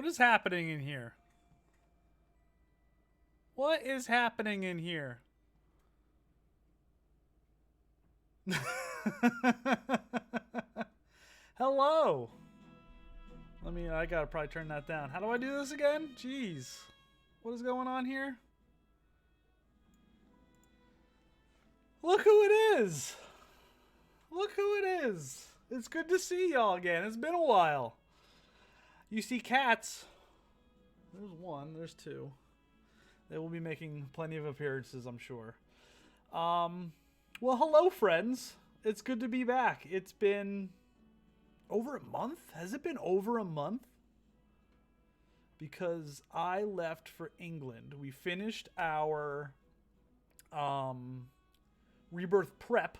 What is happening in here? What is happening in here? Hello. I gotta probably turn that down. How do I do this again? Jeez. What is going on here? Look who it is. Look who it is. It's good to see y'all again. It's been a while. You see cats. There's one. There's two. They will be making plenty of appearances, I'm sure. Well, hello, friends. It's good to be back. It's been over a month? Has it been over a month? Because I left for England. We finished our Rebirth prep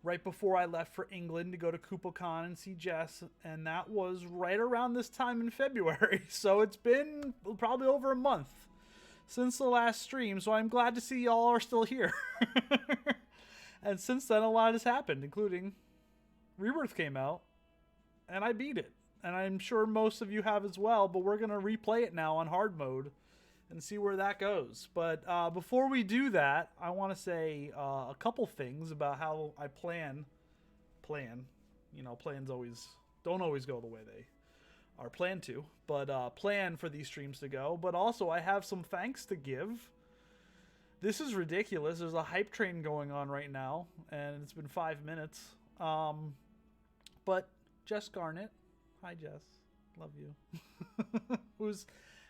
right before I left for England to go to KupoCon and see Jess, and that was right around this time in February. So it's been probably over a month since the last stream, so I'm glad to see y'all are still here. And since then, a lot has happened, including Rebirth came out, and I beat it. And I'm sure most of you have as well, but we're going to replay it now on hard mode and see where that goes. But before we do that, I want to say a couple things about how I plan. You know, plans don't always go the way they are planned to, but plan for these streams to go. But also, I have some thanks to give. This is ridiculous. There's a hype train going on right now, and it's been 5 minutes. But Jess Garnett, hi Jess, love you.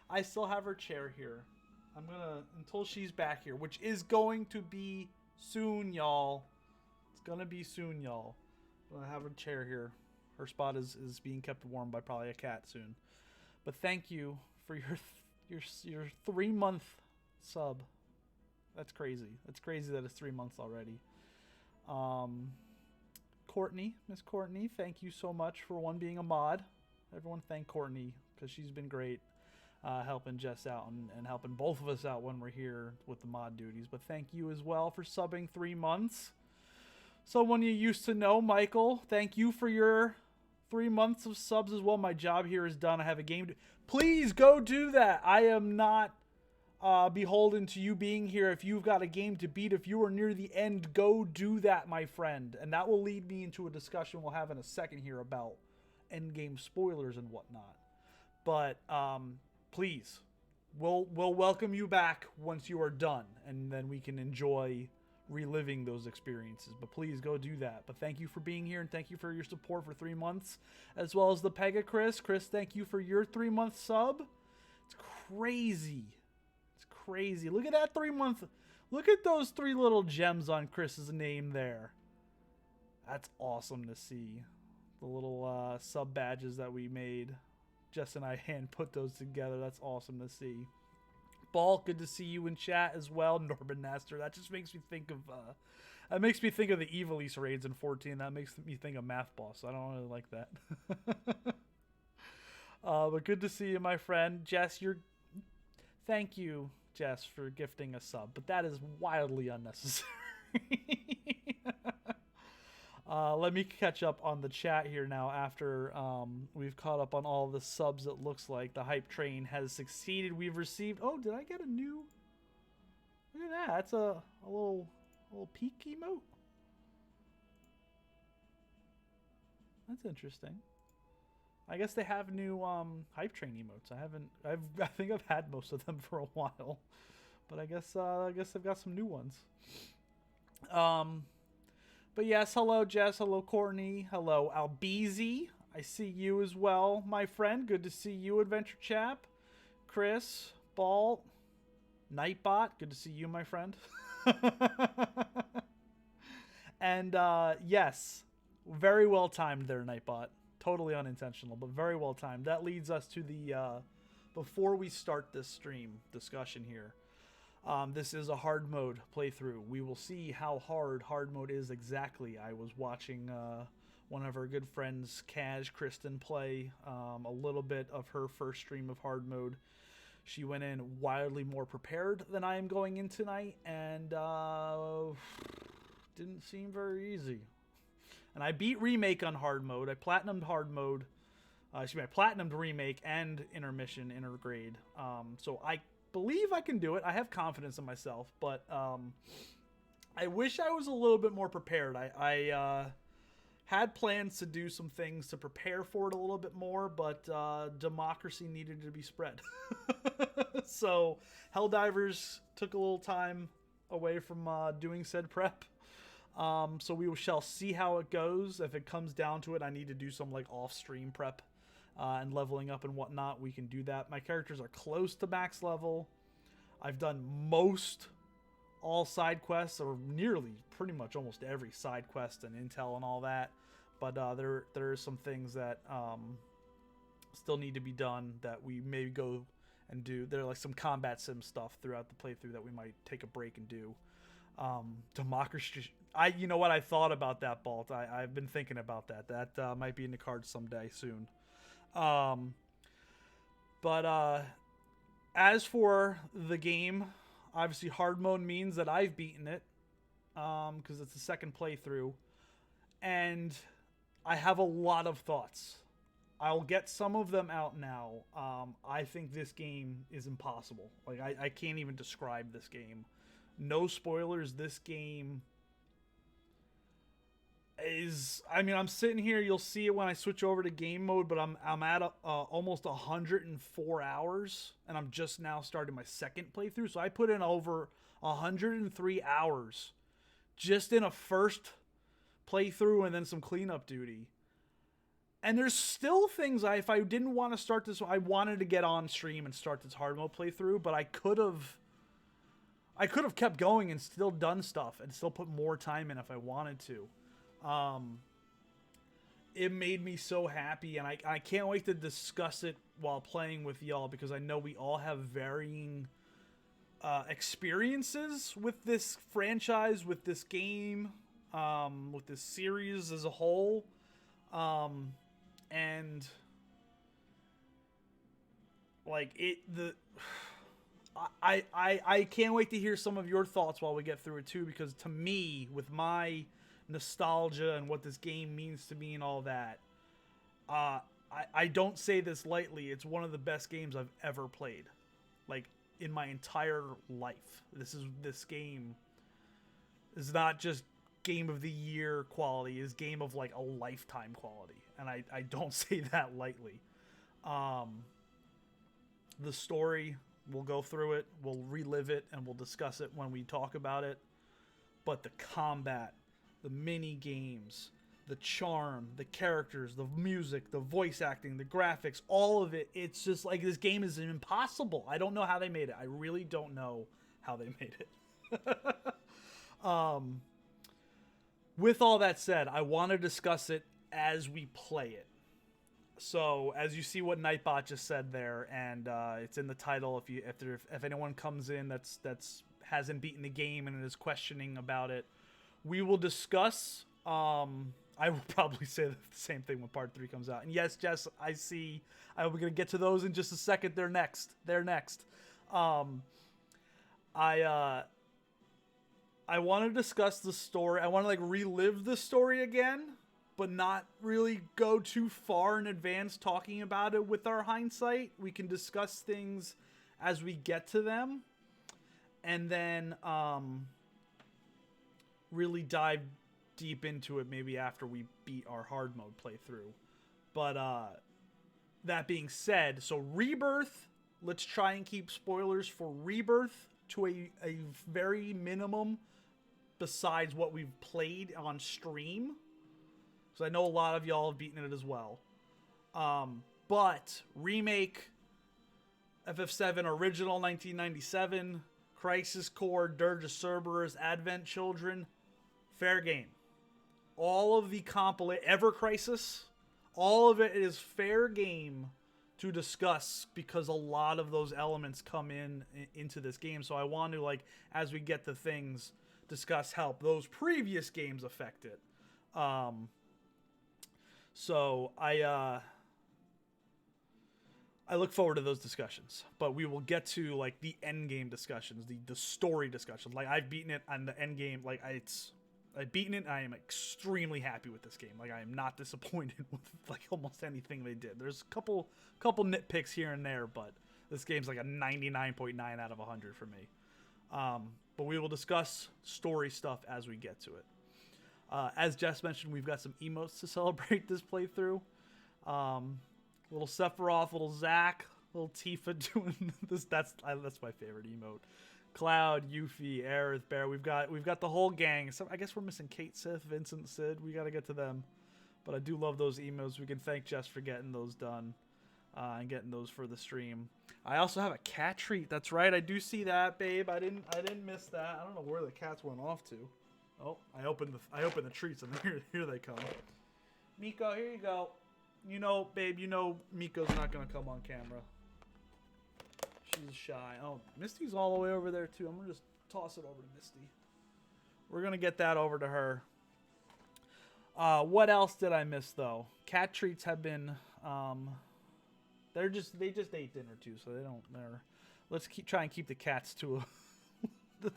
I still have her chair here. I'm gonna, until she's back here, which is going to be soon, y'all. It's gonna be soon, y'all. I'm gonna have her chair here. Her spot is being kept warm by probably a cat soon. But thank you for your 3-month sub. That's crazy. That's crazy that it's 3 months already. Courtney, Miss Courtney, thank you so much for being a mod. Everyone thank Courtney because she's been great helping Jess out and helping both of us out when we're here with the mod duties. But thank you as well for subbing 3 months. Someone you used to know, Michael, thank you for your 3 months of subs as well. My job here is done. I have a game to... Please go do that. I am not beholden to you being here. If you've got a game to beat, if you are near the end, go do that, my friend. And that will lead me into a discussion we'll have in a second here about end game spoilers and whatnot. But please, we'll welcome you back once you are done, and then we can enjoy reliving those experiences. But please go do that. But thank you for being here, and thank you for your support for 3 months, as well as the Pega Chris. Chris, thank you for your 3-month sub. It's crazy. Crazy. Look at that 3-month. Look at those 3 little gems on Chris's name there. That's awesome to see. The little sub badges that we made. Jess and I hand put those together. That's awesome to see. Ball, good to see you in chat as well. Norbin Nestor. That just makes me think of the Evilise raids in 14. That makes me think of Math Boss. I don't really like that. But good to see you, my friend. Jess, thank you, Jess, for gifting a sub, but that is wildly unnecessary. Let me catch up on the chat here now after we've caught up on all the subs. It looks like the hype train has succeeded. We've received... Oh, did I get a new... Look at that. That's a little peak emote. That's interesting. I guess they have new hype train emotes. I think I've had most of them for a while, but I guess I've got some new ones. But yes, hello Jess, hello Courtney, hello Albeezy. I see you as well, my friend. Good to see you, Adventure Chap. Chris, Balt, Nightbot. Good to see you, my friend. And yes, very well timed there, Nightbot. Totally unintentional, but very well timed. That leads us to the, before we start this stream discussion here, this is a hard mode playthrough. We will see how hard mode is exactly. I was watching one of our good friends, Kristen, play a little bit of her first stream of hard mode. She went in wildly more prepared than I am going in tonight, and didn't seem very easy. And I beat Remake on hard mode. I platinumed hard mode I platinumed remake and intermission intergrade. So I believe I can do it. I have confidence in myself, but I wish I was a little bit more prepared. I had plans to do some things to prepare for it a little bit more, but democracy needed to be spread. So Helldivers took a little time away from doing said prep. So we shall see how it goes. If it comes down to it, I need to do some like off-stream prep and leveling up and whatnot. We can do that. My characters are close to max level. I've done most all side quests, or nearly pretty much almost every side quest and intel and all that. But there are some things that still need to be done that we may go and do. There are like some combat sim stuff throughout the playthrough that we might take a break and do. Democracy. You know what? I thought about that, Balt. I've been thinking about that. That might be in the cards someday soon. But as for the game, obviously hard mode means that I've beaten it, because it's the second playthrough, and I have a lot of thoughts. I'll get some of them out now. I think this game is impossible. Like, I can't even describe this game. No spoilers, this game is... I mean, I'm sitting here, you'll see it when I switch over to game mode, but I'm at almost 104 hours, and I'm just now starting my second playthrough, so I put in over 103 hours just in a first playthrough and then some cleanup duty. And there's still things if I didn't want to start this, I wanted to get on stream and start this hard mode playthrough, but I could have kept going and still done stuff and still put more time in if I wanted to. It made me so happy, and I can't wait to discuss it while playing with y'all, because I know we all have varying experiences with this franchise, with this game, with this series as a whole. And like I can't wait to hear some of your thoughts while we get through it too, because to me, with my nostalgia and what this game means to me and all that, I don't say this lightly. It's one of the best games I've ever played, like in my entire life. This game is not just game of the year quality, is game of like a lifetime quality, and I don't say that lightly. The story, we'll go through it, we'll relive it, and we'll discuss it when we talk about it. But the combat, the mini games, the charm, the characters, the music, the voice acting, the graphics, all of it, it's just like, this game is impossible. I don't know how they made it. I really don't know how they made it. With all that said, I want to discuss it as we play it. So, as you see what Nightbot just said there, and it's in the title, if anyone comes in that's hasn't beaten the game and is questioning about it, we will discuss. I will probably say the same thing when Part 3 comes out. And yes, Jess, I see. We're gonna get to those in just a second. They're next. I want to discuss the story. I want to like relive the story again, but not really go too far in advance talking about it with our hindsight. We can discuss things as we get to them, and then really dive deep into it maybe after we beat our hard mode playthrough. But that being said, so Rebirth, let's try and keep spoilers for Rebirth to a very minimum, besides what we've played on stream, because I know a lot of y'all have beaten it as well. But remake, FF7 original 1997, Crisis Core, Dirge of Cerberus, Advent Children, fair game. All of the Ever Crisis, all of it is fair game to discuss, because a lot of those elements come into this game. So I want to, like, as we get to things, discuss how those previous games affect it. So I look forward to those discussions, but we will get to like the end game discussions, the story discussions. Like, I've beaten it on the end game. Like, I've beaten it. And I am extremely happy with this game. Like, I am not disappointed with like almost anything they did. There's a couple nitpicks here and there, but this game's like a 99.9 out of 100 for me. But we will discuss story stuff as we get to it. As Jess mentioned, we've got some emotes to celebrate this playthrough. Little Sephiroth, little Zack, little Tifa doing this. That's my favorite emote. Cloud, Yuffie, Aerith, Bear. We've got the whole gang. So I guess we're missing Kate, Sith, Vincent, Sid. We got to get to them. But I do love those emotes. We can thank Jess for getting those done and getting those for the stream. I also have a cat treat. That's right. I do see that, babe. I didn't miss that. I don't know where the cats went off to. Oh, I opened the treats and here they come. Miko, here you go. You know, babe, Miko's not going to come on camera. She's shy. Oh, Misty's all the way over there, too. I'm going to just toss it over to Misty. We're going to get that over to her. What else did I miss, though? Cat treats have been... they just ate dinner, too, so let's try and keep the cats to a...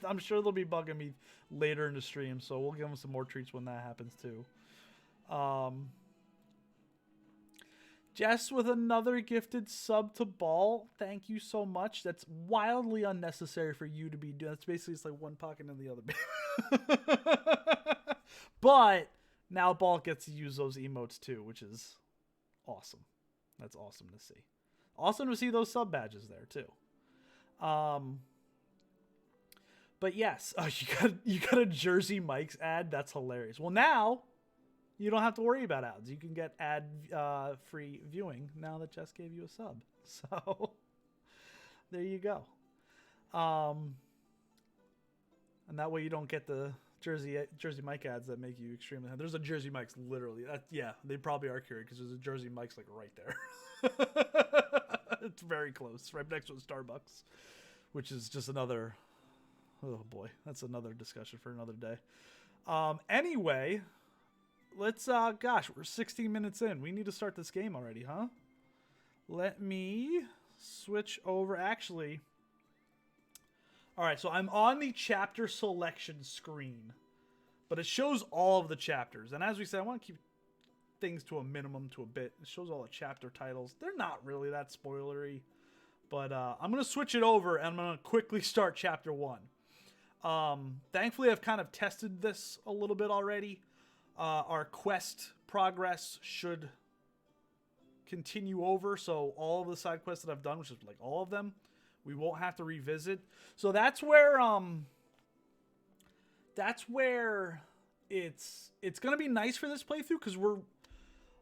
I'm sure they'll be bugging me later in the stream, so we'll give them some more treats when that happens, too. Jess with another gifted sub to Ball. Thank you so much. That's wildly unnecessary for you to be doing. That's basically it's like one pocket in the other. But now Ball gets to use those emotes too, which is awesome. That's awesome to see. Awesome to see those sub badges there too. But yes, you got a Jersey Mike's ad. That's hilarious. Well, now you don't have to worry about ads. You can get ad free viewing now that Jess gave you a sub. So there you go. And that way you don't get the Jersey Mike ads that make you extremely. There's a Jersey Mike's literally. Yeah, they probably are carried because there's a Jersey Mike's like right there. It's very close, right next to a Starbucks, which is just another. Oh boy, that's another discussion for another day. Anyway. Let's, gosh, we're 16 minutes in. We need to start this game already, huh? Let me switch over. Actually, all right, so I'm on the chapter selection screen, but it shows all of the chapters. And as we said, I want to keep things to a minimum to a bit. It shows all the chapter titles. They're not really that spoilery, but I'm going to switch it over, and I'm going to quickly start chapter 1. Thankfully, I've kind of tested this a little bit already. Our quest progress should continue over, so all of the side quests that I've done, which is like all of them, we won't have to revisit. So that's where it's gonna be nice for this playthrough, because we're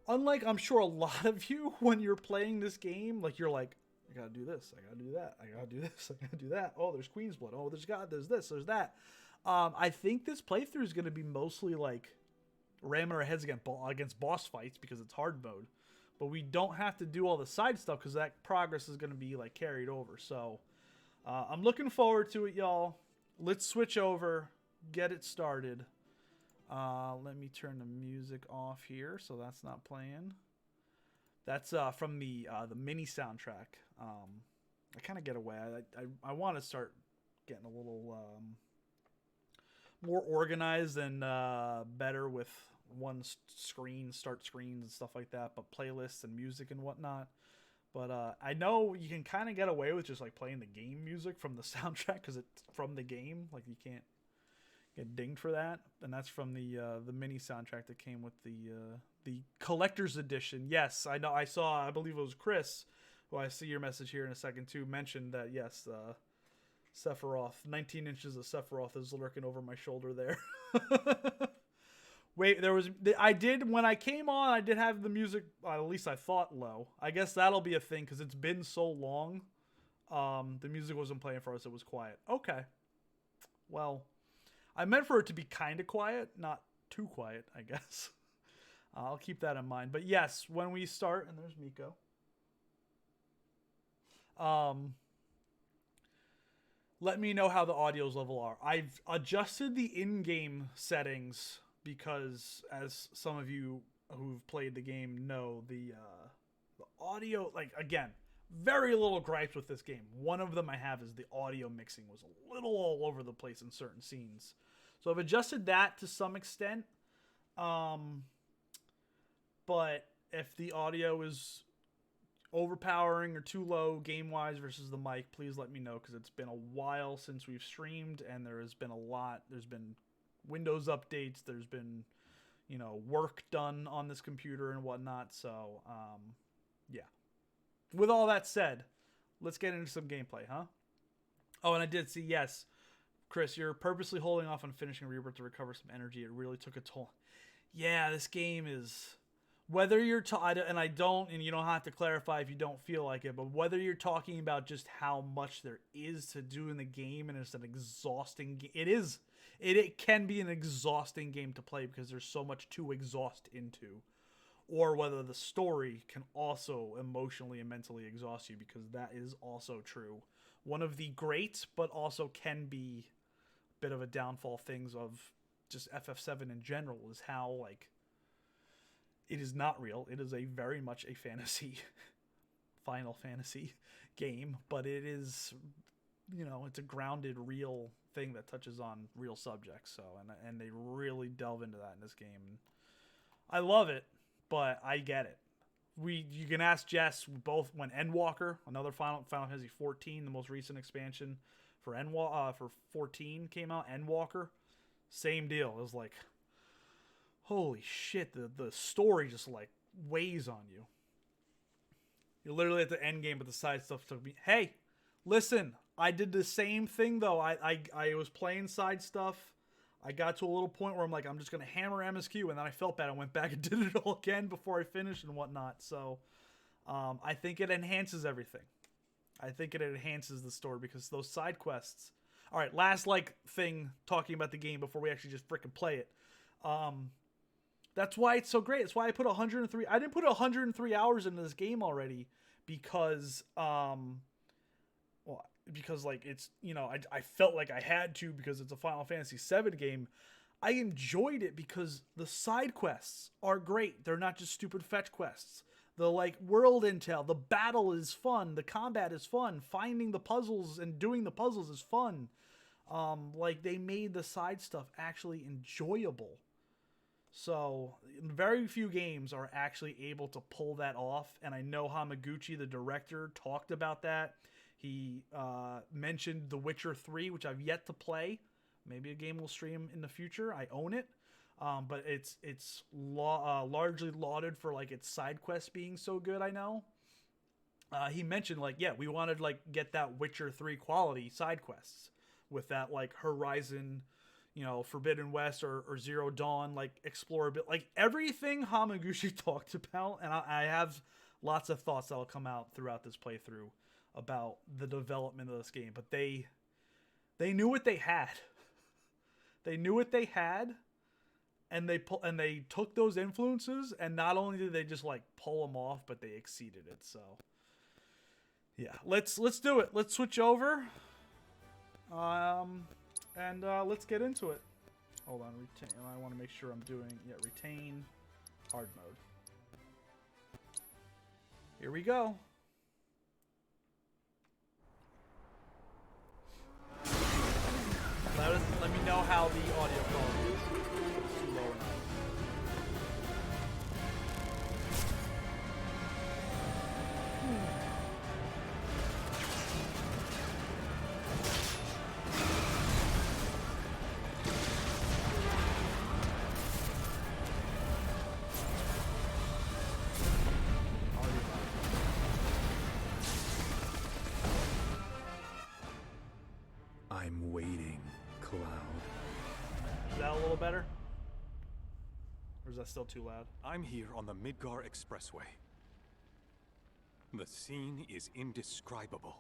unlike I'm sure a lot of you when you're playing this game, like you're like, I gotta do this, I gotta do that, I gotta do this, I gotta do that. Oh, there's Queen's Blood. Oh, there's this, there's that. I think this playthrough is gonna be mostly like ramming our heads against boss fights because it's hard mode, but we don't have to do all the side stuff because that progress is going to be like carried over. So I'm looking forward to it, y'all. Let's switch over, get it started. Let me turn the music off here so that's not playing. That's from the mini soundtrack. I kind of get away. I want to start getting a little more organized and better with one screen, start screens and stuff like that, but playlists and music and whatnot. But I know you can kind of get away with just like playing the game music from the soundtrack because it's from the game. Like you can't get dinged for that. And that's from the mini soundtrack that came with the collector's edition. Yes, I know. I believe it was Chris, who I see your message here in a second too, mentioned that yes, Sephiroth, 19 inches of Sephiroth is lurking over my shoulder there. Wait, when I came on, I did have the music, at least I thought, low. I guess that'll be a thing because it's been so long. The music wasn't playing for us. It was quiet. Okay. Well, I meant for it to be kind of quiet, not too quiet, I guess. I'll keep that in mind. But yes, when we start, and there's Miko. Let me know how the audios level are. I've adjusted the in-game settings because, as some of you who've played the game know, the audio, like, again, very little gripes with this game. One of them I have is the audio mixing was a little all over the place in certain scenes. So I've adjusted that to some extent. But if the audio is overpowering or too low game-wise versus the mic, please let me know, because it's been a while since we've streamed, and there has been a lot. There's been Windows updates. There's been, you know, work done on this computer and whatnot. So, yeah. With all that said, let's get into some gameplay, huh? Oh, and I did see, yes, Chris, you're purposely holding off on finishing Rebirth to recover some energy. It really took a toll. Yeah, this game is... Whether you're and you don't have to clarify if you don't feel like it, but whether you're talking about just how much there is to do in the game, and it's an exhausting game. It can be an exhausting game to play because there's so much to exhaust into, or whether the story can also emotionally and mentally exhaust you, because that is also true. One of the great, but also can be a bit of a downfall things of just FF7 in general is how, like, it is not real. It is a very much a fantasy, Final Fantasy game, but it is, you know, it's a grounded, real thing that touches on real subjects. So, and they really delve into that in this game. I love it, but I get it. You can ask Jess both when Endwalker, another Final Fantasy 14, the most recent expansion for for 14 came out. Endwalker, same deal. It was like, holy shit, the story just, like, weighs on you. You're literally at the end game, but the side stuff took me. Hey, listen, I did the same thing, though. I was playing side stuff. I got to a little point where I'm like, I'm just going to hammer MSQ, and then I felt bad. I went back and did it all again before I finished and whatnot. So I think it enhances everything. I think it enhances the story because those side quests. All right, last, like, thing talking about the game before we actually just freaking play it. That's why it's so great. That's why I put 103. I didn't put 103 hours into this game already because, because, like, it's, you know, I felt like I had to because it's a Final Fantasy VII game. I enjoyed it because the side quests are great. They're not just stupid fetch quests. The, like, world intel, the battle is fun. The combat is fun. Finding the puzzles and doing the puzzles is fun. Like, they made the side stuff actually enjoyable. So, very few games are actually able to pull that off, and I know Hamaguchi, the director, talked about that. He mentioned The Witcher 3, which I've yet to play. Maybe a game we'll stream in the future. I own it, but it's largely lauded for, like, its side quests being so good, I know. He mentioned, like, yeah, we wanted to, like, get that Witcher 3 quality side quests with that, like, Horizon, you know, Forbidden West or Zero Dawn, like, explore a bit, like, everything Hamaguchi talked about, and I have lots of thoughts that'll come out throughout this playthrough about the development of this game, but they knew what they had. They knew what they had, and they took those influences, and not only did they just, like, pull them off, but they exceeded it. So, yeah, let's do it. Let's switch over. And let's get into it. Hold on, retain. I want to make sure I'm doing, retain hard mode. Here we go. Let me know how the audio quality is. If it's too low or not. I'm waiting, Cloud. Is that a little better? Or is that still too loud? I'm here on the Midgar Expressway. The scene is indescribable.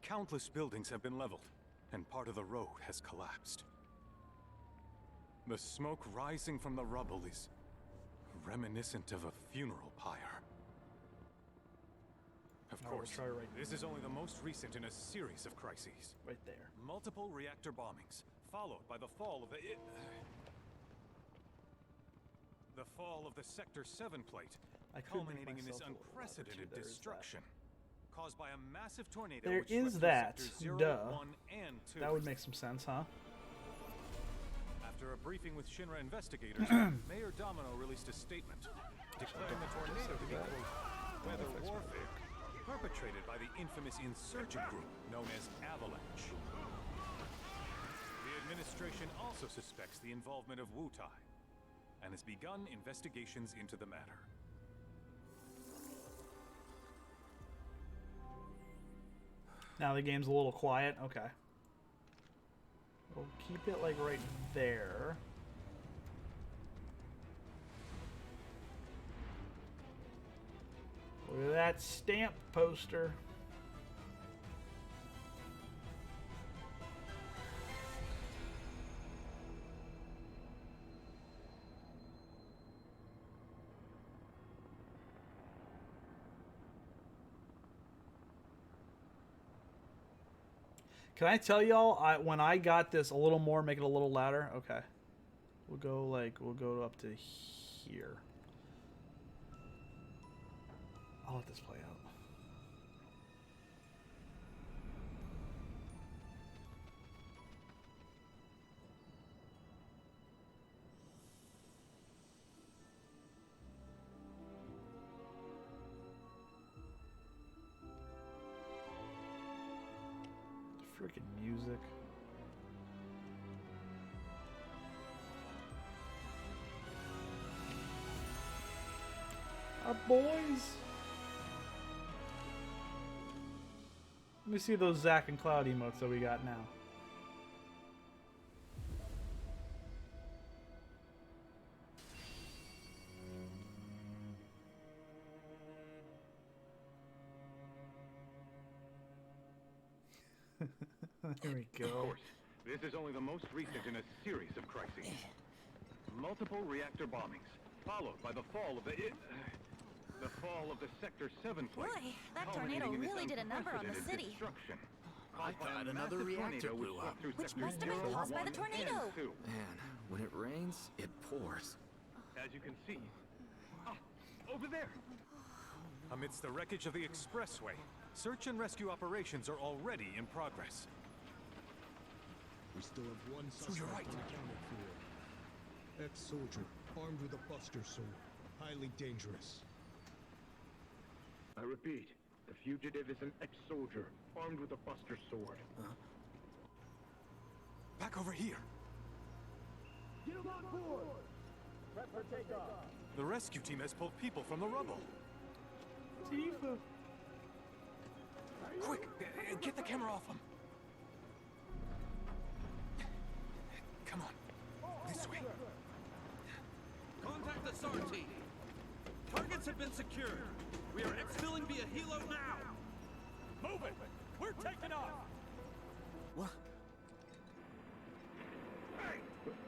Countless buildings have been leveled, and part of the road has collapsed. The smoke rising from the rubble is reminiscent of a funeral pyre. Of course, try right this is only the most recent in a series of crises. Right there. Multiple reactor bombings, followed by the fall of the Sector 7 plate, culminating in this unprecedented destruction caused by a massive tornado. There which is swept that. through Sectors 0, Duh. 1, and 2. That would make some sense, huh? After After a briefing with Shinra investigators, Mayor Domino released a statement declaring the tornado to be, quote, weather warfare perpetrated by the infamous insurgent group known as Avalanche. The administration also suspects the involvement of Wutai and has begun investigations into the matter. Now the game's a little quiet. Okay. We'll keep it like right there. Look at that stamp poster. Can I tell y'all, when I got this a little more, make it a little louder? Okay. We'll go up to here. I'll let this play out. Freaking music. Our boys. Let me see those Zack and Cloud emotes that we got now. There we go. Of course, this is only the most recent in a series of crises. Multiple reactor bombings, followed by the fall of the Sector 7 flight. Boy, that tornado really did a number on the city. I thought another reactor blew up. Which must have been caused by the tornado. Man, when it rains, it pours. As you can see, over there. Amidst the wreckage of the expressway, search and rescue operations are already in progress. We still have one So you're right. unaccounted for. Ex-soldier, armed with a buster sword. Highly dangerous. I repeat, the fugitive is an ex-soldier, armed with a buster sword. Back over here. Get him on board! Prep for takeoff. The rescue team has pulled people from the rubble. Tifa. Quick, get the camera off him. Come on, this way. Contact the SAR team. Targets have been secured. We are exfilling via helo now. Move it. We're taking off. What? Hey,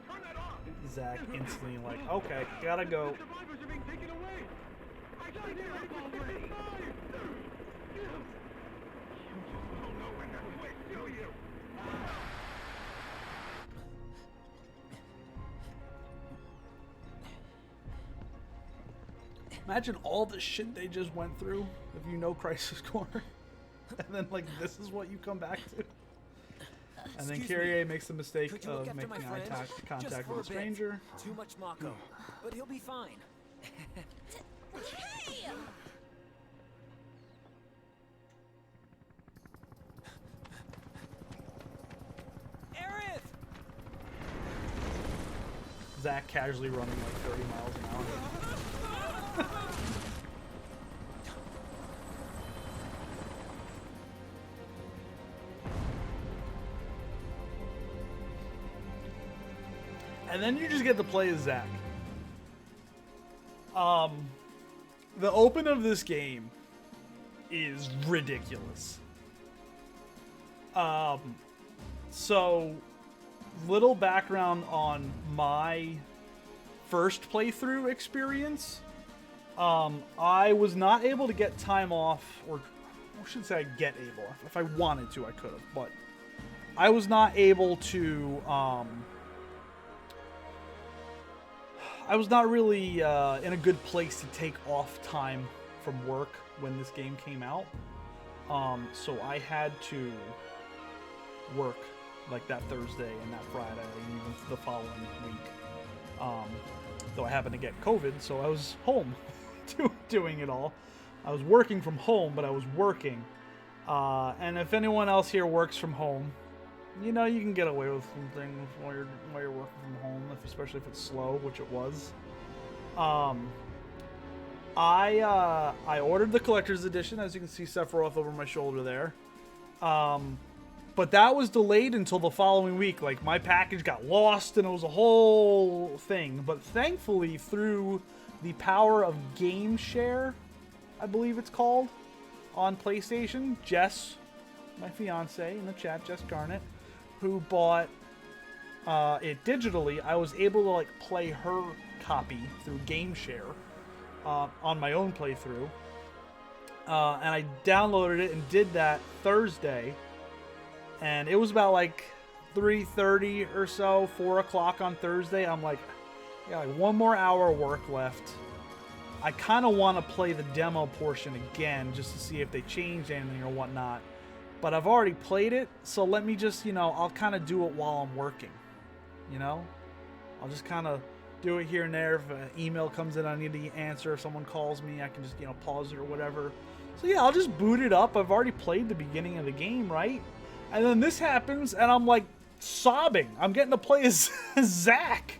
turn that off! Zack instantly like, okay, gotta go. The survivors are being taken away. I got it already. You just don't know when to quit, do you? Imagine all the shit they just went through if you know Crisis Core. And then, like, this is what you come back to. And then Excuse Kyrie me. makes the mistake Could you look of after making my eye friend? contact Just for with a bit. stranger. Too much Mako, but he'll be fine. Hey! Aerith! Zack casually running like 30 miles an hour. And then you just get to play as Zack. The open of this game is ridiculous. So little background on my first playthrough experience. I was not able to get time off, or I shouldn't say I get able. If I wanted to, I could have, but I was not able to. I was not really in a good place to take off time from work when this game came out. So I had to work like that Thursday and that Friday and even the following week. Though I happened to get COVID, so I was home doing it all. I was working from home, but I was working. And if anyone else here works from home, you know you can get away with some things while you're working from home, especially if it's slow, which it was. I ordered the collector's edition, as you can see Sephiroth over my shoulder there. But that was delayed until the following week. Like, my package got lost and it was a whole thing. But thankfully, through the power of Game Share, I believe it's called, on PlayStation, Jess, my fiance in the chat, Jess Garnett, who bought it digitally, I was able to like play her copy through Game Share on my own playthrough. And I downloaded it and did that Thursday. And it was about like 3:30 or so, 4 o'clock on Thursday. I'm like, yeah, like 1 more hour of work left. I kind of want to play the demo portion again just to see if they changed anything or whatnot. But I've already played it, so let me just, you know, I'll kind of do it while I'm working. You know? I'll just kind of do it here and there. If an email comes in I need to answer, if someone calls me, I can just, you know, pause it or whatever. So yeah, I'll just boot it up. I've already played the beginning of the game, right? And then this happens, and I'm like sobbing. I'm getting to play as Zack.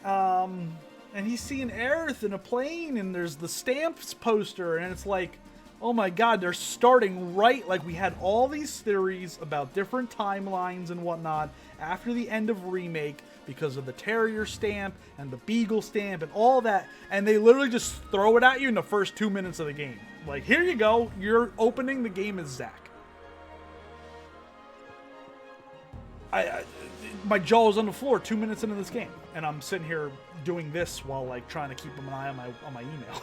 And he's seeing Aerith in a plane, and there's the Stamps poster, and it's like, oh my god, they're starting right. Like, we had all these theories about different timelines and whatnot after the end of Remake because of the Terrier stamp and the Beagle stamp and all that, and they literally just throw it at you in the first 2 minutes of the game. Like, here you go, you're opening the game as Zack. My jaw was on the floor 2 minutes into this game, and I'm sitting here doing this while like trying to keep an eye on my email.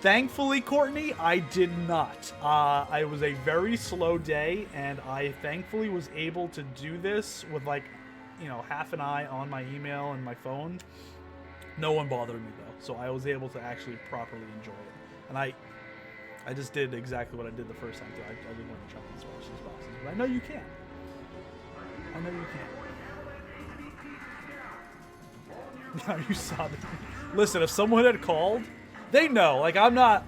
Thankfully, Courtney, I did not. I was a very slow day, and I thankfully was able to do this with like, you know, half an eye on my email and my phone. No one bothered me though, so I was able to actually properly enjoy it, and I just did exactly what I did the first time too. I didn't want to try and smash these boxes, but I know you can. I know you can. Now you saw it. Listen, if someone had called, they know. Like, I'm not,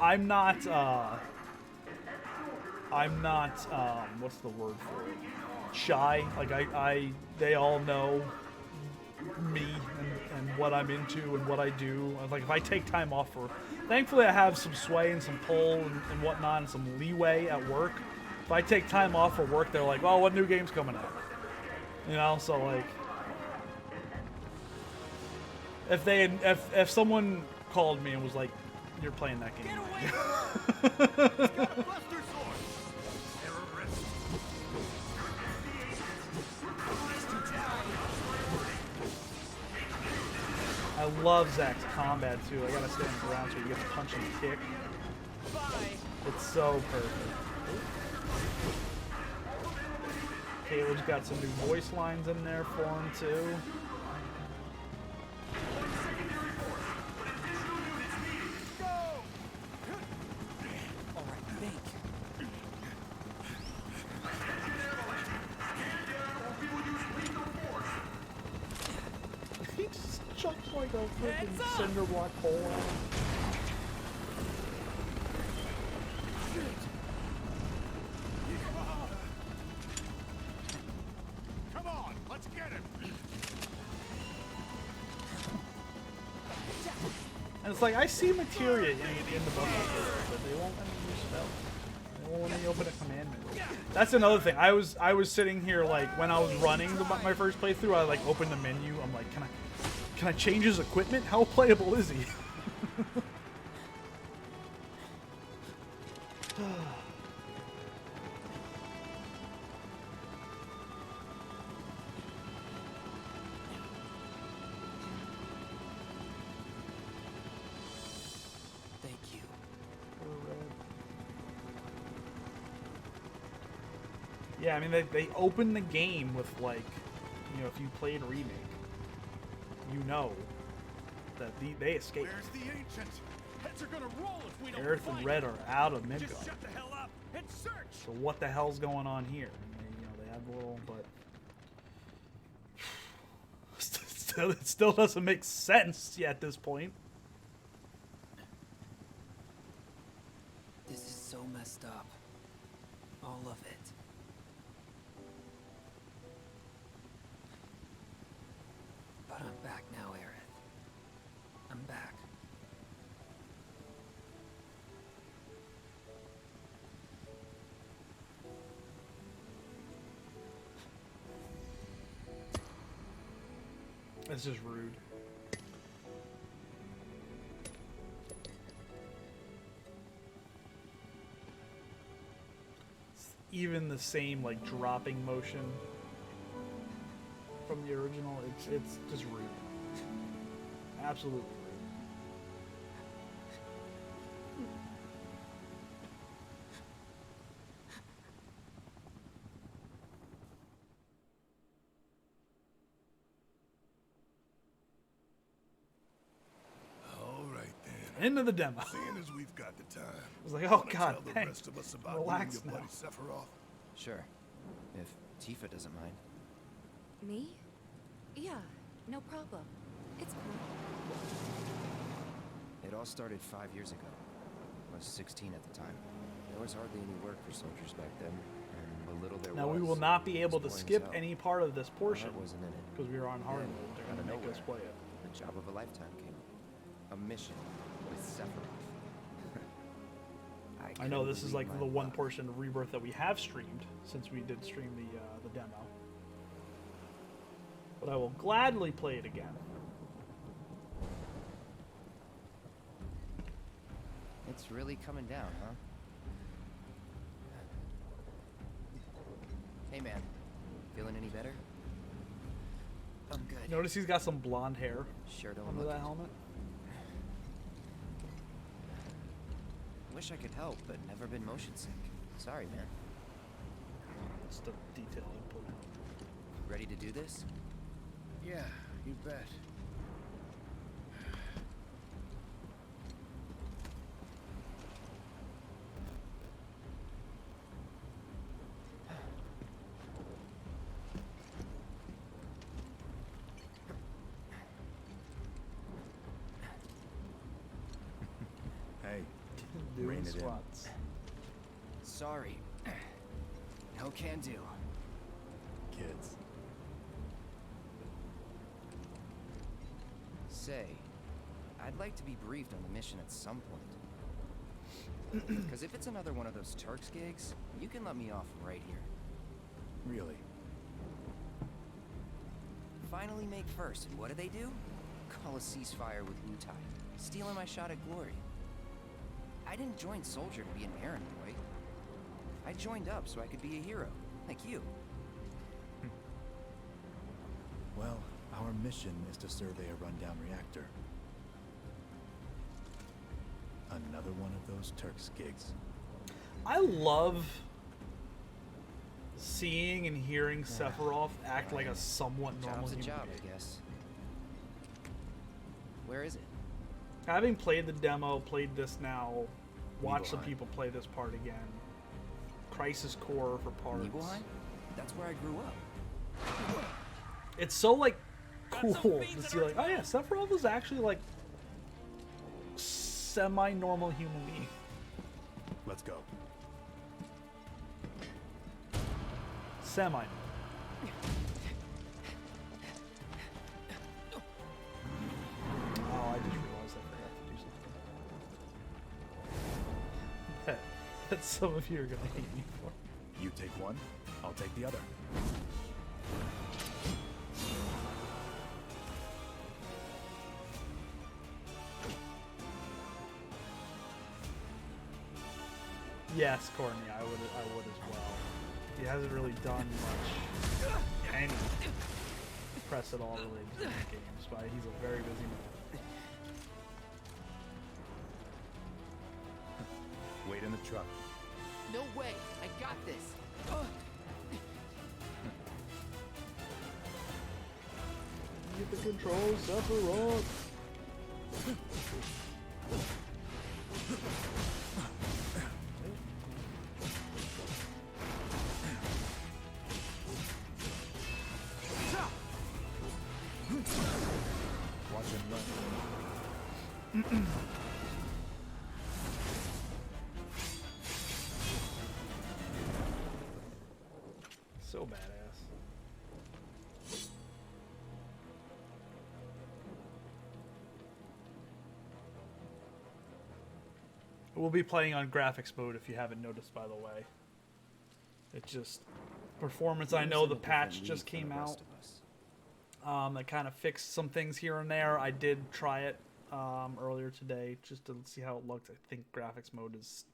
what's the word for it? Shy. Like, they all know me and what I'm into and what I do. Like, if I take time off for, thankfully I have some sway and some pull and whatnot and some leeway at work. If I take time off for work, they're like, well, what new game's coming out? You know, so like, if someone called me and was like, you're playing that game. Get away from her! He's got a buster sword! Terrorist! I love Zack's combat too. I gotta stand around so he gets punch and kick. Bye! It's so perfect. Caleb's got some new voice lines in there for him too. He just chucks like a freaking cinder block hole at him. Come on, let's get him! And it's like, I see materia in the book, but they won't let me use spells. They won't let me open a commandment. That's another thing. I was sitting here, like, when I was running my first playthrough, I, like, opened the menu. I'm like, can I change his equipment? How playable is he? Thank you. Yeah, I mean, they open the game with, like, you know, if you played Remake, you know that they escaped. Where's the ancient? Heads are gonna roll if we don't Aerith fight. and Red are out of Just Midgard. shut the hell up and search. So what the hell's going on here? And they have a little, but it still doesn't make sense at this point. This is so messed up. All of it. But I'm back now, Aerith. I'm back. That's just rude. Even the same like dropping motion from the original, it's just rude. Absolutely rude. All right then. Into the demo. Seeing as we've got the time, I was like, oh wanna god, tell the thanks. rest of us about Relax you and now. your buddy Sephiroth. Sure. If Tifa doesn't mind. Me? Yeah, no problem. It's cool. It all started 5 years ago. I was 16 at the time. There was hardly any work for soldiers back then, and the little there Now was, we will not be was able to boring as skip hell. any part of this My portion heart wasn't in it. because we were on hard Then, mode. They're out gonna of make us nowhere, play it. The job of a lifetime came up. A mission with Sephiroth. I know this is couldn't like believe the my one luck. portion of Rebirth that we have streamed since we did stream the demo. But I will gladly play it again. It's really coming down, huh? Hey man, feeling any better? I'm good. Notice he's got some blonde hair Sure don't under look that it. helmet. Wish I could help, but never been motion sick. Sorry, man. It's the detail input. Ready to do this? Yeah, you bet. Hey, Doing Rein it in. squats. Sorry. No can do. kids. Say, I'd like to be briefed on the mission at some point. Because if it's another one of those Turks gigs, you can let me off right here. Really? Finally make first, and what do? Call a ceasefire with Wutai, stealing my shot at glory. I didn't join Soldier to be an errand boy. I joined up so I could be a hero, like you. Well, our mission is to survey a rundown reactor. Another one of those Turks gigs. I love seeing and hearing Sephiroth act like a somewhat normal Job's a human job, being. I guess. Where is it? Having played the demo, played this now, watched some Nibelheim. people play this part again. Crisis Core for parts. Nibelheim? That's where I grew up. It's so like cool to see like, oh yeah, Sephiroth was actually like semi-normal human being. Let's go. Semi. Oh, I just realized I forgot to do something. That some of you are gonna hate me for. You take one, I'll take the other. Yes, Courtney, I would as well. He hasn't really done much any press at all related to these games, but he's a very busy man. Wait in the truck. No way! I got this! Get the controls, Sephiroth. So badass. We'll be playing on graphics mode if you haven't noticed, by the way. It just performance. I know the patch just came out. That kind of fixed some things here and there. I did try it earlier today just to see how it looked. I think graphics mode is,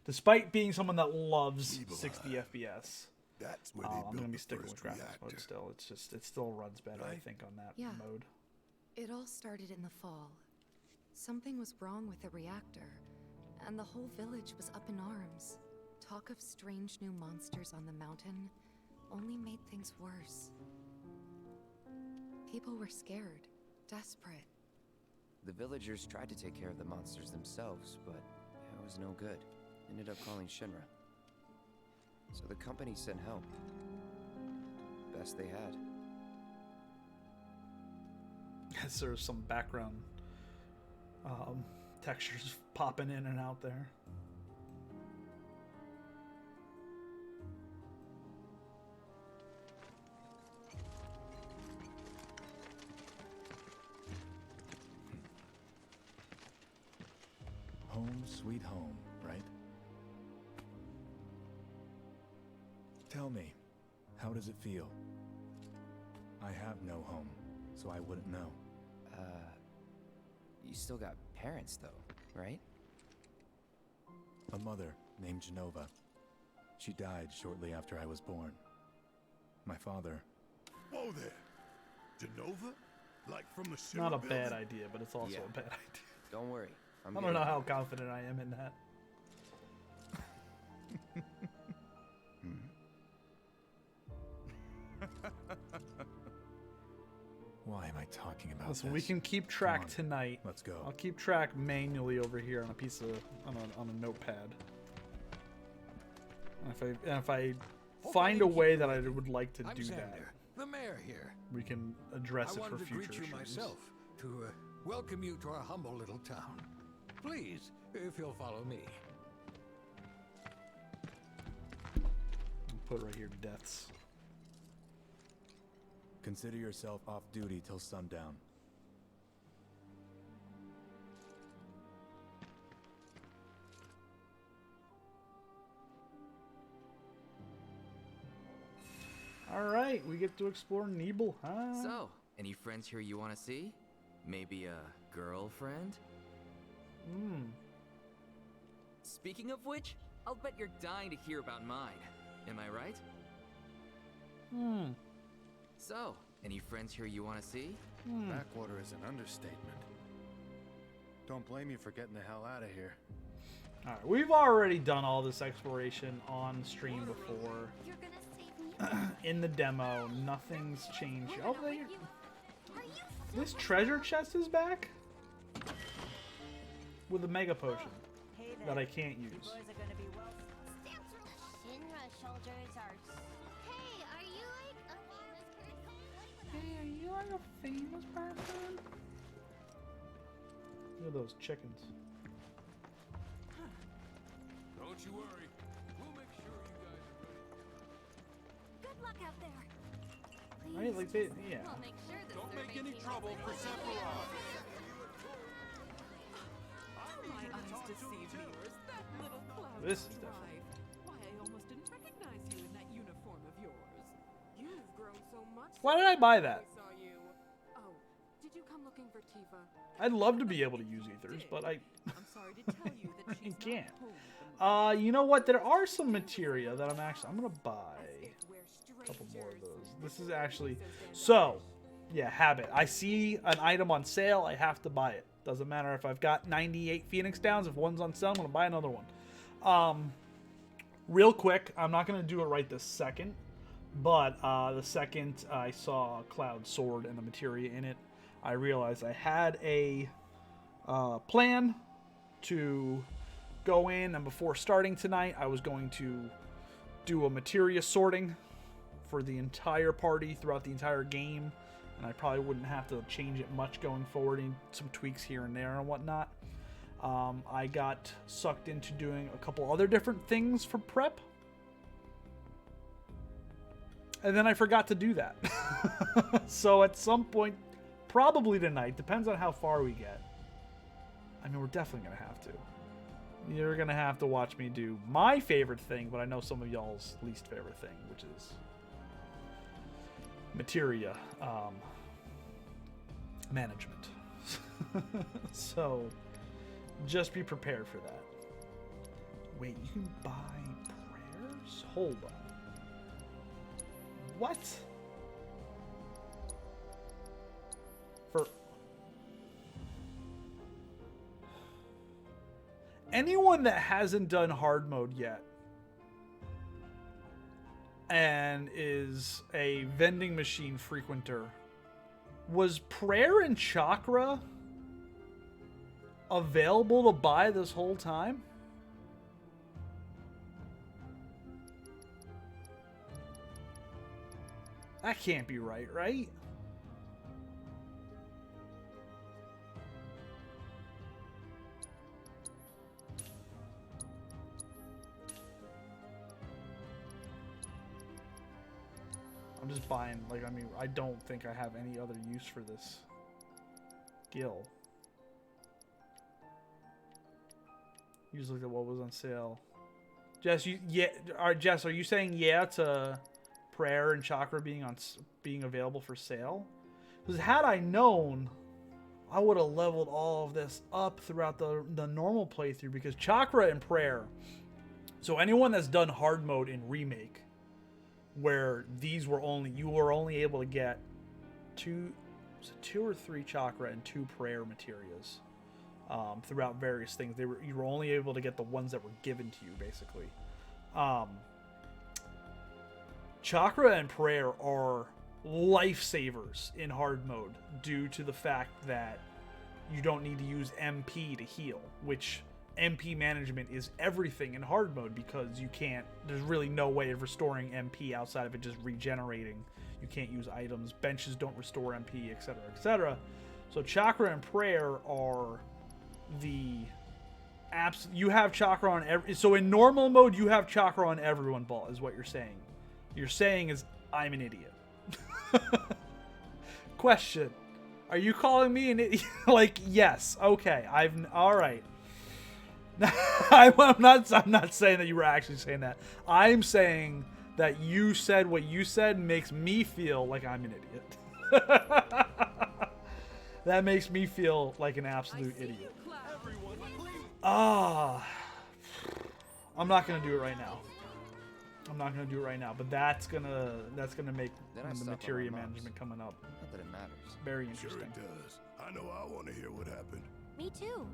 despite being someone that loves 60 FPS, That's where I'm gonna be sticking with graphics mode still. It's just it still runs better, I think, on that mode. It all started in the fall. Something was wrong with the reactor, and the whole village was up in arms. Talk of strange new monsters on the mountain only made things worse. People were scared, desperate. The villagers tried to take care of the monsters themselves, but it was no good. Ended up calling Shinra. So the company sent help. Best they had. Yes, there's some background textures popping in and out there. Home sweet home, right? Tell me, how does it feel? I have no home, so I wouldn't know. You still got parents though, right? A mother named Genova. She died shortly after I was born. My father... Whoa there! Genova? Like from the Shinra Not a building? bad idea, but it's also a bad idea. Don't worry. I don't know how confident I am in that. Why am I talking about Listen, this? we can keep track Come on, tonight. Let's go. I'll keep track manually over here on a piece of on a notepad. And if I find a way that I would like to do that, the mayor here. we can address I it for wanted to future greet you streams. myself to welcome you to our humble little town. Please, if you'll follow me. I'll put it right here, deaths. Consider yourself off duty till sundown. Alright, we get to explore Nebel, huh? So, any friends here you want to see? Maybe a girlfriend? Speaking of which, I'll bet you're dying to hear about mine. Am I right? So, any friends here you want to see? Backwater is an understatement. Don't blame you for getting the hell out of here. Alright, we've already done all this exploration on stream before. You're gonna save me? In the demo, nothing's changed. Oh, this treasure chest is back? With a mega potion that I can't use. Shinra soldiers are. Hey, are you like a famous person? Hey, are you like a famous person? Look at those chickens. Don't you worry. We'll make sure you guys are ready. Good luck out there. Right, like they, yeah. We'll make sure the Don't make survey any team trouble is for ready. Sephiroth. My eyes deceive me. That little cloud. This is definitely. Why, I almost didn't recognize you in that uniform of yours. You've grown so much. Why did I buy that? I saw you. Oh, did you come looking for Tifa? I'd love to be able to use ethers, but I I'm sorry to tell you that she's can't. not home. You know what? There are some materia that I'm gonna buy a couple more of those. This is actually so. Yeah, habit. I see an item on sale, I have to buy it. Doesn't matter if I've got 98 Phoenix Downs. If one's on sale, I'm gonna buy another one. Real quick, I'm not gonna do it right this second, but the second I saw Cloud Sword and the materia in it, I realized I had a plan to go in, and before starting tonight, I was going to do a materia sorting for the entire party throughout the entire game, and I probably wouldn't have to change it much going forward, and some tweaks here and there and whatnot. I got sucked into doing a couple other different things for prep, and then I forgot to do that. So at some point, probably tonight, depends on how far we get. I mean, we're definitely going to have to. You're going to have to watch me do my favorite thing, but I know some of y'all's least favorite thing, which is materia management. So just be prepared for that. Wait, you can buy prayers? Hold on. What? For anyone that hasn't done hard mode yet and is a vending machine frequenter, was prayer and chakra available to buy this whole time? That can't be right, right? I'm just buying, like, I mean, I don't think I have any other use for this skill. You just looked at what was on sale. Jess, Jess, are you saying yeah to prayer and chakra being available for sale? Because had I known, I would have leveled all of this up throughout the normal playthrough, because chakra and prayer. So anyone that's done hard mode in remake, where these were you were only able to get two or three chakra and 2 prayer materias throughout various things. You were only able to get the ones that were given to you, basically. Chakra and prayer are lifesavers in hard mode due to the fact that you don't need to use MP to heal, which MP management is everything in hard mode, because there's really no way of restoring MP outside of it just regenerating. You can't use items, benches don't restore MP, etc., etc. So chakra and prayer are the apps. You have chakra on so in normal mode you have chakra on everyone, Ball, is what you're saying. You're saying is I'm an idiot. Question: are you calling me an idiot? Like, yes. Okay. All right. I'm not saying that you were actually saying that. I'm saying that you said what you said makes me feel like I'm an idiot. That makes me feel like an absolute idiot. I'm not gonna do it right now. But that's gonna make the materia management coming up. Not that it matters. Very interesting. Sure it does. I know I want to hear what happened. Me too.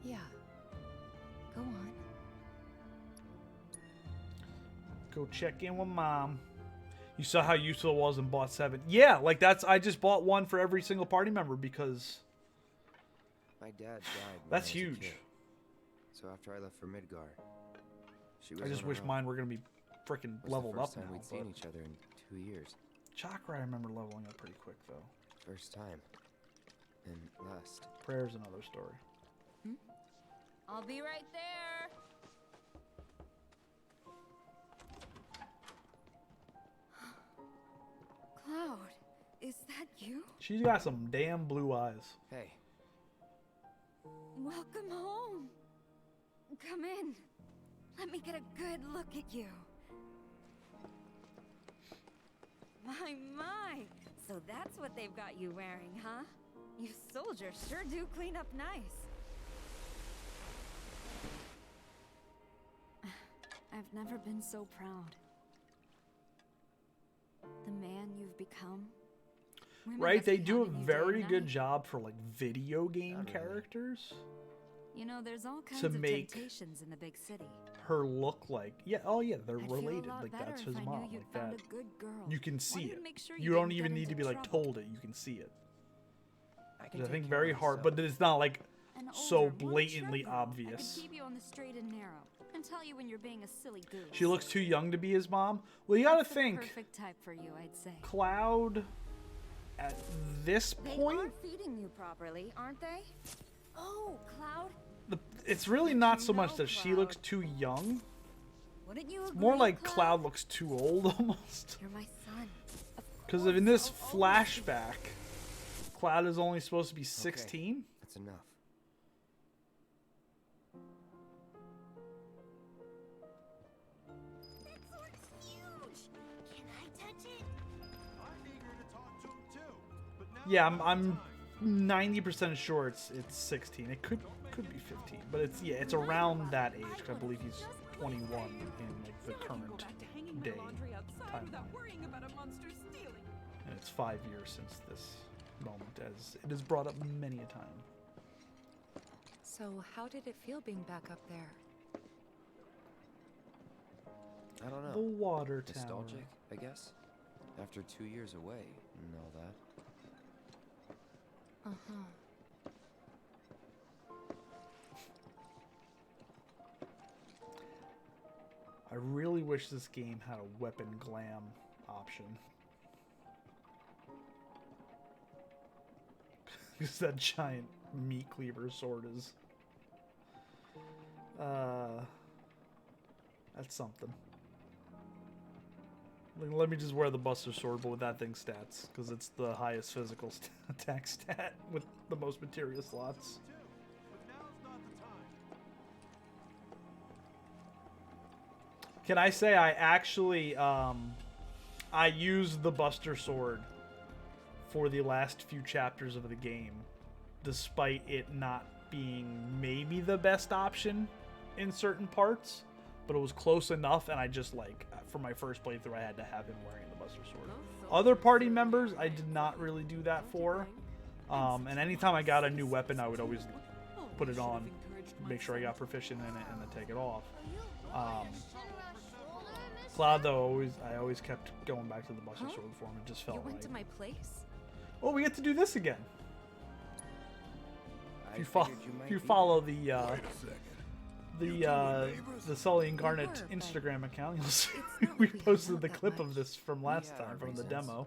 Yeah. Go on. Go check in with Mom. You saw how useful it was and bought 7. Yeah, like I just bought one for every single party member because my dad died. That's huge. So after I left for Midgar, I just wish mine were gonna be freaking leveled up now. We'd seen each other in 2 years. Chakra, I remember leveling up pretty quick though. First time. And last. Prayer's another story. I'll be right there. Cloud, is that you? She's got some damn blue eyes. Hey. Welcome home. Come in. Let me get a good look at you. My. So that's what they've got you wearing, huh? You soldiers sure do clean up nice. I've never been so proud. The man you've become. Right, they do a very good job for like video game characters. You know, there's all kinds of temptations in the big city. Her look like, they're related. Like that's his mom. Like that. You can see it. You don't even need to be like told it. You can see it. I think very hard, but it's not like so blatantly obvious. I can keep you on the straight and narrow and tell you when you're being a silly goose. She looks too young to be his mom. Well, you gotta think. Perfect type for you, I'd say. Cloud at this They point, are feeding you properly, aren't they? Oh, Cloud. it's really not so much that she looks too young. Wouldn't you It's agree, more like Cloud? Cloud looks too old almost. You're my son. Because in this flashback, Cloud is only supposed to be 16. Okay, that's enough. That sword is huge. Can I touch it? I'm eager to talk to him too. But now Yeah, I'm 90% sure it's 16. It could be 15, but it's around that age. 'Cause I believe he's 21 in like the current day timeline. And it's 5 years since this moment, as it is brought up many a time. So how did it feel being back up there? I don't know. The water tower. Nostalgic, I guess. After 2 years away and all that. Uh-huh. I really wish this game had a weapon glam option. Because that giant meat cleaver sword is... that's something. Let me just wear the Buster Sword, but with that thing's stats. Because it's the highest physical attack stat with the most materia slots. Can I say I actually, I used the Buster Sword for the last few chapters of the game, despite it not being maybe the best option in certain parts, but it was close enough, and I just, like, for my first playthrough, I had to have him wearing the Buster Sword. Other party members, I did not really do that for, and anytime I got a new weapon, I would always put it on, make sure I got proficient in it, and then take it off. Cloud, though, I always kept going back to the Buster Sword form. It just felt You went right. to my place? Oh, we get to do this again. If you follow the Sully Incarnate Instagram account, you'll see we posted the clip of this from last time from the demo.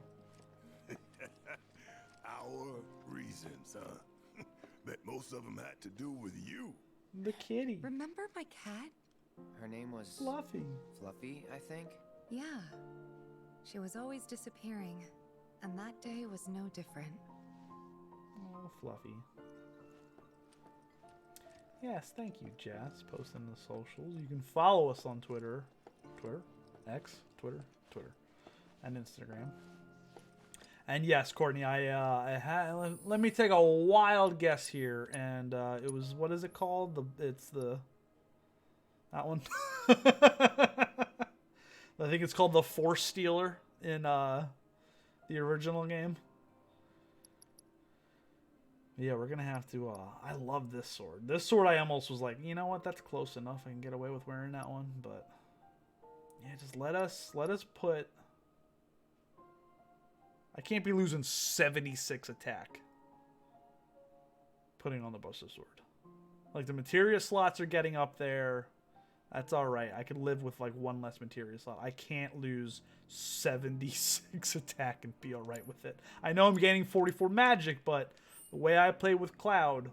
Our reasons, huh? Bet most of them had to do with you. The kitty. Remember my cat? Her name was... Fluffy. Fluffy, I think? Yeah. She was always disappearing, and that day was no different. Oh, Fluffy. Yes, thank you, Jazz. Posting the socials. You can follow us on Twitter, X, Twitter, and Instagram. And yes, Courtney, let me take a wild guess here, and it was, what is it called? That one. I think it's called the Force Stealer in the original game. Yeah, we're gonna have to. I love this sword. This sword, I almost was like, you know what? That's close enough. I can get away with wearing that one, but yeah, just let us put. I can't be losing 76 attack putting on the Buster Sword. Like, the materia slots are getting up there. That's alright. I could live with like one less materia slot. I can't lose 76 attack and be alright with it. I know I'm gaining 44 magic, but the way I play with Cloud,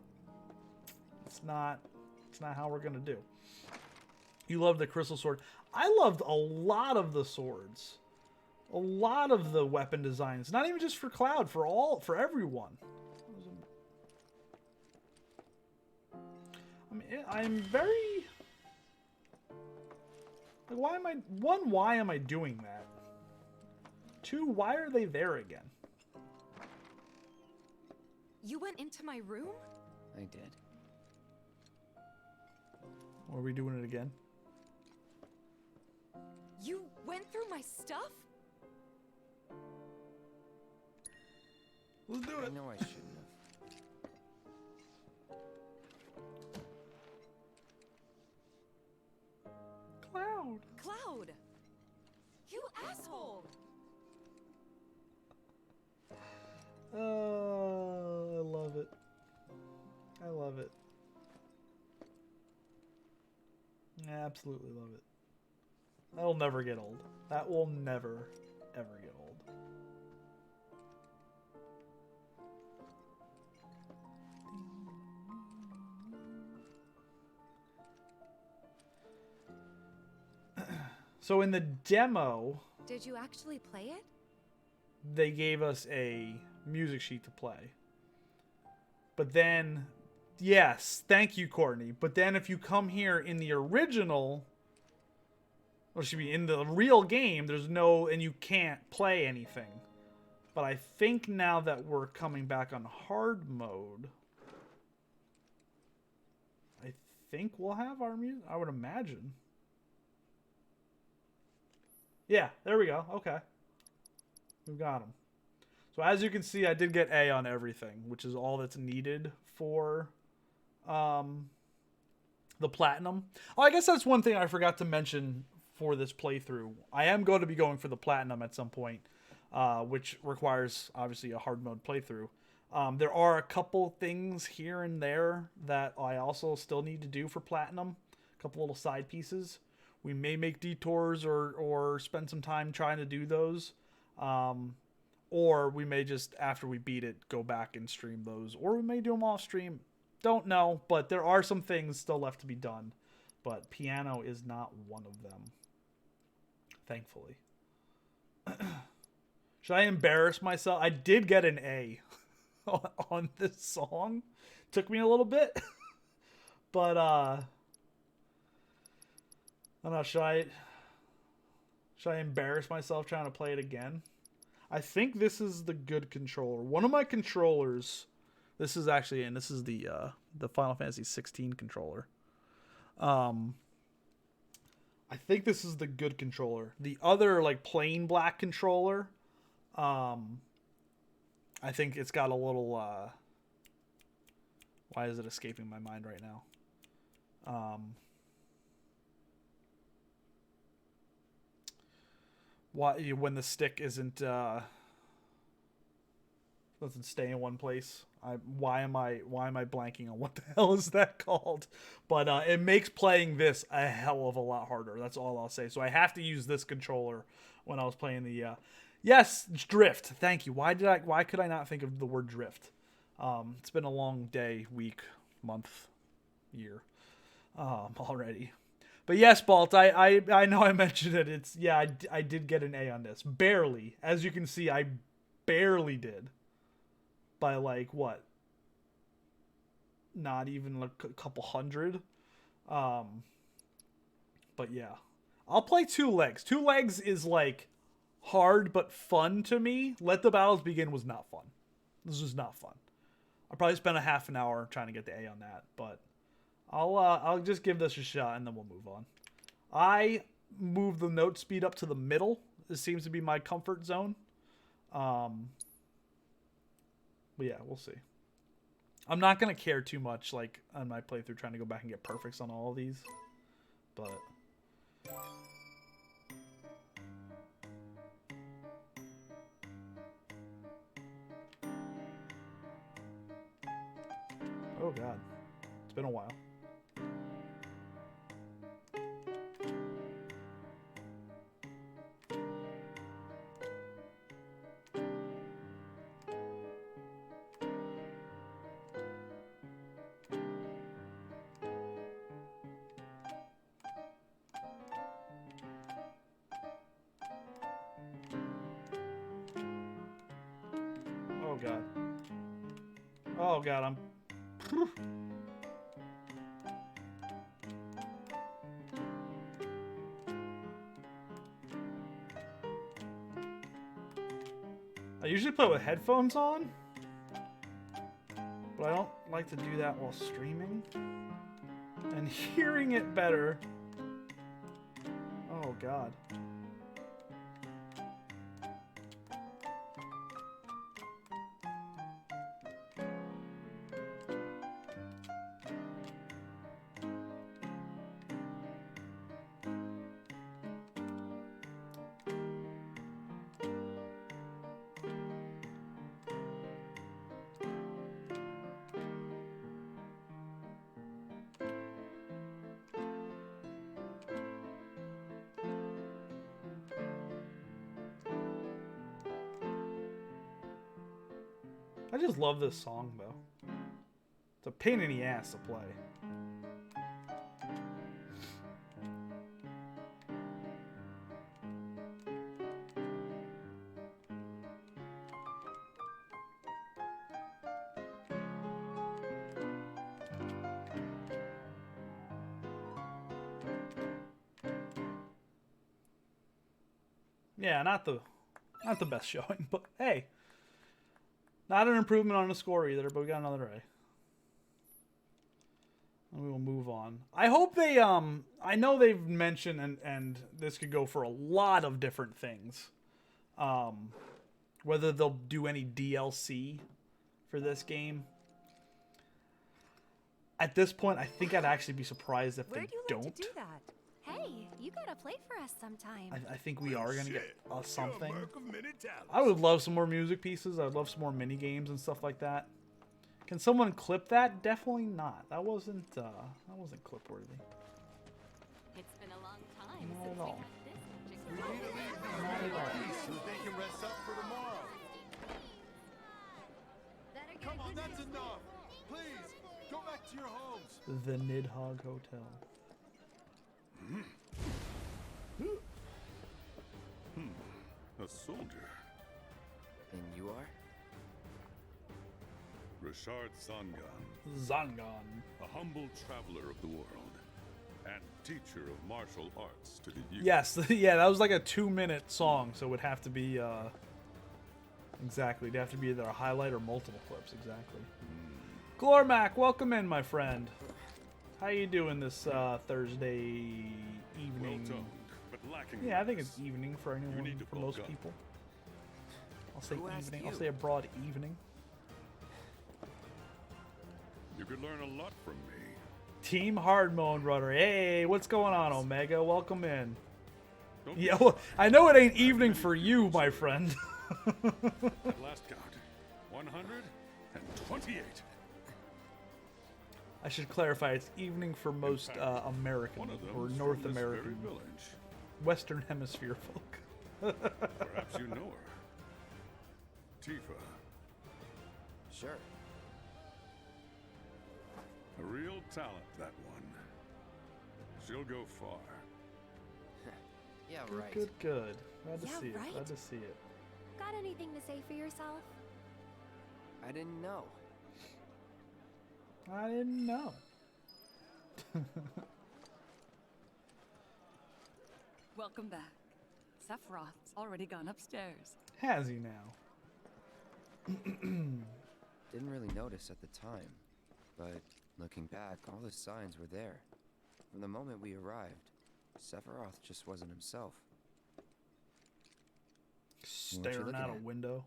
it's not how we're gonna do. You love the Crystal Sword. I loved a lot of the swords. A lot of the weapon designs. Not even just for Cloud, for everyone. I mean, I'm very... Like, why am I doing that? 2, why are they there again? You went into my room? I did. Are we doing it again? You went through my stuff? Let's do it. I know I shouldn't have. Cloud. Cloud! You asshole! Oh, I love it. I love it. I absolutely love it. That'll never get old. That will never, ever get old. So in the demo, Did you actually play it? they gave us a music sheet to play. But then, yes, thank you, Courtney. But then if you come here in the original, or should be in the real game, there's no, and you can't play anything. But I think now that we're coming back on hard mode, I think we'll have our music, I would imagine. Yeah, there we go. Okay. We've got them. So as you can see, I did get A on everything, which is all that's needed for the platinum. Oh, I guess that's one thing I forgot to mention for this playthrough. I am going to be going for the platinum at some point, which requires, obviously, a hard mode playthrough. There are a couple things here and there that I also still need to do for platinum. A couple little side pieces. We may make detours or spend some time trying to do those. Or we may just, after we beat it, go back and stream those. Or we may do them off stream. Don't know, but there are some things still left to be done. But piano is not one of them. Thankfully. Should I embarrass myself? I did get an A on this song. Took me a little bit. But, I don't know, should I embarrass myself trying to play it again? I think this is the good controller. One of my controllers, this is actually, and this is the Final Fantasy 16 controller. I think this is the good controller. The other, like, plain black controller, I think it's got a little, why is it escaping my mind right now? Why, when the stick doesn't stay in one place. Why am I blanking on what the hell is that called? But it makes playing this a hell of a lot harder. That's all I'll say. So I have to use this controller when I was playing the yes, drift. Thank you. Why could I not think of the word drift? It's been a long day, week, month, year already. But yes, Balt, I know I mentioned it. It's, yeah, I did get an A on this. Barely. As you can see, I barely did. By, like, what? Not even like a couple hundred. But yeah. I'll play 2 legs. 2 legs is, like, hard but fun to me. Let the Battles Begin was not fun. This was not fun. I probably spent a half an hour trying to get the A on that, but I'll just give this a shot and then we'll move on. I move the note speed up to the middle. This seems to be my comfort zone. But yeah, we'll see. I'm not going to care too much, like, on my playthrough trying to go back and get perfects on all of these. But oh god. It's been a while. Oh god. Oh god, I'm... I usually play with headphones on, but I don't like to do that while streaming. And hearing it better... Oh god. I just love this song, though. It's a pain in the ass to play. Yeah, not the best showing, but hey, not an improvement on the score either. But we got another A. And we will move on. I hope they I know they've mentioned and this could go for a lot of different things. Whether they'll do any DLC for this game. At this point, I think I'd actually be surprised if they don't. Like to do that? Hey, you gotta play for us sometime. I think we are gonna get something. I would love some more music pieces. I'd love some more mini games and stuff like that. Can someone clip that? Definitely not. That wasn't clip worthy. It's been a long time Not since at all. we had this magic. Not at all. So they can rest up for tomorrow. Come on, that's enough. Please, go back to your homes. The Nidhogg Hotel. A soldier. And you are? Richard Zangan. Zangan. A humble traveler of the world. And teacher of martial arts to the youth. Yes, yeah, that was like a 2-minute song, so it would have to be exactly. It'd have to be either a highlight or multiple clips, exactly. Glormac, welcome in, my friend. How you doing this Thursday evening? Well-toned, but lacking Yeah, I think it's rest. evening for anyone, need to for bulk most up. people. I'll say Who asked evening. I'll you? say a broad evening. You could learn a lot from me. Team Hard Mode Runner. Hey, what's going on, Omega? Welcome in. Don't Yeah, well, I know it ain't evening for you, my friend. At last count, 128. I should clarify, it's evening for most American One of them or is North from this very American, village. Western Hemisphere folk. Perhaps you know her. Tifa. Sure. A real talent, that one. She'll go far. Yeah, Good, right. good, good. Glad to Yeah, see it. right. Glad to see it. Got anything to say for yourself? I didn't know. I didn't know. Welcome back. Sephiroth's already gone upstairs. Has he now? Didn't really notice at the time, but looking back, all the signs were there. From the moment we arrived, Sephiroth just wasn't himself. Staring out a at? window.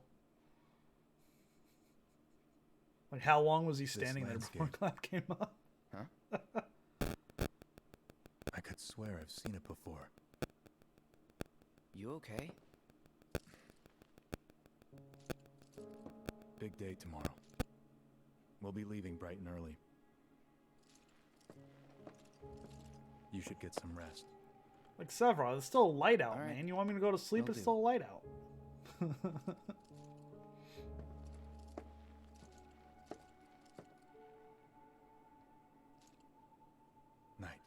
Like, how long was he This standing there before landscape. Cloud came up? Huh? I could swear I've seen it before. You okay? Big day tomorrow. We'll be leaving bright and early. You should get some rest. Like, Sephiroth, it's still light out, All right. man. You want me to go to sleep? Will It's do. still light out. Night.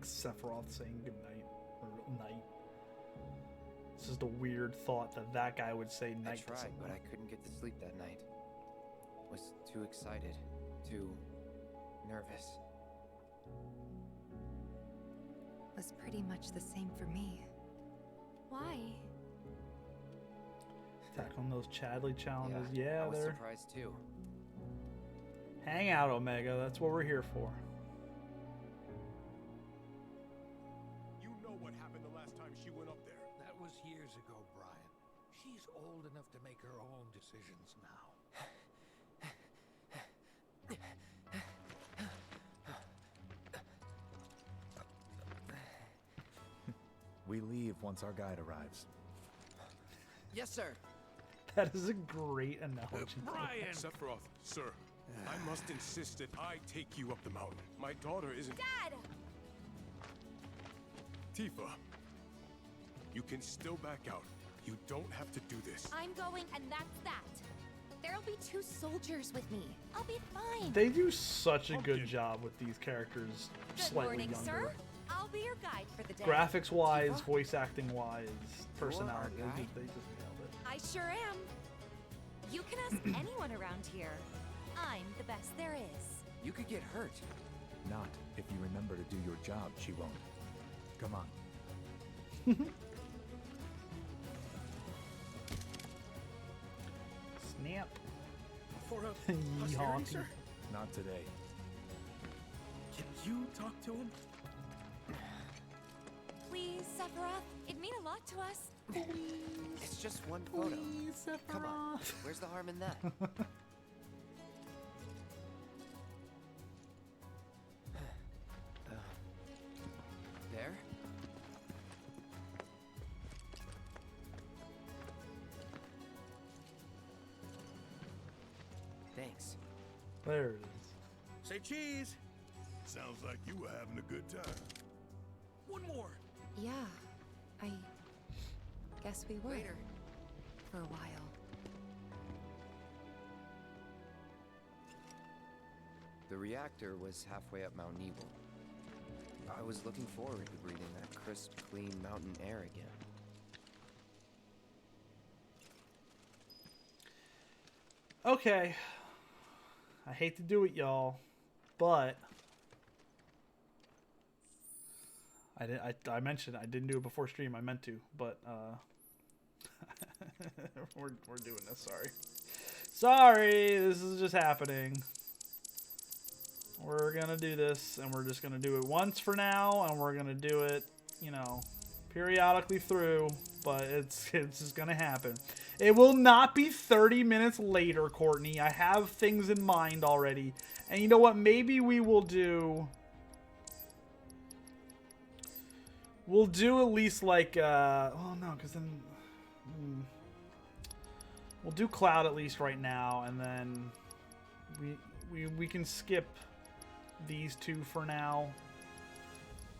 Sephiroth saying goodnight or night. It's just a weird thought that that guy would say I night to tried, someone. but I couldn't get to sleep that night. Was too excited, too nervous. Was pretty much the same for me. Why? Tackling those Chadley challenges. Yeah, I was they're surprised too. hang out, Omega. That's what we're here for. You know what happened the last time she went up there. That was years ago, Brian. She's old enough to make her own decisions now. We leave once our guide arrives. Yes, sir. That is a great analogy. Brian! Sephiroth, sir, I must insist that I take you up the mountain. My daughter isn't... Dad! Tifa, you can still back out. You don't have to do this. I'm going, and that's that. There'll be 2 soldiers with me. I'll be fine. They do such a good job with these characters Good slightly morning, younger. sir. I'll be your guide for the day. Graphics wise, Tifa? voice acting wise, personality, our guide? they just nailed it. I sure am. You can ask anyone around here. I'm the best there is. You could get hurt. Not if you remember to do your job, she won't. Come on. Snap. For a Yeehaw. hearing, sir? Not today. Can you talk to him? Please, Sephiroth. It'd mean a lot to us. It's just one photo. Please, Come on. Sephiroth. Where's the harm in that? There? Thanks. There it is. Say cheese. Sounds like you were having a good time. One more. Yeah, I guess we were. Later. For a while. The reactor was halfway up Mount Nebel. I was looking forward to breathing that crisp, clean mountain air again. Okay. I hate to do it, y'all, but I mentioned I didn't do it before stream. I meant to, but we're doing this. Sorry, this is just happening. We're gonna do this, and we're just gonna do it once for now, and we're gonna do it, you know, periodically through. But it's just gonna happen. It will not be 30 minutes later, Courtney. I have things in mind already, and you know what? Maybe we will do. We'll do at least like, oh no, because then we'll do Cloud at least right now, and then we can skip these two for now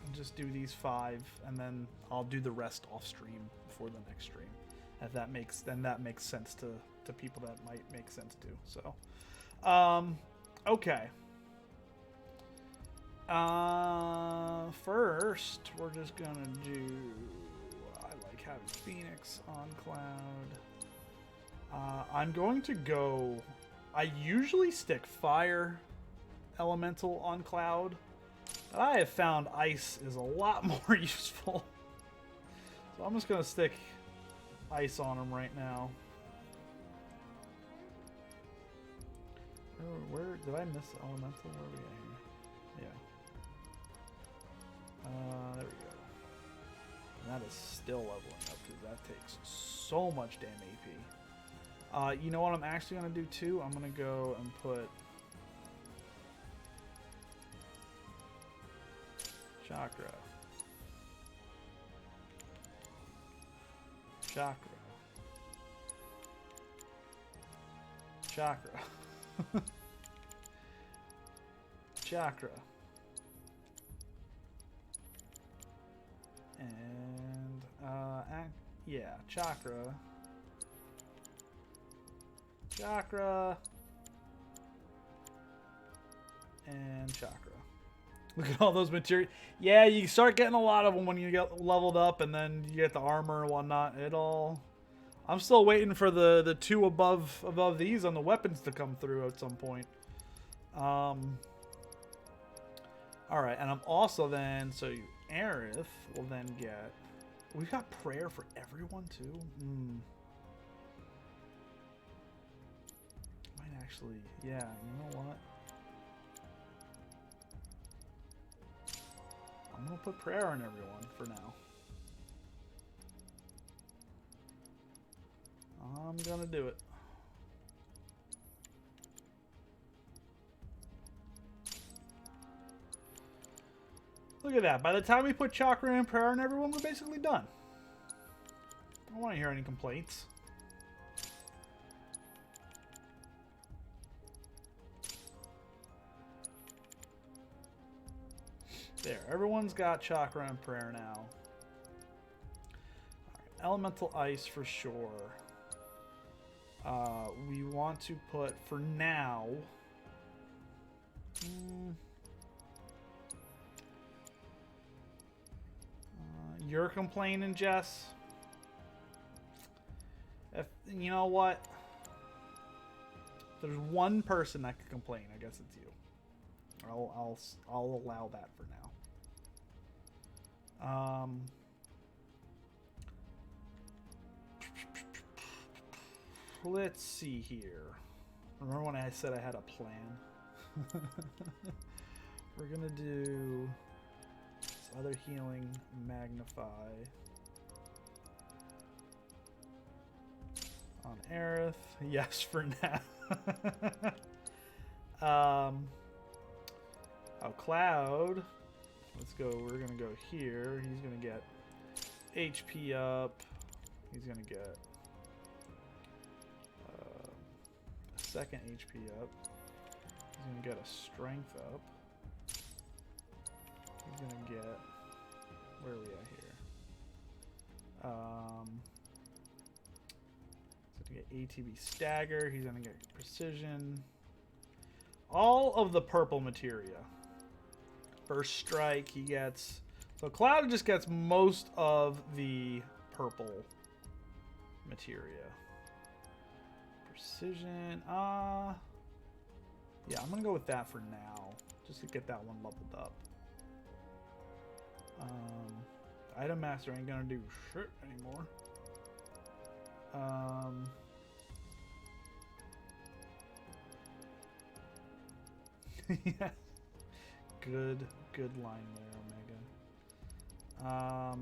and just do these 5, and then I'll do the rest off stream before the next stream. If that makes sense to people that might make sense to. So, okay. First, we're just gonna do. I like having Phoenix on Cloud. I'm going to go. I usually stick Fire Elemental on Cloud, but I have found Ice is a lot more useful. So I'm just gonna stick Ice on him right now. Where did I miss Elemental? Where are we at here? Yeah. There we go. And that is still leveling up because that takes so much damn AP. You know what I'm actually going to do too? I'm going to go and put Chakra. Chakra. Chakra. Chakra. And, yeah, Chakra. Chakra. And Chakra. Look at all those materials. Yeah, you start getting a lot of them when you get leveled up, and then you get the armor and whatnot. I'm still waiting for the 2 above these on the weapons to come through at some point. Alright, and I'm also then, so Aerith will then get, we've got prayer for everyone too? Might actually, yeah, you know what? I'm gonna put prayer on everyone for now. I'm gonna do it. Look at that. By the time we put Chakra and prayer on everyone, we're basically done. I don't want to hear any complaints. There. Everyone's got Chakra and prayer now. Alright, Elemental Ice for sure. We want to put, for now... you're complaining, Jess? If you know what? If there's one person that could complain, I guess it's you. I'll allow that for now. let's see here. Remember when I said I had a plan? We're gonna do this other healing, magnify on Aerith. Yes, for now. Oh, Cloud. Let's go. We're gonna go here. He's gonna get HP up. He's gonna get a second HP up. He's gonna get a strength up. He's gonna get, where are we at here? He's gonna get ATB stagger. He's gonna get precision. All of the purple materia. First strike he gets. So Cloud just gets most of the purple materia. Precision. Yeah, I'm gonna go with that for now, just to get that one leveled up. Item Master ain't gonna do shit anymore. Yeah. Good line there, Omega.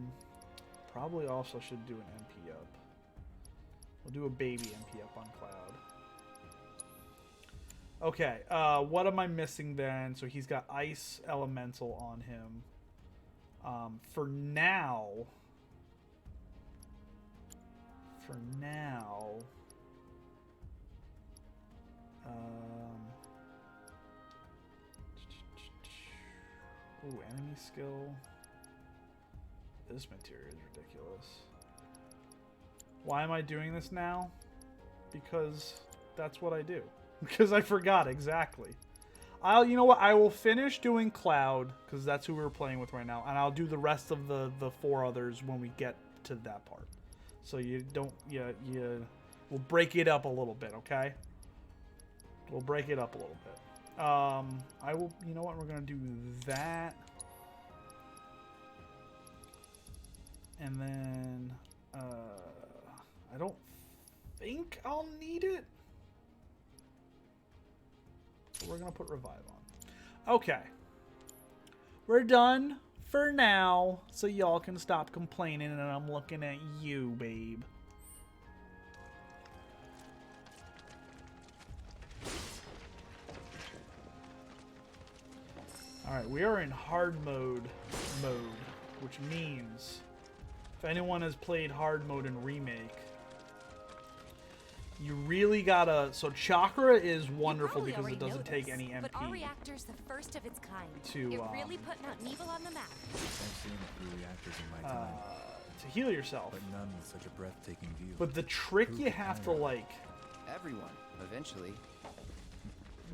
Probably also should do an MP up. We'll do a baby MP up on Cloud. Okay, what am I missing then? So he's got Ice Elemental on him. For now, ooh, enemy skill. This material is ridiculous. Why am I doing this now? Because that's what I do. Because I forgot exactly. You know what? I will finish doing Cloud, because that's who we're playing with right now, and I'll do the rest of the 4 others when we get to that part. So you don't, we'll break it up a little bit, okay? We'll break it up a little bit. I will, you know what? We're gonna do that, and then I don't think I'll need it. We're gonna put Revive on. Okay. We're done for now, so y'all can stop complaining, and I'm looking at you, babe. Alright, we are in hard mode, which means if anyone has played hard mode in Remake, you really gotta. So Chakra is wonderful because it doesn't take any MP. But our reactor's the first of its kind. To it really put Mount Neville on the map. I've seen a few reactors in my time. To heal yourself. But none with such a breathtaking view. But the trick you have to like. Everyone, eventually.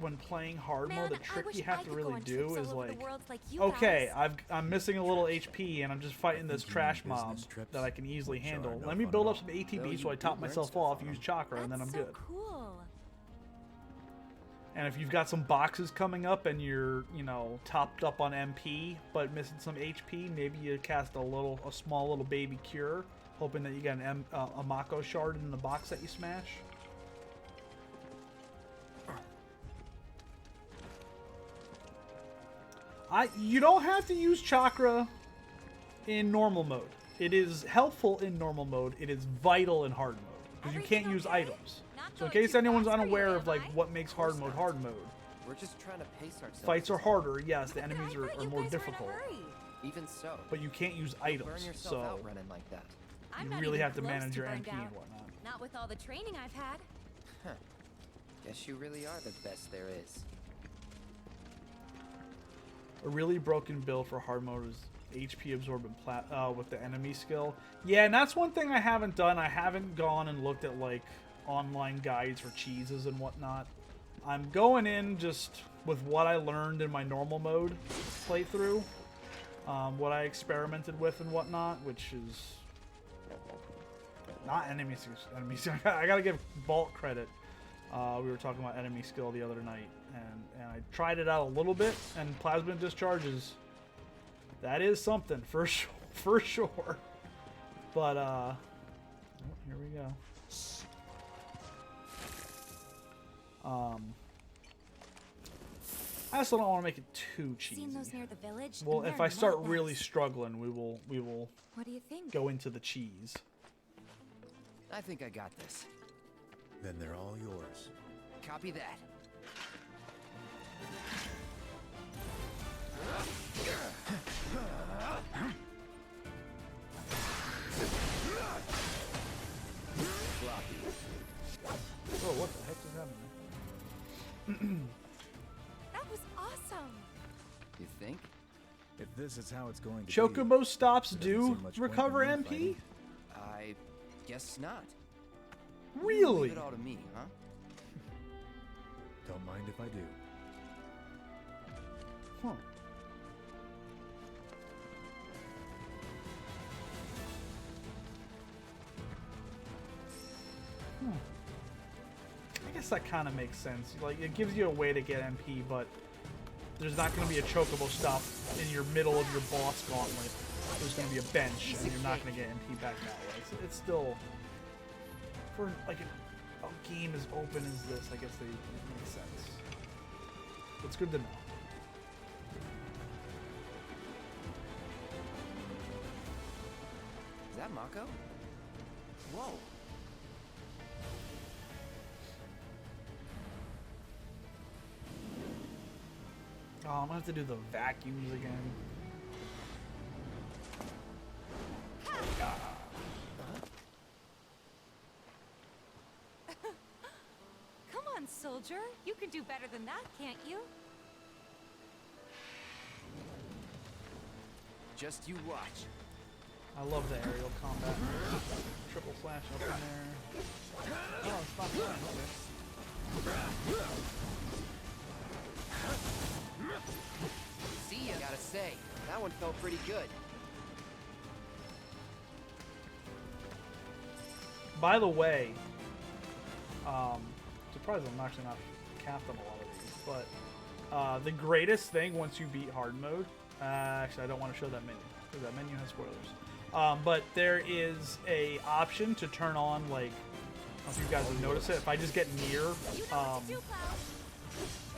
When playing hard mode, the trick you have to really on do trips is all over like, the world like you okay, guys. I'm missing a little HP and I'm just fighting this trash mob that I can easily handle. Let me build up some ATB so I top myself off, use Chakra, and then I'm good. Cool. And if you've got some boxes coming up and you're, topped up on MP but missing some HP, maybe you cast a small little baby cure, hoping that you get a Mako shard in the box that you smash. You don't have to use Chakra in normal mode. It is helpful in normal mode. It is vital in hard mode because you can't use items. So in case anyone's unaware of like what makes hard mode, We're just trying to pace ourselves. fights are harder. Yes, the enemies are more difficult. Even so. But you can't use Burn items, yourself so out running like that. I'm you not really even have to close manage your burned MP out. and whatnot. Not with all the training I've had. Huh. Guess you really are the best there is. A really broken build for hard mode is HP absorbent with the enemy skill. Yeah, and that's one thing I haven't done. I haven't gone and looked at like online guides for cheeses and whatnot. I'm going in just with what I learned in my normal mode playthrough, what I experimented with and whatnot, which is not enemy skill. I gotta give Vault credit. We were talking about enemy skill the other night, and I tried it out a little bit, and plasma discharges. That is something for sure. But here we go. I also don't want to make it too cheesy. Seen those near the village? Well, And if they're I start not really nice. struggling, we will What do you think? go into the cheese. I think I got this. Then they're all yours. Copy that. Oh, what the heck is happening? That was awesome. You think? If this is how it's going to Chocobo stops there doesn't do seem much point in recover me MP? fighting. I guess not. Really? Leave it all to me, huh? Don't mind if I do. Huh. I guess that kind of makes sense. Like, it gives you a way to get MP, but there's not going to be a chocobo stop in your middle of your boss gauntlet. There's going to be a bench, and you're not going to get MP back that way. So it's still, for like a game as open as this, I guess it makes sense. It's good to know. Is that Mako? Whoa. Oh, I'm gonna have to do the vacuums again. Come on, soldier. You can do better than that, can't you? Just you watch. I love the aerial combat. Triple slash up in there. Oh, it's not fine. See ya. Gotta say, that one felt pretty good. By the way, surprised I'm actually not capped on a lot of these, but the greatest thing once you beat hard mode, actually I don't want to show that menu, because that menu has spoilers, but there is a option to turn on, like, I don't know if you guys have noticed it, if I just get near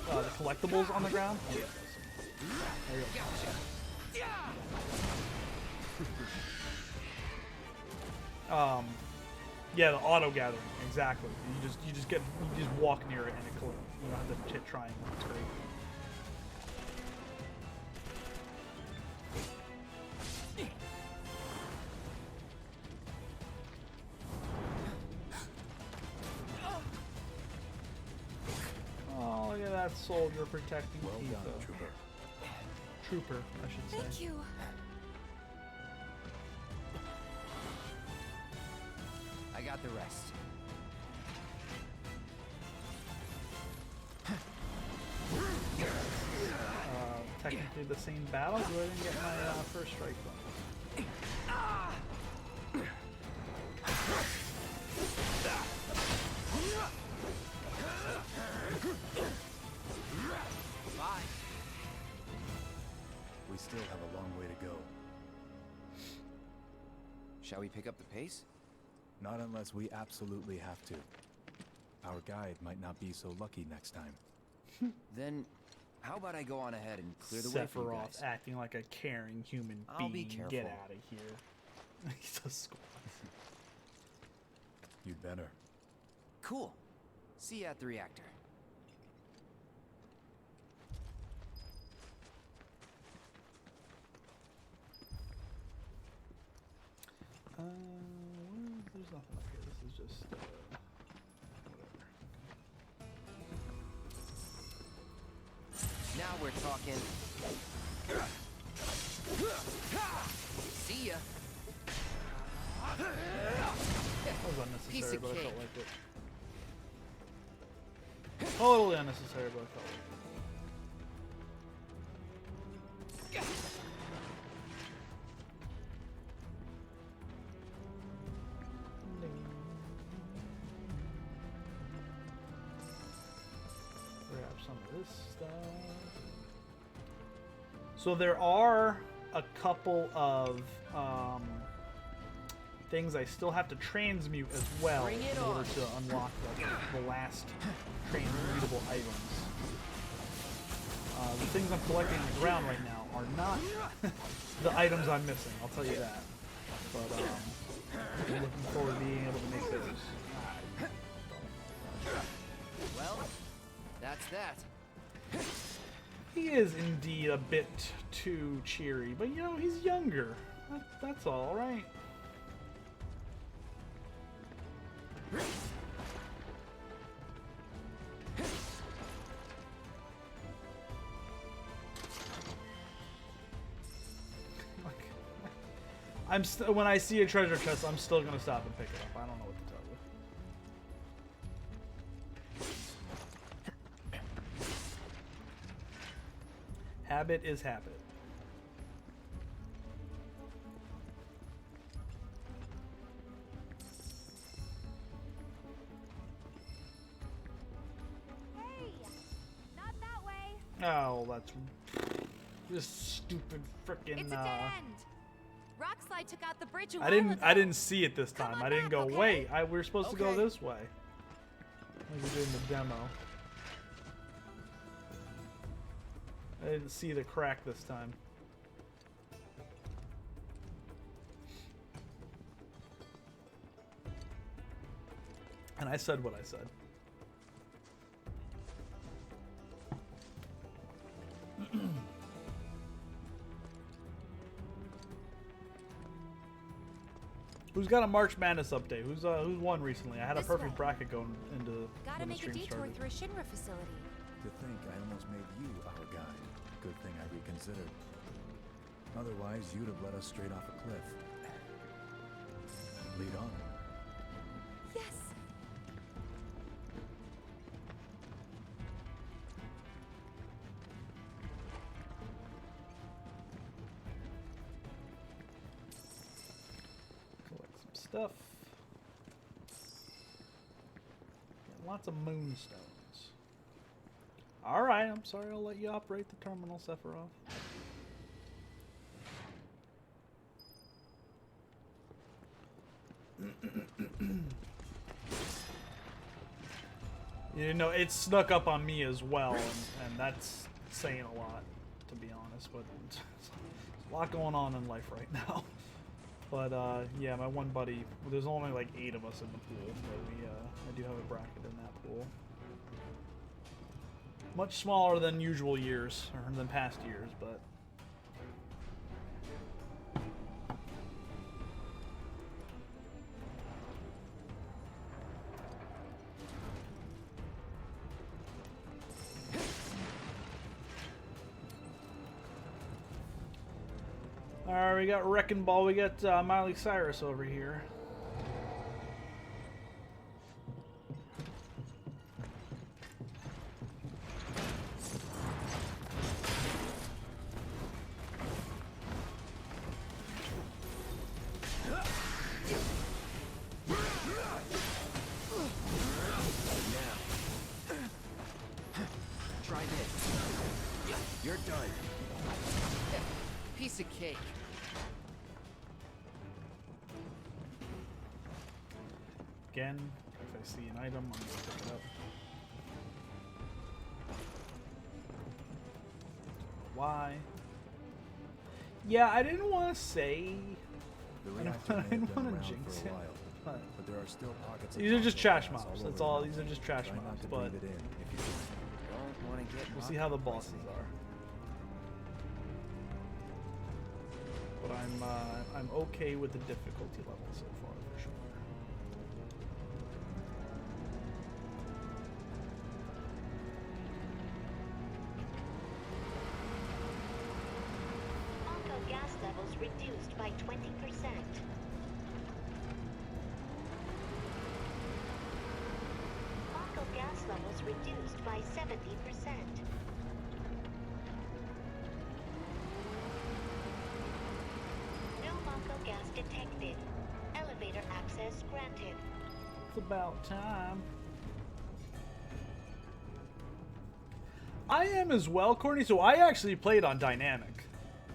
the collectibles on the ground. There you go. Yeah, the auto gathering, exactly. You just walk near it and it collects. You don't have to hit triangle. It's great. Oh, look at that soldier protecting Well Tifa. done, Trooper. Trooper, I should say. Thank you. I got the rest. Technically the same battle, so I didn't get my first strike bonus. Bye. We still have a long way to go. Shall we pick up the pace? Not unless we absolutely have to. Our guide might not be so lucky next time. Then, how about I go on ahead and clear the way for you Sephiroth guys? acting like a caring human I'll be being. Get careful. out of here. He's a squad. You'd better. Cool. See you at the reactor. There's nothing up here. This is just whatever. Now we're talking. See ya. That was Piece unnecessary, of but I cake. felt like it. Totally unnecessary, but I felt like it. Grab some of this stuff. So there are a couple of things I still have to transmute as well Bring it in order on. to unlock the last transmutable items. The things I'm collecting on the ground right now are not the items I'm missing, I'll tell you that. But I'm looking forward to being able to make those. Well, that's that. He is indeed a bit too cheery, but you know, he's younger. That's all, right? When I see a treasure chest, I'm still gonna stop and pick it up. I don't know what to tell you. Habit is habit. Hey, not that way. Oh, that's this stupid frickin' It's a dead end. Rockslide took out the bridge a while I ago. didn't see it this time. I didn't go, wait, we're supposed to go this way. Like we did in the demo. I didn't see the crack this time. And I said what I said. Who's got a March Madness update? Who's won recently? I had a perfect bracket going into Gotta when the make a stream detour started. through a Shinra facility. To think I almost made you our guide. Good thing I reconsidered. Otherwise, you'd have led us straight off a cliff. Lead on. Yes. Collect some stuff. Got lots of moonstones. Alright, I'm sorry, I'll let you operate the terminal, Sephiroth. You know, it snuck up on me as well, and that's saying a lot, to be honest, but there's a lot going on in life right now. But, yeah, my one buddy, there's only like 8 of us in the pool, but I do have a bracket in that pool. Much smaller than usual years, or than past years, but... Alright, we got Wrecking Ball, we got Miley Cyrus over here. Try this. You're done. Piece of cake. Again, if I see an item, I'm gonna pick it up. Why? Yeah, I didn't want to say. I didn't want to jinx it. But there are still pockets of these are just trash glass mobs. all That's over all. the These are just mountain. trash Try not mobs. to But breathe it in if you Don't want to get we'll see how the bosses are. But I'm okay with the difficulty level so far for sure. Onco gas levels reduced by 20%. Onco gas levels reduced by 70%. No Onco gas detected. Elevator access granted. It's about time. I am as well, Courtney. So I actually played on dynamic.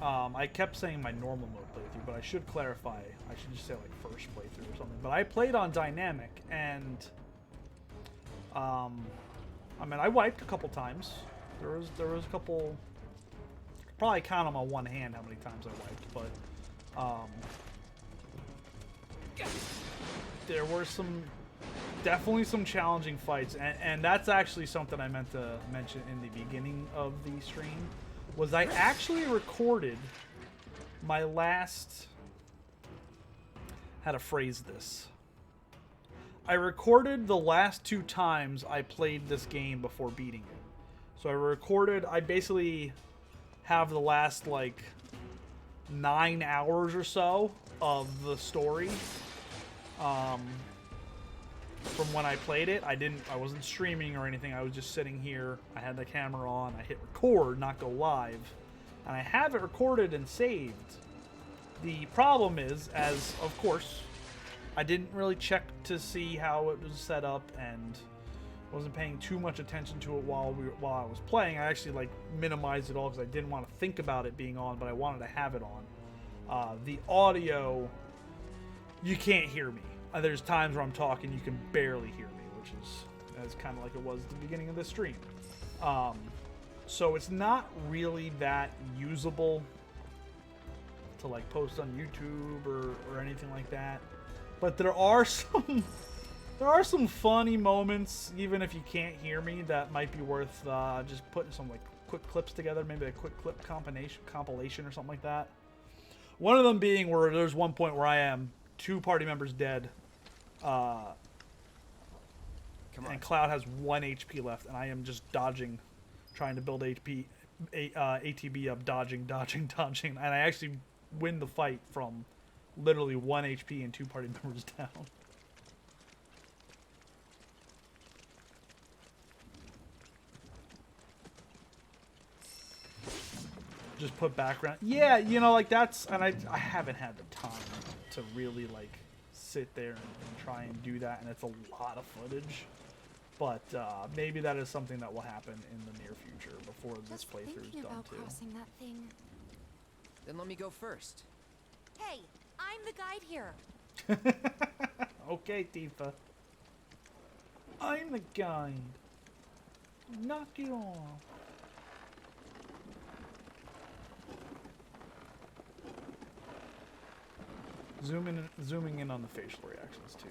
I kept saying my normal mode playthrough, but I should clarify. I should just say like first playthrough or something. But I played on dynamic, and I mean, I wiped a couple times. There was a couple. Probably count them on one hand how many times I wiped, but there were definitely some challenging fights, and that's actually something I meant to mention in the beginning of the stream. Was I actually recorded my last... How to phrase this. I recorded the last 2 times I played this game before beating it. So I basically have the last, like, 9 hours or so of the story. From when I played it. I wasn't streaming or anything. I was just sitting here. I had the camera on. I hit record, not go live. And I have it recorded and saved. The problem is, as of course, I didn't really check to see how it was set up and wasn't paying too much attention to it while I was playing. I actually like minimized it all because I didn't want to think about it being on, but I wanted to have it on. The audio, you can't hear me. There's times where I'm talking, you can barely hear me, which is kind of like it was at the beginning of the stream. So it's not really that usable to like post on YouTube or anything like that. But there are some funny moments, even if you can't hear me, that might be worth just putting some like quick clips together, maybe a quick clip compilation or something like that. One of them being where there's one point where I am 2 party members dead. And Cloud has 1 HP left, and I am just dodging, trying to build ATB up, dodging, and I actually win the fight from literally 1 HP and 2 party members down. Just put background. Yeah, you know, like that's, and I haven't had the time to really like sit there and try and do that, and it's a lot of footage. But maybe that is something that will happen in the near future before this playthrough is done too. Crossing that thing. Then let me go first. Hey, I'm the guide here. Okay, Tifa. I'm the guide. Knock it off. Zooming in on the facial reactions too.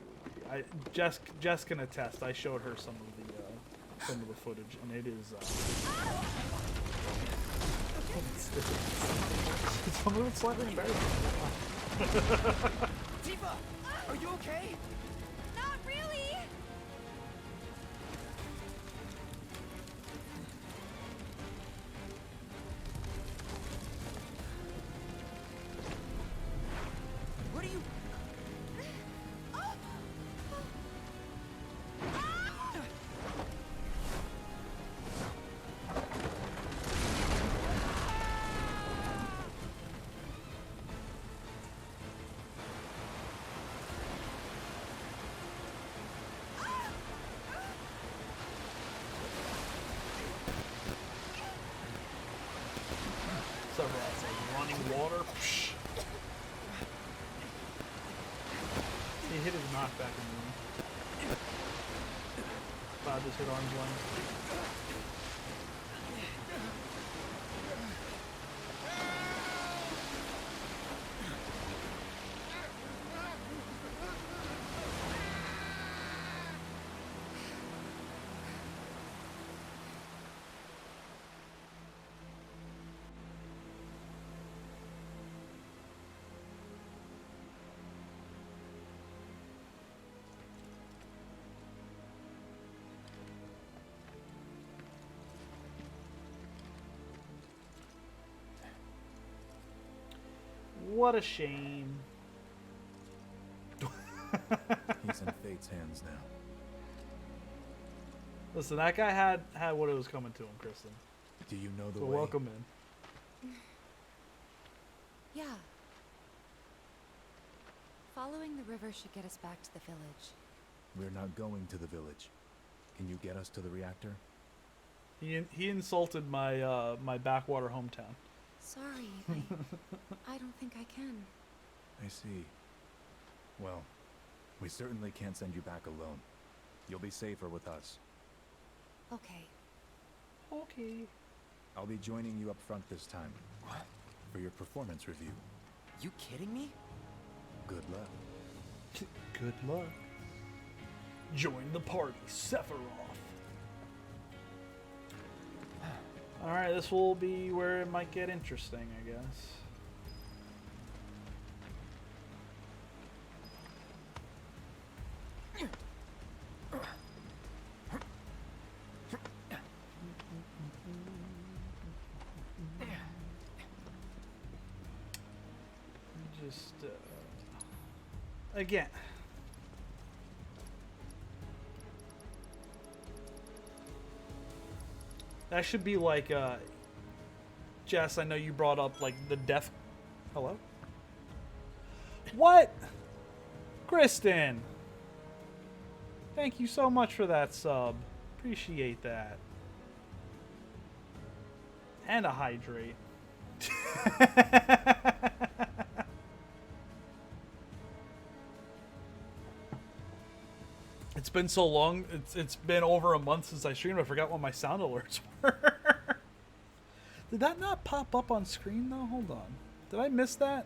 Jess can attest. I showed her some of the footage, and it is. Some of it's slightly embarrassing. Tifa, are you okay? Not really. What are you? Several outside running water. Psh. He hit his knockback in the room. Cloud just hit arm's length. What a shame. He's in Fate's hands now. Listen, that guy had what it was coming to him, Kristen. Do you know the So way? welcome in. Yeah. Following the river should get us back to the village. We're not going to the village. Can you get us to the reactor? He insulted my my backwater hometown. Sorry, I don't think I can. I see. Well, we certainly can't send you back alone. You'll be safer with us. Okay. Okay. I'll be joining you up front this time. What? For your performance review. You kidding me? Good luck. Good luck. Join the party, Sephiroth. Alright, this will be where it might get interesting, I guess. Just, again. That should be like, Jess, I know you brought up, like, the death... Hello? What? Kristen! Thank you so much for that sub. Appreciate that. And a hydrate. It's been so long. It's been over a month since I streamed. I forgot what my sound alerts were. Did that not pop up on screen though? Hold on. Did I miss that?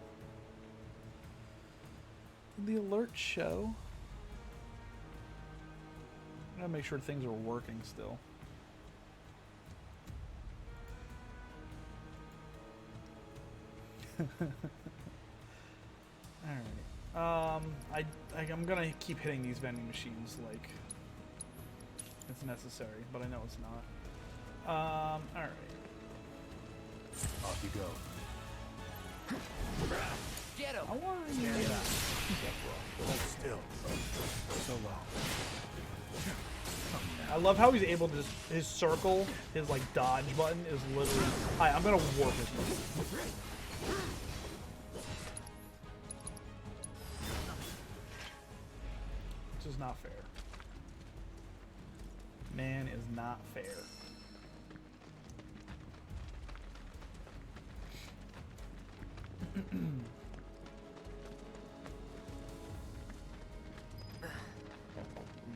Did the alert show? I gotta make sure things are working still. Alright. I'm gonna keep hitting these vending machines like it's necessary, but I know it's not. Alright. Off you go. Get him! I want you. Get out. Hold still. So long. I love how he's able to his circle, his like dodge button is literally. Hi, I'm gonna warp it. This is not fair. Man is not fair.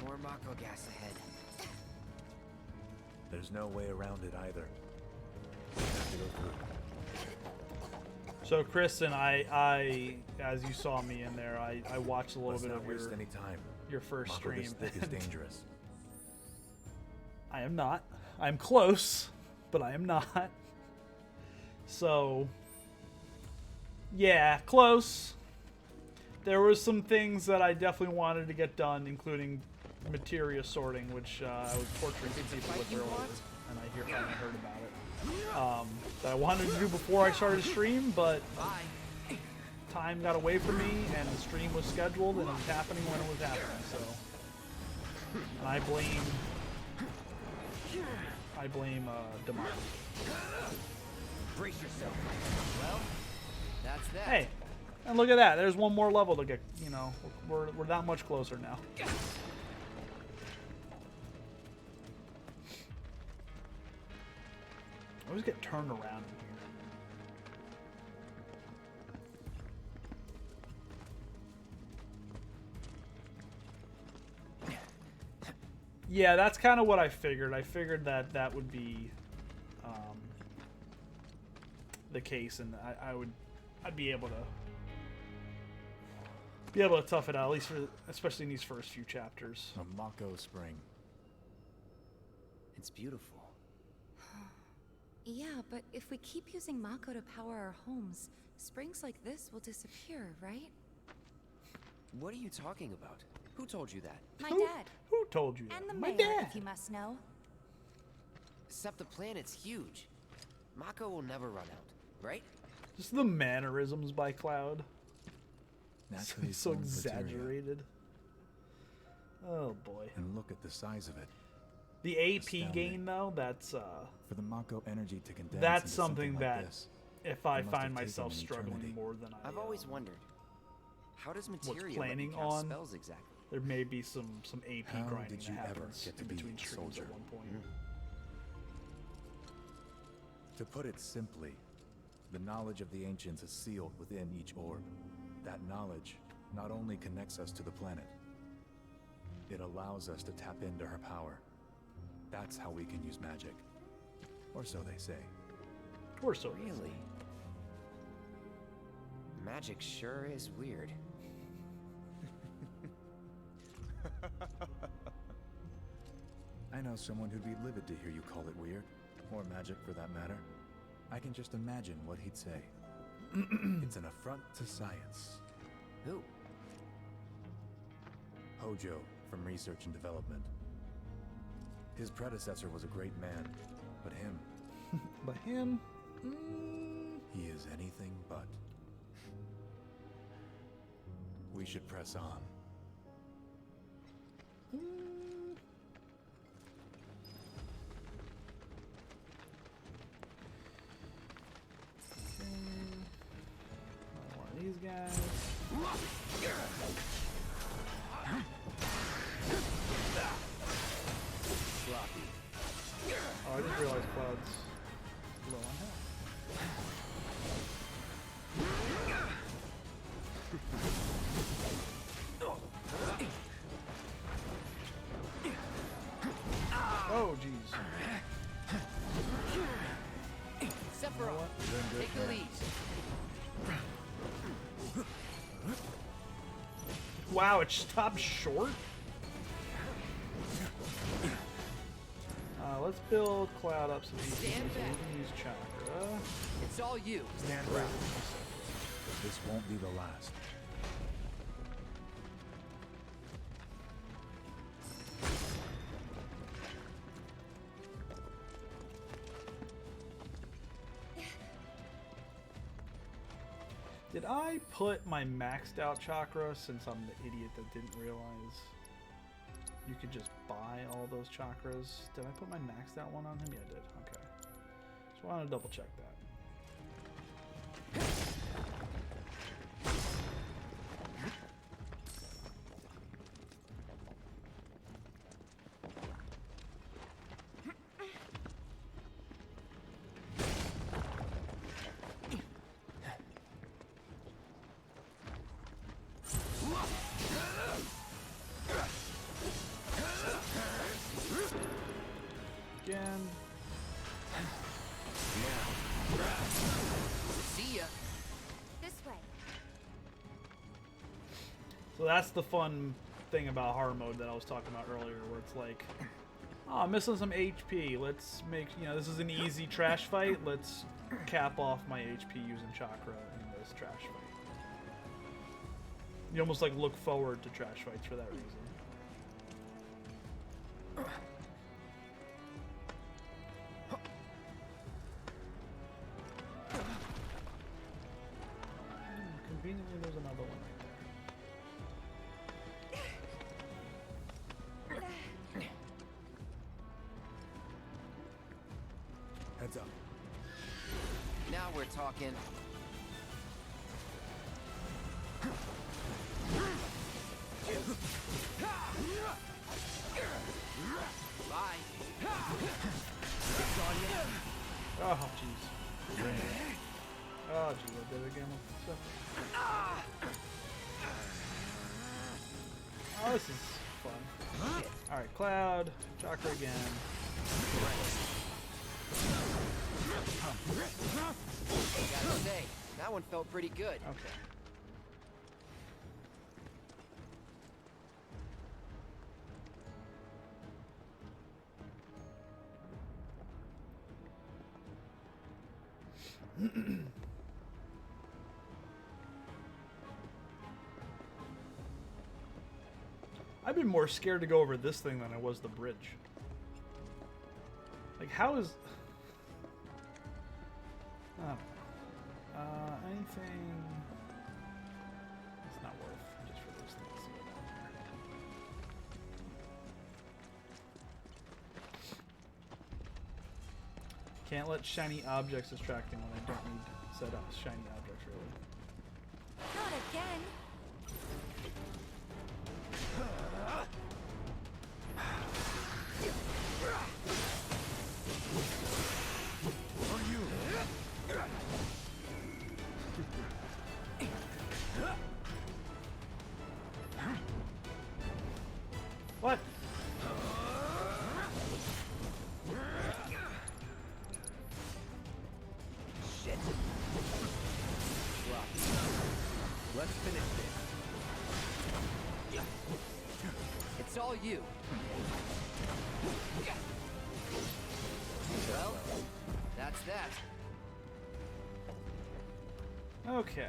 More Mako gas ahead. There's no way around it either. We have to go through. So Kristen, I as you saw me in there, I watched a little Let's bit not of waste any time. your first Mako stream. this thick is dangerous. I am not. I'm close, but I am not. So, yeah, close. There were some things that I definitely wanted to get done, including materia sorting, which I was torturing some people with earlier, and I heard about it. That I wanted to do before I started stream, but time got away from me, and the stream was scheduled, and it was happening when it was happening. So, and I blame democracy. Brace yourself. Well, that's that. Hey, and look at that. There's one more level to get. You know, we're that much closer now. I always get turned around in here. Yeah, that's kind of what I figured. I figured that that would be the case, and I'd be able to tough it out, at least especially in these first few chapters. A Mako spring. It's beautiful. Yeah, but if we keep using Mako to power our homes, springs like this will disappear, right? What are you talking about? Who told you that? My dad. Who told you that? And the My mayor, dad. if you must know. Except the planet's huge. Mako will never run out, right? Just the mannerisms by Cloud. Naturally So formed materia. exaggerated. Oh boy. And look at the size of it. The AP Astounding. gain though, that's For the Mako energy to condense that's into something like that this, if I it must have find taken myself an struggling eternity. more than I've always wondered. How does was materia let you planning cast on, spells exactly? there may be some AP How grinding did you that ever happens get to in be between a streams soldier? at one point. To put it simply, The knowledge of the ancients is sealed within each orb. That knowledge not only connects us to the planet, it allows us to tap into her power. That's how we can use magic. Or so they say. Or so really? Magic sure is weird. I know someone who'd be livid to hear you call it weird, or magic for that matter. I can just imagine what he'd say. It's an affront to science. Who? Hojo, from Research and Development. His predecessor was a great man, but him... But him? He is anything but. We should press on. One of these guys. Sloppy. Oh, I didn't realize Cloud's low on health. Oh, jeez. Sephiroth, take the lead. Wow, it stopped short? Let's build Cloud up so we can use Chakra. It's all you. Stand back. This won't be the last. Did I put my maxed out chakra, since I'm the idiot that didn't realize you could just buy all those chakras? Did I put my maxed out one on him? Yeah, I did. Okay. Just wanted to double check that. Again. See ya. This way. So that's the fun thing about hard mode that I was talking about earlier, where it's like, oh, I'm missing some HP. Let's make, this is an easy trash fight. Let's cap off my HP using chakra in this trash fight. You almost like look forward to trash fights for that reason. Conveniently, there's another one right there. Heads up. Now we're talking. Bye. It's on you. Oh, jeez. Oh, jeez, I did it again with stuff. Oh, this is fun. Alright, Cloud, Chakra again. Gotta say, that one felt pretty good. Okay. I've been more scared to go over this thing than I was the bridge. Like, how is... I don't know. Anything... It's not worth just for those things to go down there. Can't let shiny objects distract me when I don't need to set up shiny objects, really. Not again. Let's finish this. It's all you. Well, that's that. Okay.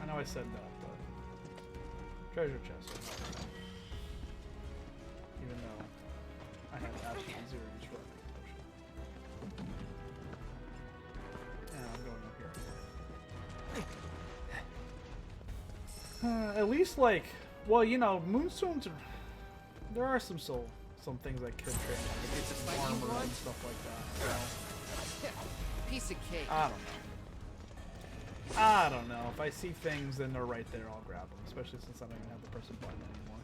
I know I said that, but treasure chest. Even though I have absolutely zero use for it. And I'm going up here. At least, like, well, you know, moonstones. There are some things I could trade, like some armor and stuff like that. So. Piece of cake. I don't know. If I see things, then they're right there. I'll grab them, especially since I don't even have to press a button anymore.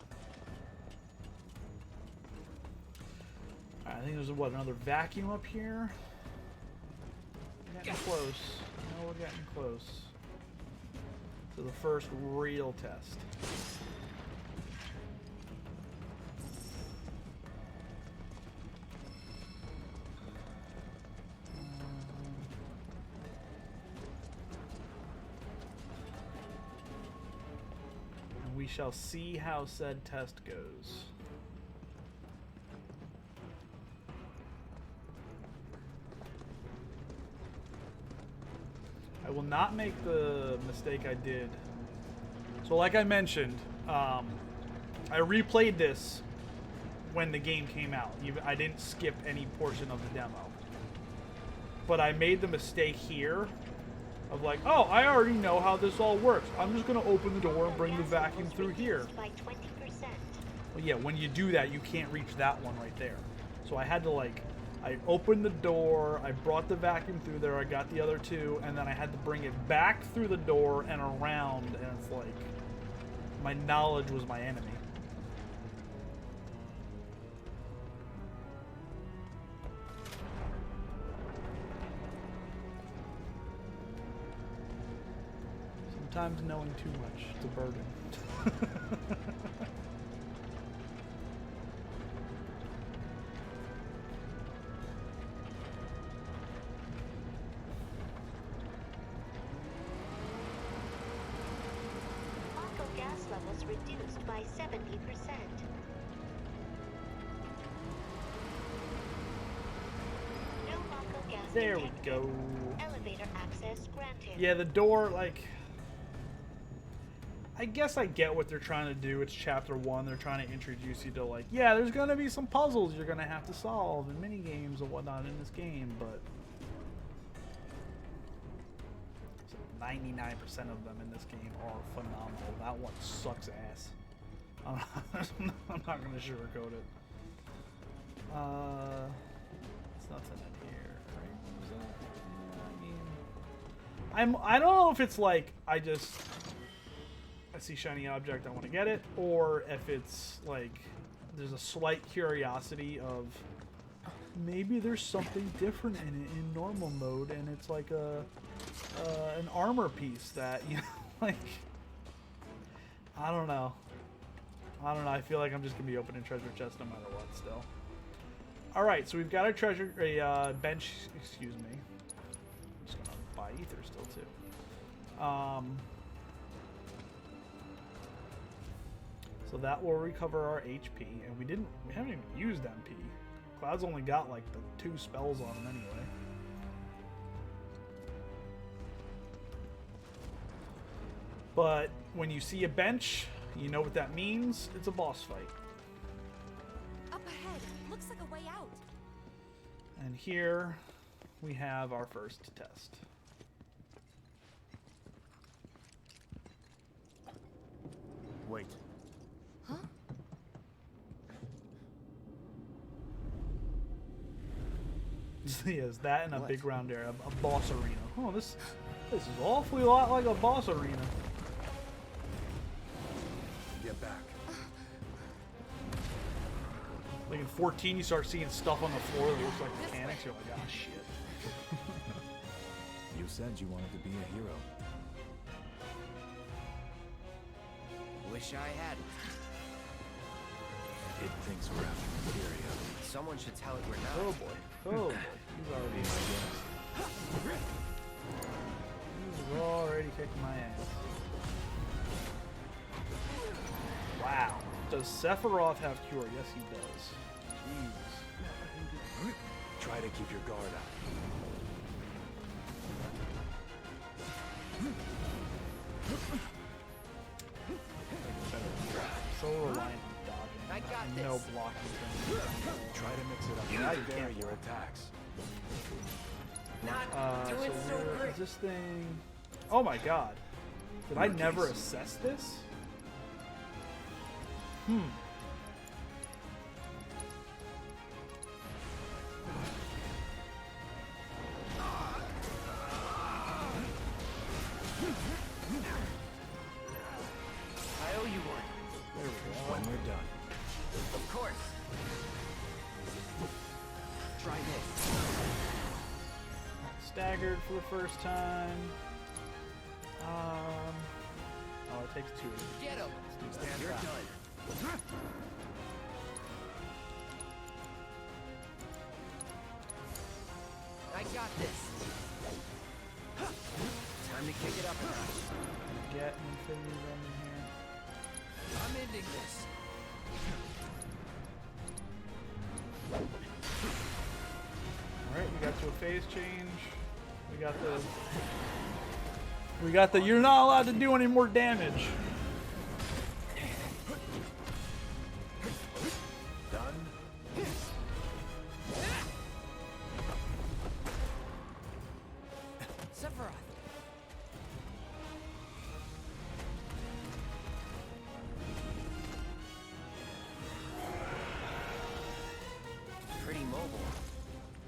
All right, I think there's what, another vacuum up here. We're getting close. No, we're getting close to the first real test. We shall see how said test goes. I will not make the mistake I did. So like I mentioned, I replayed this when the game came out. I didn't skip any portion of the demo. But I made the mistake here of like, oh, I already know how this all works. I'm just going to open the door and bring the vacuum through here. Well, yeah, when you do that, you can't reach that one right there. So I had to, like, I opened the door, I brought the vacuum through there, I got the other two, and then I had to bring it back through the door and around, and it's like, my knowledge was my enemy. Sometimes knowing too much, it's a burden. Mako gas levels reduced by 70%. No Mako gas There we detected. go. Elevator access granted. Yeah, the door, like, I guess I get what they're trying to do. It's chapter 1. They're trying to introduce you to, like, yeah, there's going to be some puzzles you're going to have to solve and mini games and whatnot in this game, but 99% of them in this game are phenomenal. That one sucks ass. I'm not going to sugarcoat it. It's nothing in here, right? Is that, yeah, I mean, I don't know if it's like I see shiny object, I want to get it, or if it's like there's a slight curiosity of maybe there's something different in it in normal mode, and it's like an armor piece that, you know, like, I don't know. I feel like I'm just gonna be opening treasure chests no matter what still. All right, so we've got a bench. Excuse me. I'm just gonna buy ether still too. So that will recover our HP, and we haven't even used MP. Cloud's only got like the 2 spells on him anyway. But when you see a bench, you know what that means. It's a boss fight. Up ahead. Looks like a way out. And here we have our first test. Wait. Huh? Yes, that and a big round area, a boss arena. Oh, this is awfully lot like a boss arena. Get back. Like in 14, you start seeing stuff on the floor that looks like mechanics. You're like, ah, shit. You said you wanted to be a hero. Wish I hadn't. It thinks we're after materia. Someone should tell it we're not. Oh boy. Oh boy. He's already my ass. He's already kicking my ass. Wow. Does Sephiroth have cure? Yes, he does. Jeez. Try to keep your guard up. So reliant on dodging. I got no this. blocking. Try to mix it up. Yeah, you vary can't your attacks. Not doing so great. Is this thing? Oh my god. Did I never assess this? I owe you one. There we go. When we're done. Of course. Try this. Staggered for the first time. Oh, it takes 2. Get him. You're done. I got this. Time to kick it up a notch. Get an infinity run in here. I'm ending this. Alright, we got to a phase change. We got the you're not allowed to do any more damage. Done. Sephiroth. Pretty mobile.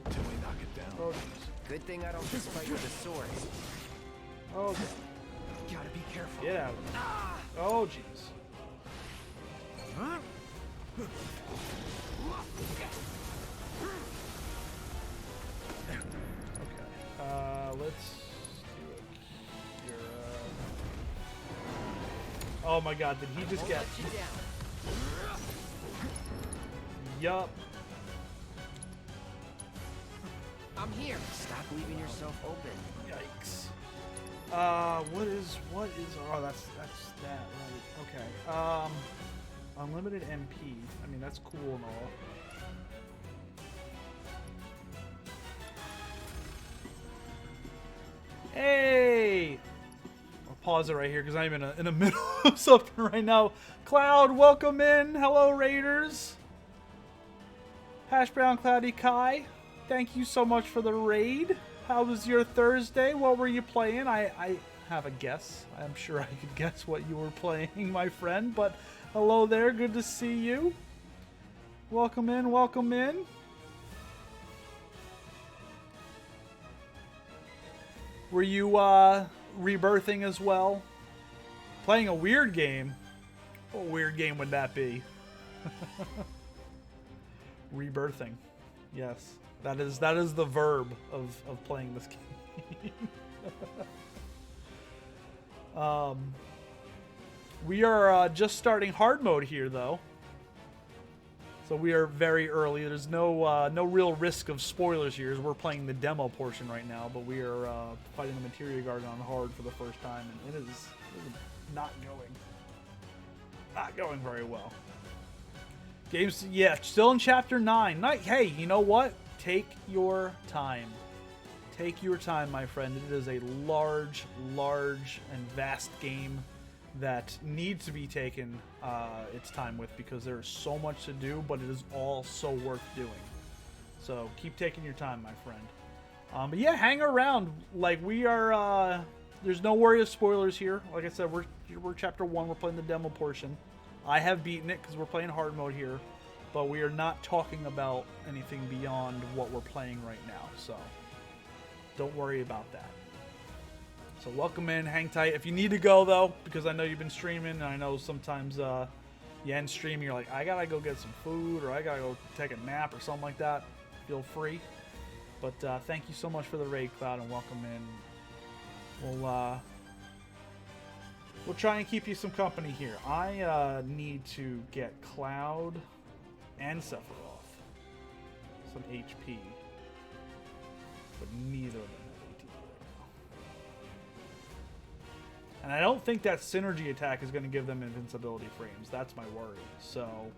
Till we knock it down. Oh, jeez. Good thing I don't just fight with a sword. Oh, God. Gotta be careful. Get out of here. Oh, jeez. Okay. Let's do a cure. Oh my god, did he just get... Let you down. Yup. I'm here. Stop leaving yourself open. Yikes. What is, oh, that's that, right. Okay. Unlimited MP. I mean, that's cool and all. Hey! I'll pause it right here because I'm in the middle of something right now. Cloud, welcome in. Hello, Raiders. Hash Brown Cloudy Kai, thank you so much for the raid. How was your Thursday? What were you playing? I have a guess. I'm sure I could guess what you were playing, my friend. But hello there. Good to see you. Welcome in. Welcome in. Were you rebirthing as well? Playing a weird game? What weird game would that be? Rebirthing. Yes. That is the verb of playing this game. We are just starting hard mode here, though. So we are very early. There's no real risk of spoilers here as we're playing the demo portion right now, but we are fighting the Materia Guard on hard for the first time, and it is not going very well. Games, yeah, still in Chapter 9. Hey, you know what? Take your time. Take your time, my friend. It is a large and vast game that needs to be taken its time with because there is so much to do, but it is all so worth doing. So keep taking your time, my friend. But yeah, hang around. Like, we are, there's no worry of spoilers here. Like I said, we're Chapter 1. We're playing the demo portion. I have beaten it because we're playing hard mode here, but we are not talking about anything beyond what we're playing right now, so don't worry about that. So welcome in, hang tight. If you need to go, though, because I know you've been streaming, and I know sometimes you end stream, you're like, I gotta go get some food, or I gotta go take a nap, or something like that, feel free. But thank you so much for the raid, Cloud, and welcome in. We'll try and keep you some company here. I need to get Cloud and Sephiroth some HP. But neither of them have ATB right now. And I don't think that synergy attack is going to give them invincibility frames. That's my worry. So,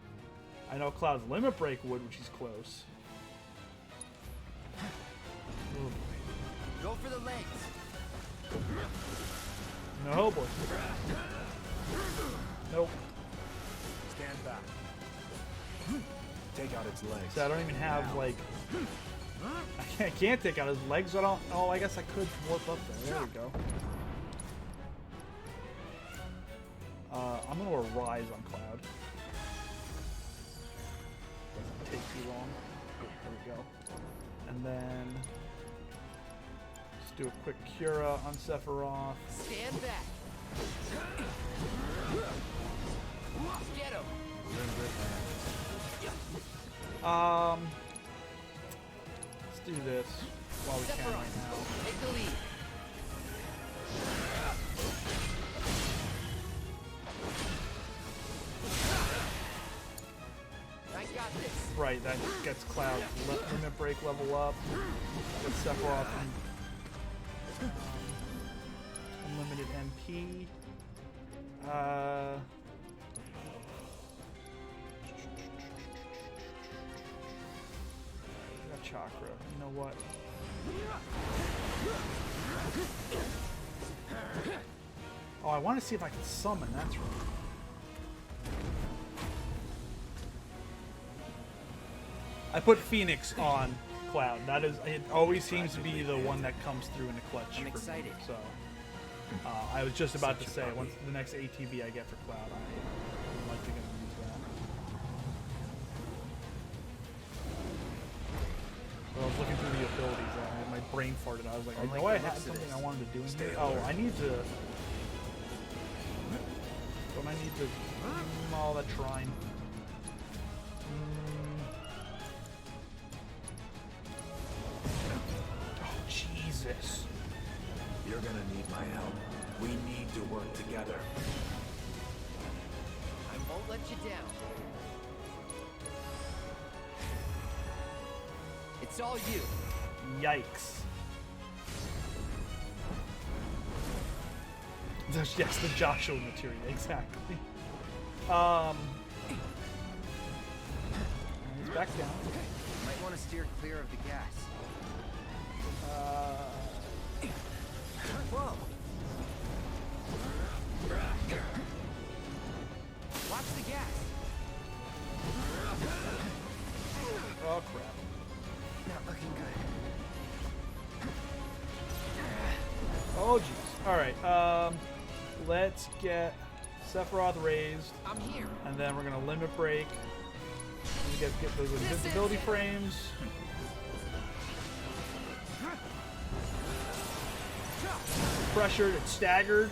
I know Cloud's Limit Break would, which is close. Oh, Go for the legs. no, boy. Nope. Stand back. Take out its legs. So I don't even have, like... I can't take out his legs. I don't... Oh, I guess I could warp up there. There we go. I'm going to Arise on Cloud. Doesn't take too long. There we go. And then... Just do a quick Cura on Sephiroth. Stand back. Get him. Let's do this while we can right now. Take the lead. I got this. Right, that gets Cloud Limit Break level up. Gets Sephiroth unlimited MP. Got Chakra. You know what? Oh, I want to see if I can summon. That's right. I put Phoenix on Cloud. That is, it always seems to be the one that comes through in the clutch. I'm excited. So, I was just about to say, once the next ATB I get for Cloud, I'm likely going to use that. Well, I was looking through the abilities, my brain farted. I was like, I know I had something I wanted to do in here. Oh, I need to... Don't I need to... Oh, that shrine. Oh, Jesus. You're gonna need my help. We need to work together. I won't let you down. It's all you. Yikes. Yes, the Joshua material, exactly. He's back down. Might want to steer clear of the gas. Whoa. Watch the gas. Oh crap. Not looking good. Oh jeez. Alright, let's get Sephiroth raised. I'm here. And then we're gonna Limit Break. We get those invincibility frames. Pressured and staggered.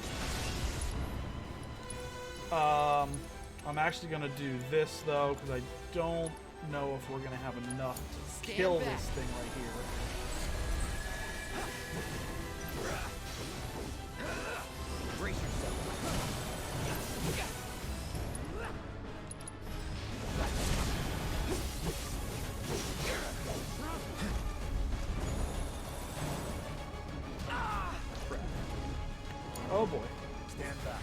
I'm actually gonna do this though, because I don't know if we're gonna have enough to kill this thing right here. Brace yourself. Oh boy. Stand back.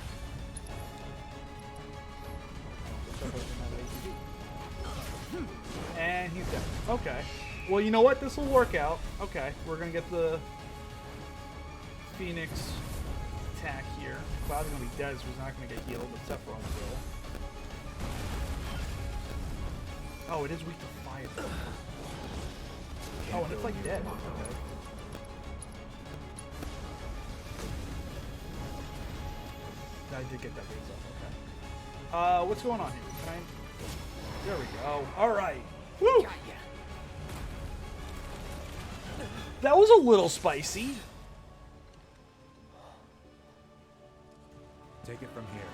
And he's dead. Okay. Well, you know what? This will work out. Okay. We're going to get the Phoenix attack here. Cloud's going to be dead, so he's not going to get healed, but Sephiroth will. Oh, it is weak to fire. Oh, and it's like dead. Okay. I did get that raise up. Okay. What's going on here? Can I... There we go. All right. Woo! That was a little spicy. Take it from here.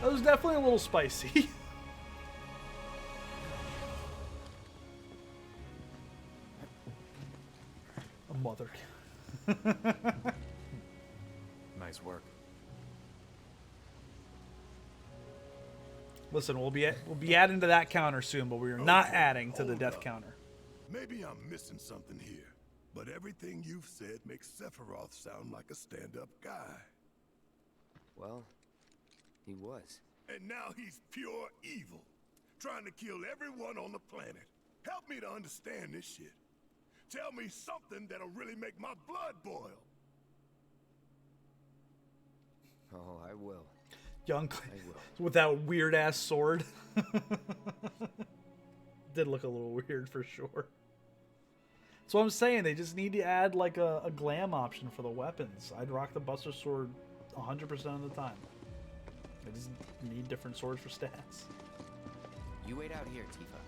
That was definitely a little spicy. A mother. Nice work. Listen, we'll be adding to that counter soon, but we are not adding to the death counter. Maybe I'm missing something here, but everything you've said makes Sephiroth sound like a stand-up guy. Well, he was. And now he's pure evil, trying to kill everyone on the planet. Help me to understand this shit. Tell me something that'll really make my blood boil. Oh, I will. Young I will. with that weird ass sword. Did look a little weird for sure. So I'm saying they just need to add like a glam option for the weapons. I'd rock the Buster Sword 100% of the time. I just need different swords for stats. You wait out here, Tifa.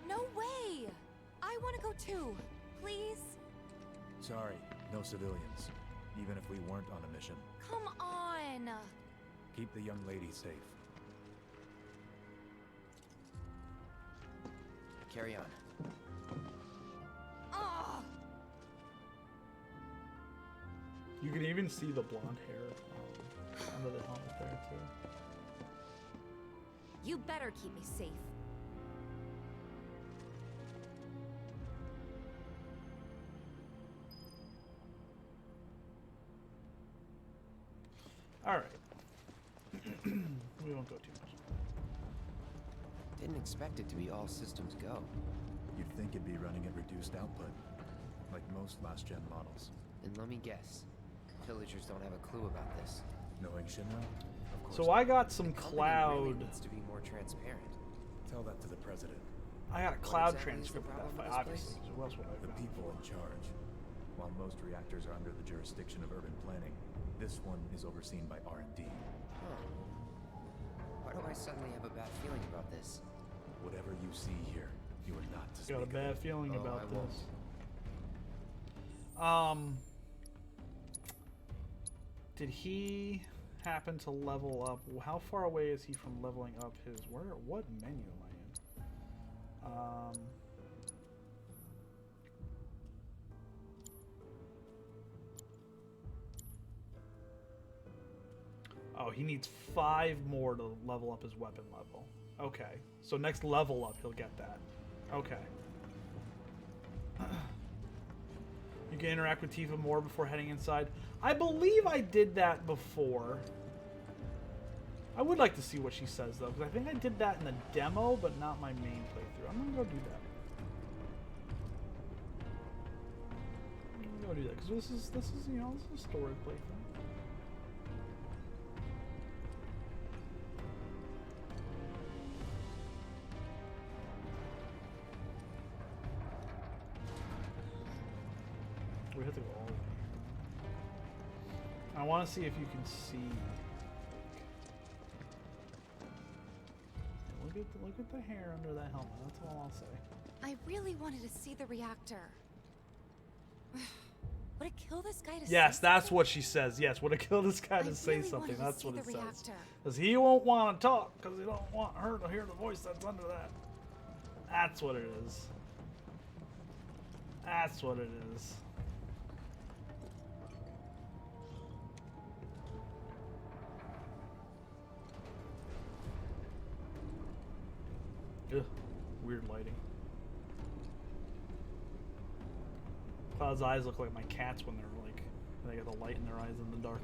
No way! I want to go too. Please? Sorry, no civilians. Even if we weren't on a mission. Come on! Keep the young lady safe. Carry on. Ugh. You can even see the blonde hair under the helmet there too. You better keep me safe. All right. We won't go too much. Didn't expect it to be all systems go. You'd think it'd be running at reduced output, like most last-gen models. And let me guess, pillagers don't have a clue about this. Knowing Shinra? Of course So not. I got some The company cloud. really needs to be more transparent. Tell that to the president. I got a What cloud exactly is the transcript of that problem fight, with this obviously. place? So what else would I The found people for? in charge. While most reactors are under the jurisdiction of urban planning, this one is overseen by R&D. Huh. Why do I suddenly have a bad feeling about this? Whatever you see here, you are not to speak Got a of. bad feeling Oh, about I won't. this. Did he happen to level up? How far away is he from leveling up his? What menu am I in? Oh, he needs 5 more to level up his weapon level. Okay, so next level up, he'll get that. Okay. You can interact with Tifa more before heading inside. I believe I did that before. I would like to see what she says, though, because I think I did that in the demo, but not my main playthrough. I'm going to go do that. I'm going to go do that, because this is, you know, this is a story playthrough. We have to go all the way here. I want to see if you can see. Look at the hair under that helmet. That's all I'll say. I really wanted to see the reactor. Would it kill this guy to Yes, say that's something? what she says. Yes, would it kill this guy to say really something? wanted to That's see what the it says. reactor. Because he won't want to talk because he don't want her to hear the voice that's under that. That's what it is. That's what it is. Ugh, weird lighting. Cloud's eyes look like my cats when they're like, they got the light in their eyes in the dark.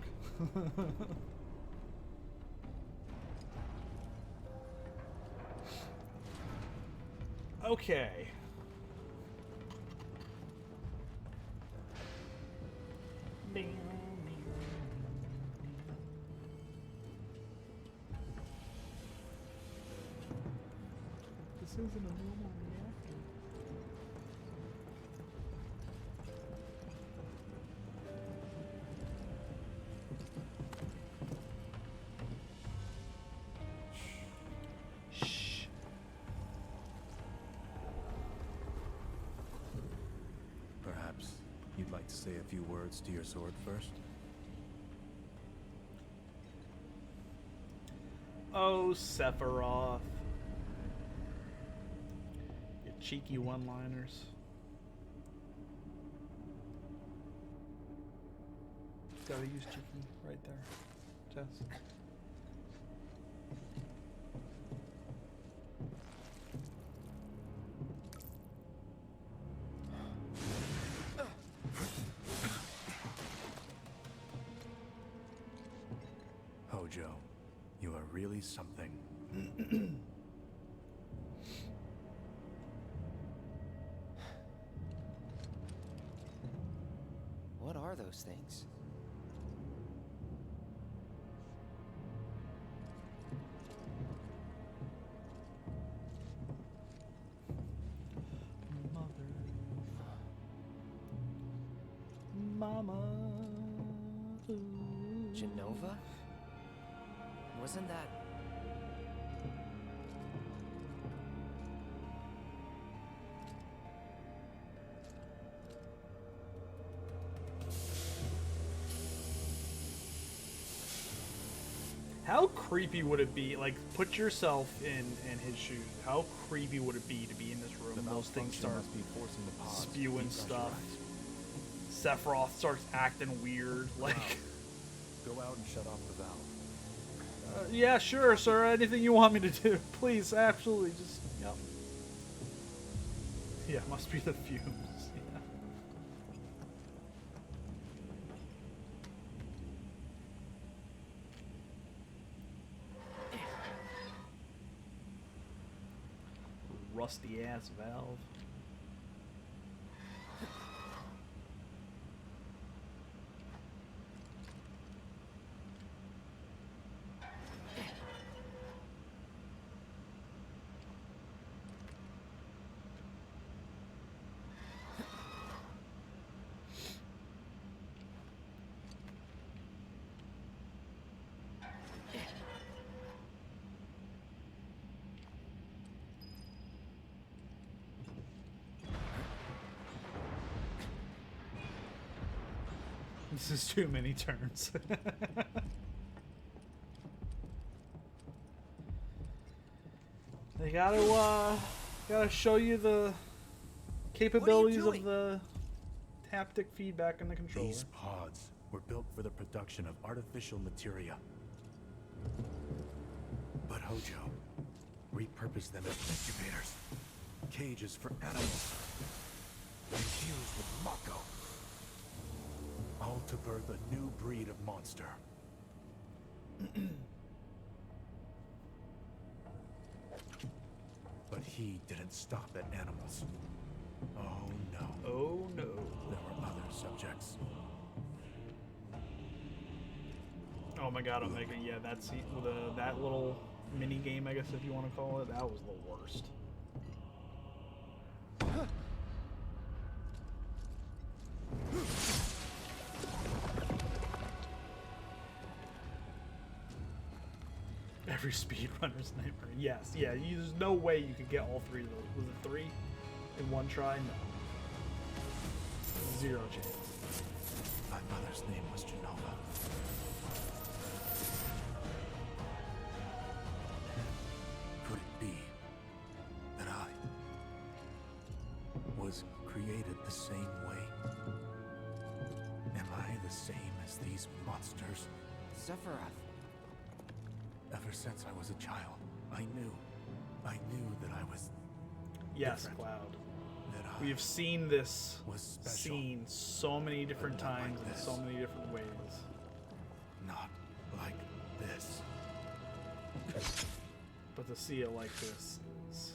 Okay. This isn't a normal reactor. Shh. Perhaps you'd like to say a few words to your sword first? Oh, Sephiroth. You cheeky one-liners. Gotta use cheeky right there. Jess. really something. What are those things? Mama. Genova? Wasn't that... How creepy would it be? Like, put yourself in his shoes. How creepy would it be to be in this room? Those things start must be forcing the pods to spewing depressurize. stuff. Sephiroth starts acting weird. Like, Go out and shut off the valve. yeah, sure, sir. Anything you want me to do, please. Absolutely, just yep. Yeah, must be the fumes. Yeah. Rusty ass valve. This is too many turns. They gotta show you the capabilities of the haptic feedback in the controller. These pods were built for the production of artificial materia. But Hojo repurposed them as incubators, cages for animals, infused with Mako. All to birth a new breed of monster. But he didn't stop at animals. Oh no. Oh no. There were other subjects. Oh my god, Omega, yeah, that's that little mini game, I guess if you want to call it, that was the worst. Every speedrunner's nightmare. Yes, yeah, there's no way you could get all three of those. Was it 3 in one try? No. Zero chance. My mother's name was Genova. Could it be that I was created the same way? Am I the same as these monsters? Sephiroth. Ever since I was a child, I knew that I was Yes, different. Cloud. That I We have seen this was special. scene so many different But not like times in this. so many different ways. Not like this. But to see it like this is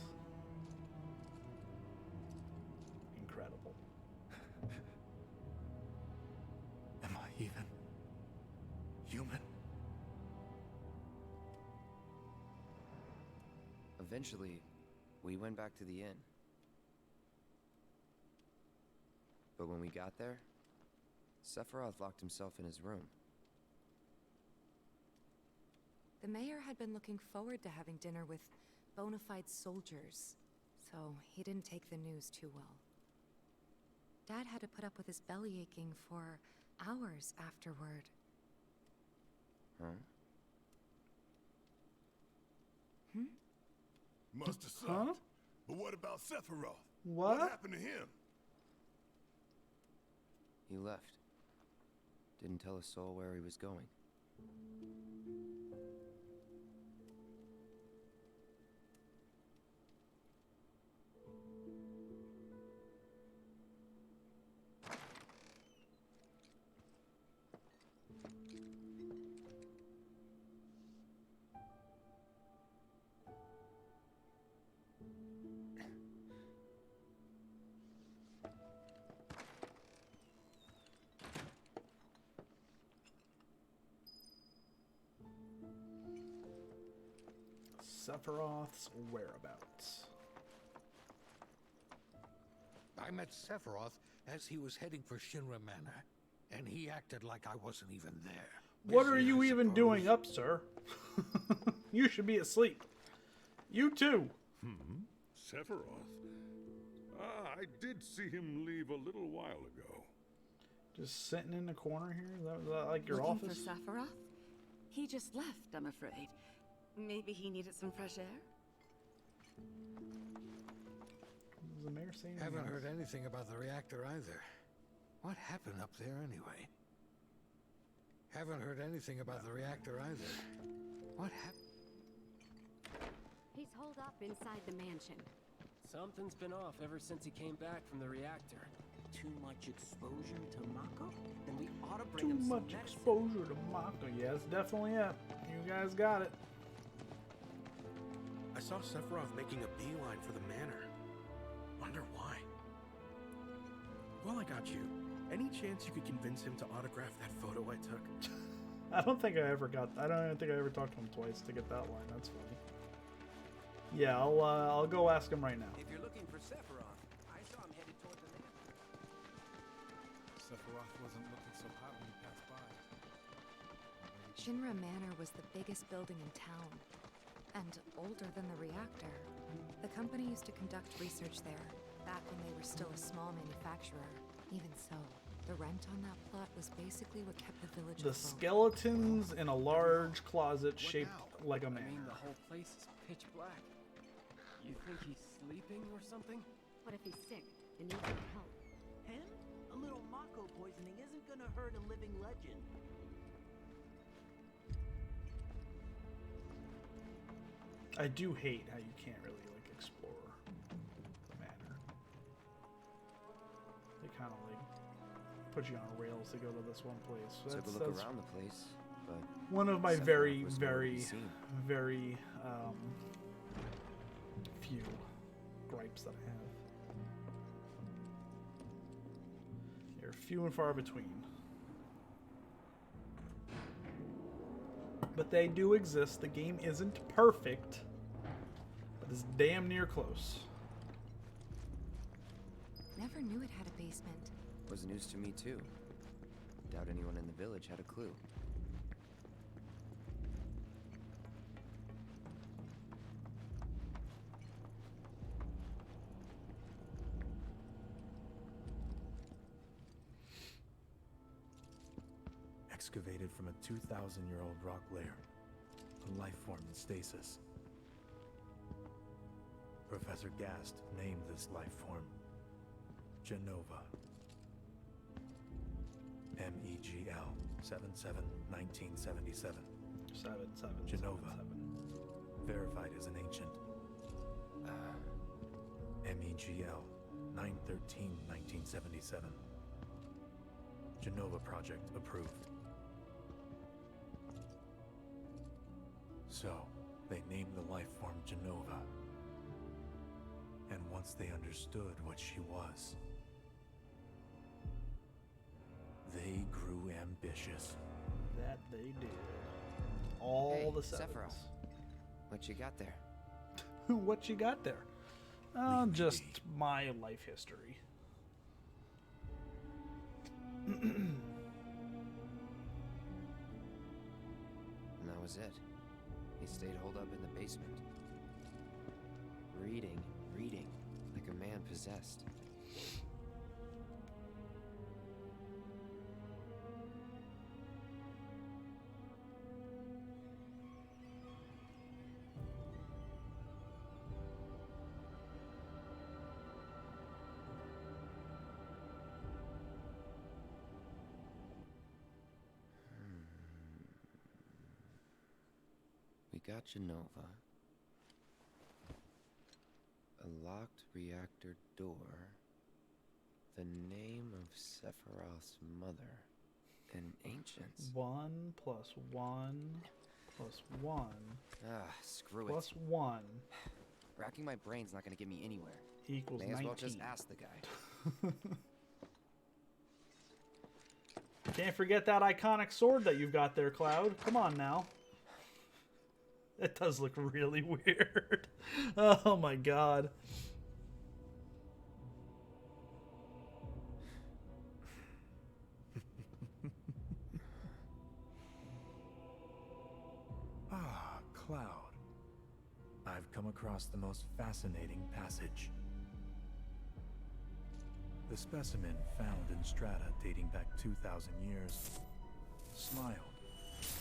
incredible. Am I even human? Eventually, we went back to the inn. But when we got there, Sephiroth locked himself in his room. The mayor had been looking forward to having dinner with bona fide soldiers, so he didn't take the news too well. Dad had to put up with his belly aching for hours afterward. Huh? Must have sucked. Huh? But what about Sephiroth? What? What happened to him? He left. Didn't tell a soul where he was going. Sephiroth's whereabouts. I met Sephiroth as he was heading for Shinra Manor, and he acted like I wasn't even there. What are Busy, you I even suppose. doing up, sir? You should be asleep. You too. Sephiroth? Ah, I did see him leave a little while ago. Just sitting in the corner here? Is that like your Looking office? for Sephiroth? He just left, I'm afraid. Maybe he needed some fresh air? Is the mayor saying Haven't anything heard else? anything about the reactor either. What happened up there anyway? Haven't heard anything about the reactor either. What happened? He's holed up inside the mansion. Something's been off ever since he came back from the reactor. Too much exposure to Mako? Then we ought to bring Too him some much medicine. exposure to Mako. Yeah, it's definitely it. You guys got it. I saw Sephiroth making a beeline for the manor. Wonder why. Well, I got you. Any chance you could convince him to autograph that photo I took? I don't think I ever talked to him twice to get that line. That's funny. Yeah, I'll go ask him right now. If you're looking for Sephiroth, I saw him headed toward the manor. Sephiroth wasn't looking so hot when he passed by. Shinra Manor was the biggest building in town, and older than the reactor. The company used to conduct research there, back when they were still a small manufacturer. Even so, the rent on that plot was basically what kept the village The afloat. skeletons in a large closet shaped like a I mean, manor. the whole place is pitch black. You think he's sleeping or something? What if he's sick and needs our help? Him? A little Mako poisoning isn't gonna hurt a living legend. I do hate how you can't really like explore the manor. They kind of like put you on rails to go to this one place. Took a look around the place, but one of my Sephiroth very, was nowhere to be very, seen. very few gripes that I have. They're few and far between. But they do exist. The game isn't perfect, but it's damn near close. Never knew it had a basement. Was news to me too. Doubt anyone in the village had a clue. Excavated from a 2,000-year-old rock layer, a life form in stasis. Professor Gast named this life form Genova. MEGL 77-1977. 7-7. Genova. Verified as an ancient. MEGL 9/13/1977. Genova project approved. So, they named the life form Genova. And once they understood what she was, they grew ambitious. That they did. All Hey, the sevens. Sephiroth, what you got there? What you got there? Just my life history. And that was it. He stayed holed up in the basement. Reading, like a man possessed. We got Genova. A locked reactor door. The name of Sephiroth's mother. An ancient. 1 plus 1 plus 1 Ah, screw plus it. 1 Racking my brain's not gonna get me anywhere. equals May 19. as well just ask the guy. Can't forget that iconic sword that you've got there, Cloud. Come on now. It does look really weird. Oh my god. Ah, Cloud. I've come across the most fascinating passage. The specimen found in strata dating back 2,000 years smiled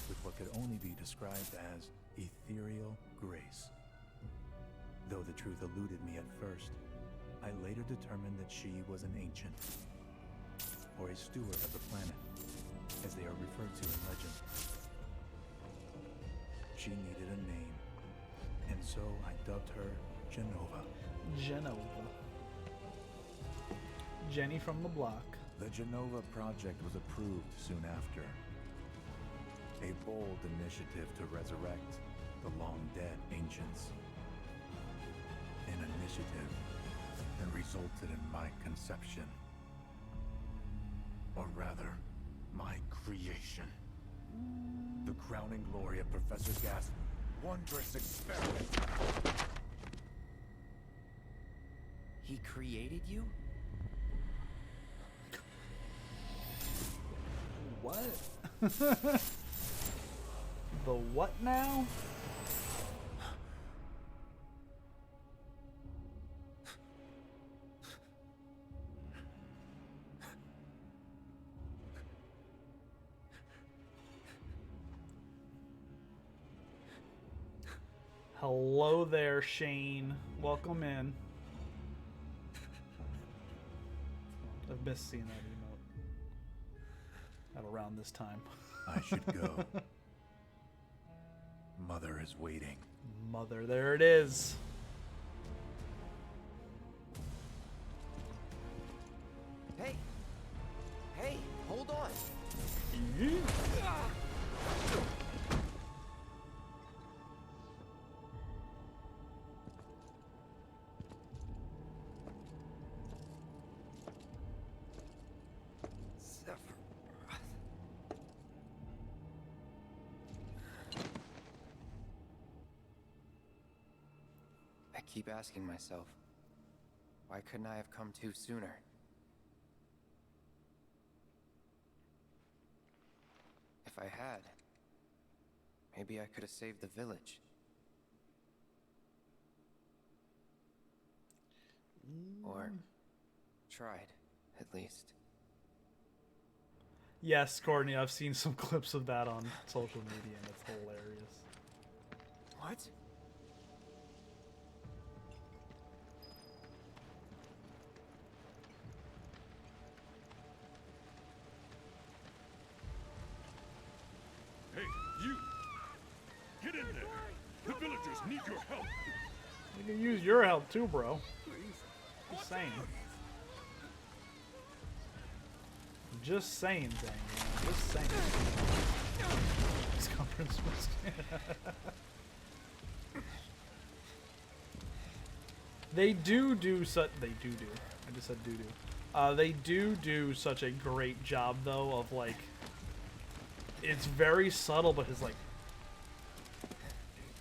with what could only be described as ethereal grace. Though the truth eluded me at first, I later determined that she was an ancient, or a steward of the planet, as they are referred to in legend. She needed a name, and so I dubbed her Genova. Genova. Jenny from the block. The Genova project was approved soon after. A bold initiative to resurrect the long-dead ancients. An initiative that resulted in my conception. Or rather, my creation. The crowning glory of Professor Gas' wondrous experiment. He created you? What? The what now? Hello there, Shane. Welcome in. I've missed seeing that emote at around this time. I should go. Mother is waiting. Mother, there it is. Hey! Hey, hold on! I keep asking myself, why couldn't I have come to sooner? If I had, maybe I could have saved the village. Or tried, at least. Yes, Courtney, I've seen some clips of that on social media and it's hilarious. What? Hey, you! Get in there! The villagers need your help! We can use your help too, bro. Just saying. Just saying, Zane. Just saying. This conference was. They do such. They do. I just said do. They do such a great job though of like. It's very subtle, but his like.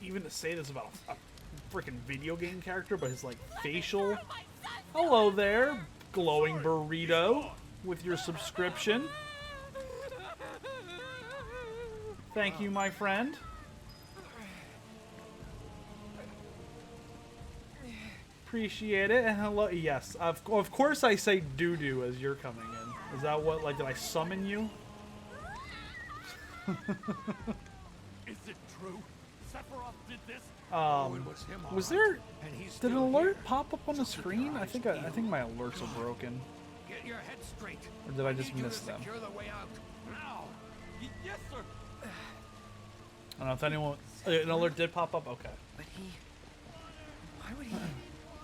Even to say this about a freaking video game character, but his like facial. Hello there, glowing burrito, with your subscription. Thank you, my friend. Appreciate it. And hello. Yes, of course I say doo-doo as you're coming in. Is that what, like, did I summon you? Is it true? Sephiroth did this? Was there? Did an alert pop up on the screen? I think my alerts are broken. Get your head straight. Or did I just miss them? Secure the way out. Now. Yes, sir. I don't know if anyone. An alert did pop up. Okay. But he. Why would he?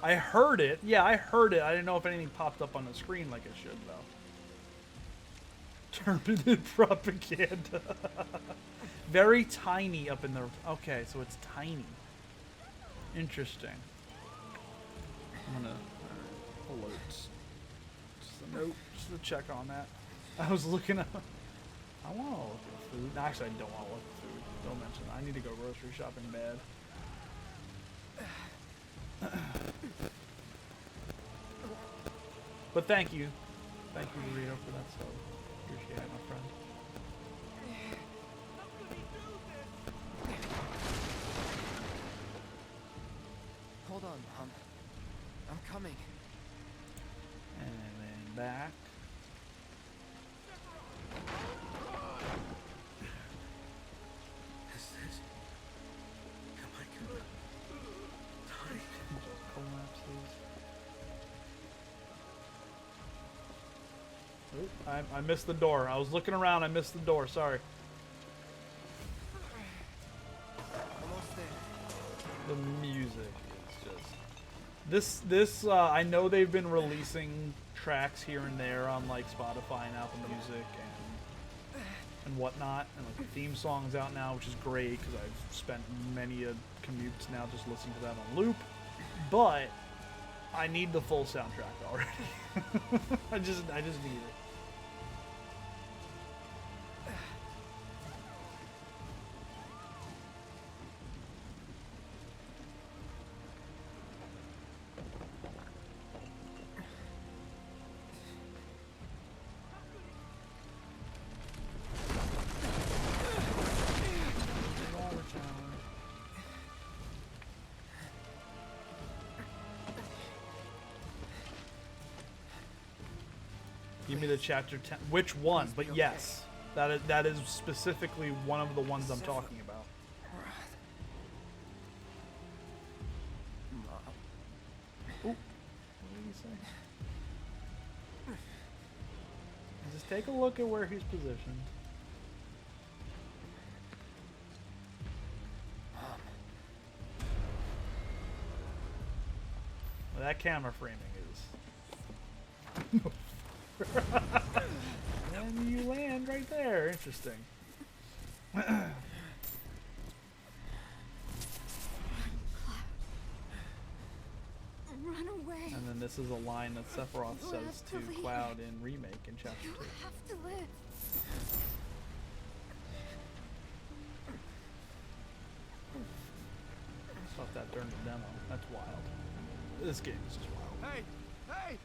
I heard it. Yeah, I heard it. I didn't know if anything popped up on the screen like it should, though. Terminated propaganda. Very tiny up in the. Okay, so it's tiny. Interesting. I'm gonna alerts. Just a note, just to check on that. I was looking up. I want to look at food. Actually, I don't want to look at food. Don't mention that. I need to go grocery shopping bad. But thank you. Thank you, Burrito, for that sub. Appreciate it, my friend. Hold on, Mom. I'm coming. And then back. Is this? Am I gonna die? Just collapses. Oop, I missed the door. I was looking around. I missed the door. Sorry. Almost there. The music is just this. I know they've been releasing tracks here and there on like Spotify and Apple Music and whatnot, and like the theme song's out now, which is great because I've spent many a commutes now just listening to that on loop. But I need the full soundtrack already. I just need it. Give me the chapter 10. Which one? But yes, that is specifically one of the ones I'm talking about. Ooh, what did he say? Just take a look at where he's positioned. Well, that camera framing is. And you land right there. Interesting. Run away. And then this is a line that Sephiroth says to Cloud in Remake in Chapter 2. You have to live. I thought that during the demo. That's wild. This game is just wild. Hey! Hey!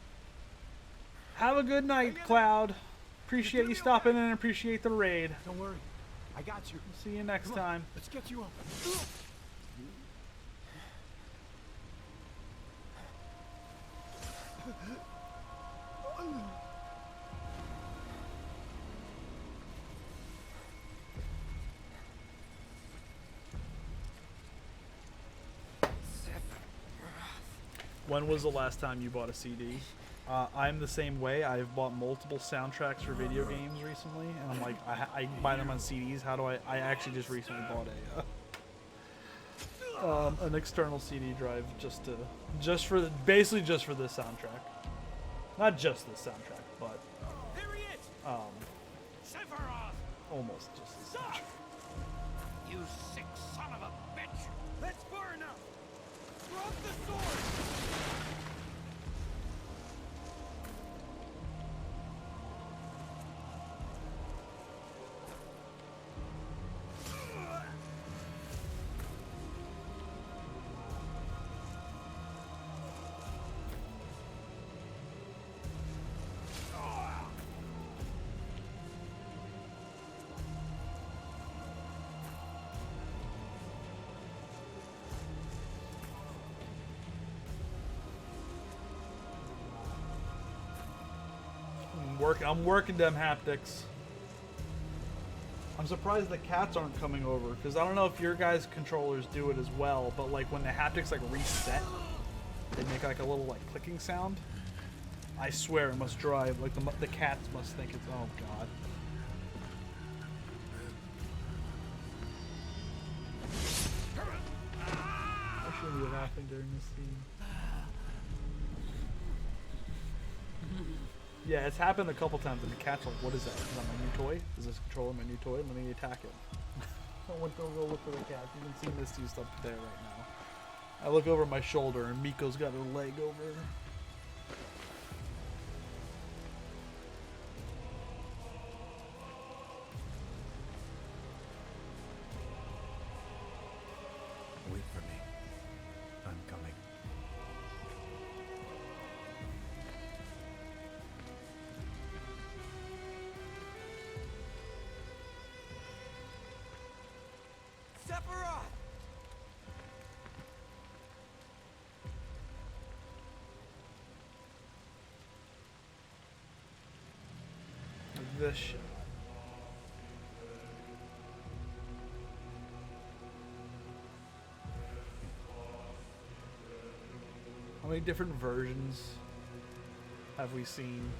Have a good night, Cloud. Appreciate you stopping in and appreciate the raid. Don't worry. I got you. See you next time. Let's get you up. When was the last time you bought a CD? I'm the same way. I've bought multiple soundtracks for video games recently, and I'm like, I buy them on CDs. How do I actually just recently bought an external CD drive basically just for this soundtrack. Not just this soundtrack, but almost just this soundtrack. You sick son of a bitch! Let's burn him! Drop the sword! I'm working them haptics. I'm surprised the cats aren't coming over, because I don't know if your guys' controllers do it as well, but like when the haptics like reset, they make like a little like clicking sound. I swear it must drive, like the cats must think it's, oh god. I shouldn't be laughing during this scene. Yeah, it's happened a couple times, and the cat's like, what is that? Is that my new toy? Is this controller my new toy? Let me attack it. I went to go look for the cat. You can see Misty's stuff there right now. I look over my shoulder, and Miko's got her leg over. this shot. How many different versions have we seen?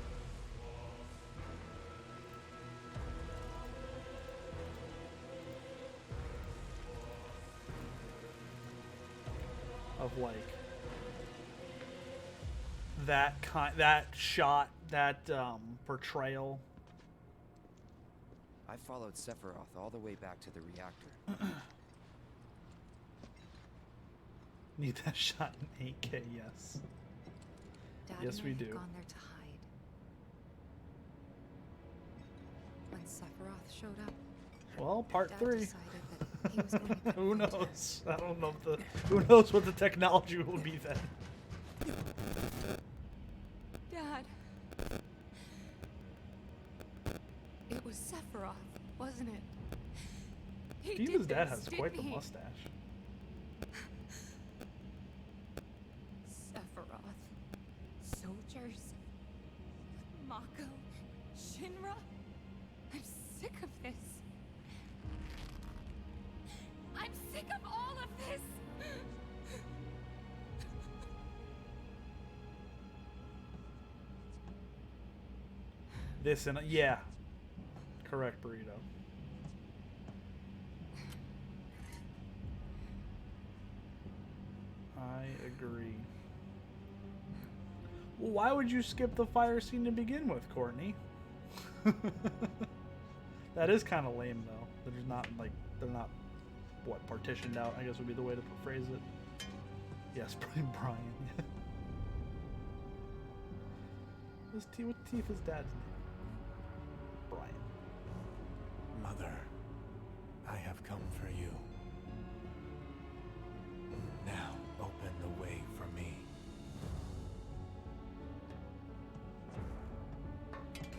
Of like that shot, that portrayal. I followed Sephiroth all the way back to the reactor. Need that shot in 8K, yes. Dad Yes, and we I do. had gone there to hide. When Sephiroth showed up, Well, part Dad 3. decided that he was going to be Who knows? I don't know if who knows what the technology will be then. Dad. It was Sephiroth, wasn't it? He Diva's did dad this, has quite the didn't he? mustache. Sephiroth. Soldiers. Mako. Shinra. I'm sick of this. I'm sick of all of this! This and yeah. Correct, Burrito. I agree. Well, why would you skip the fire scene to begin with, Courtney? That is kind of lame, though. They're not like what, partitioned out, I guess would be the way to phrase it. Yes, Brian. What's Tifa's dad's name? Brian. Mother, I have come for you. Now open the way for me.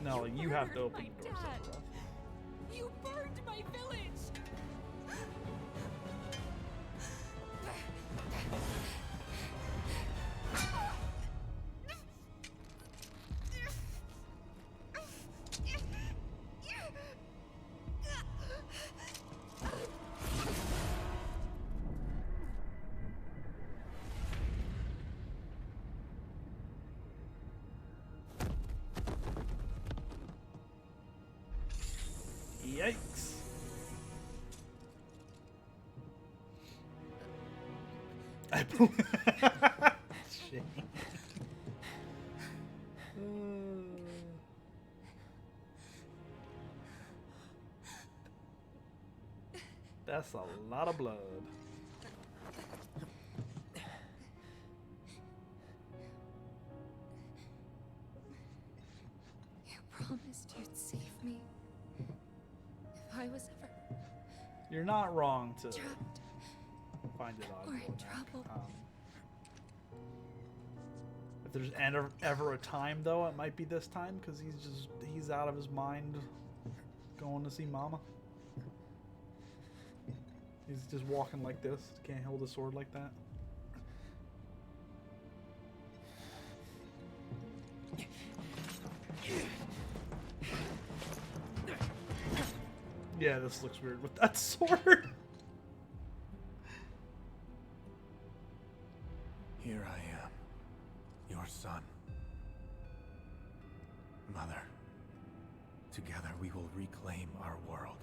No, you have to open my the door, dad. Sephiroth. You burned my village! Yikes. Shame. That's a lot of blood. You promised you'd save me. If I was ever You're not wrong to trapped find it odd. or in trouble. If there's ever a time, though, it might be this time because he's out of his mind going to see Mama. He's just walking like this. Can't hold a sword like that. Yeah, this looks weird with that sword. Here I am, your son. Mother, together we will reclaim our world,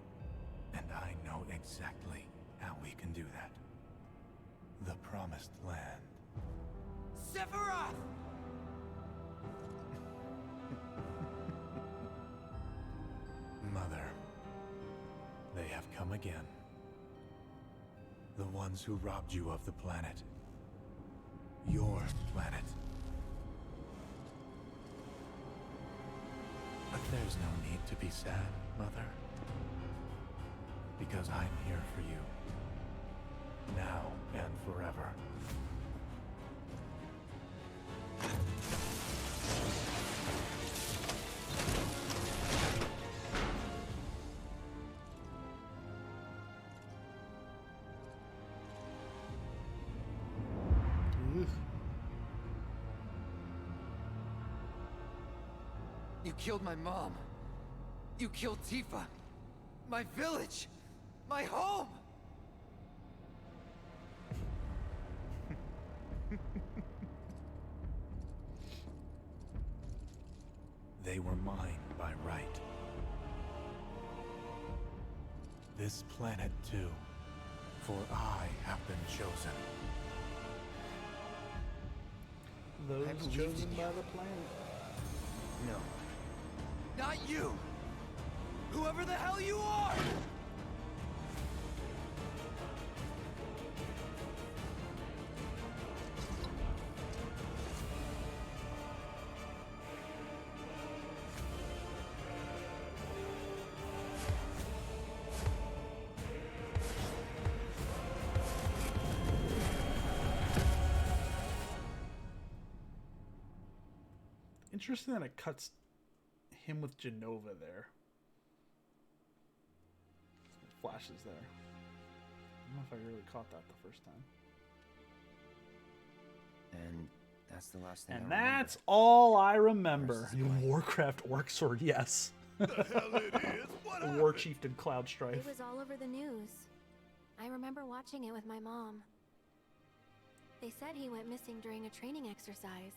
and I know exactly how we can do that. The Promised Land. Sephiroth! Mother, they have come again. The ones who robbed you of the planet. Your planet. But there's no need to be sad, Mother. Because I'm here for you. Now and forever. You killed my mom. You killed Tifa. My village. My home. They were mine by right. This planet too, for I have been chosen. Those chosen by the planet. No. Not you! Whoever the hell you are! Interesting that it cuts him with Genova there. Flashes there. I don't know if I really caught that the first time. And that's the last thing And I remember. that's all I remember. Warcraft Orc Sword, yes. The hell it is? What War happened? Chieftain Cloud Strife. It was all over the news. I remember watching it with my mom. They said he went missing during a training exercise.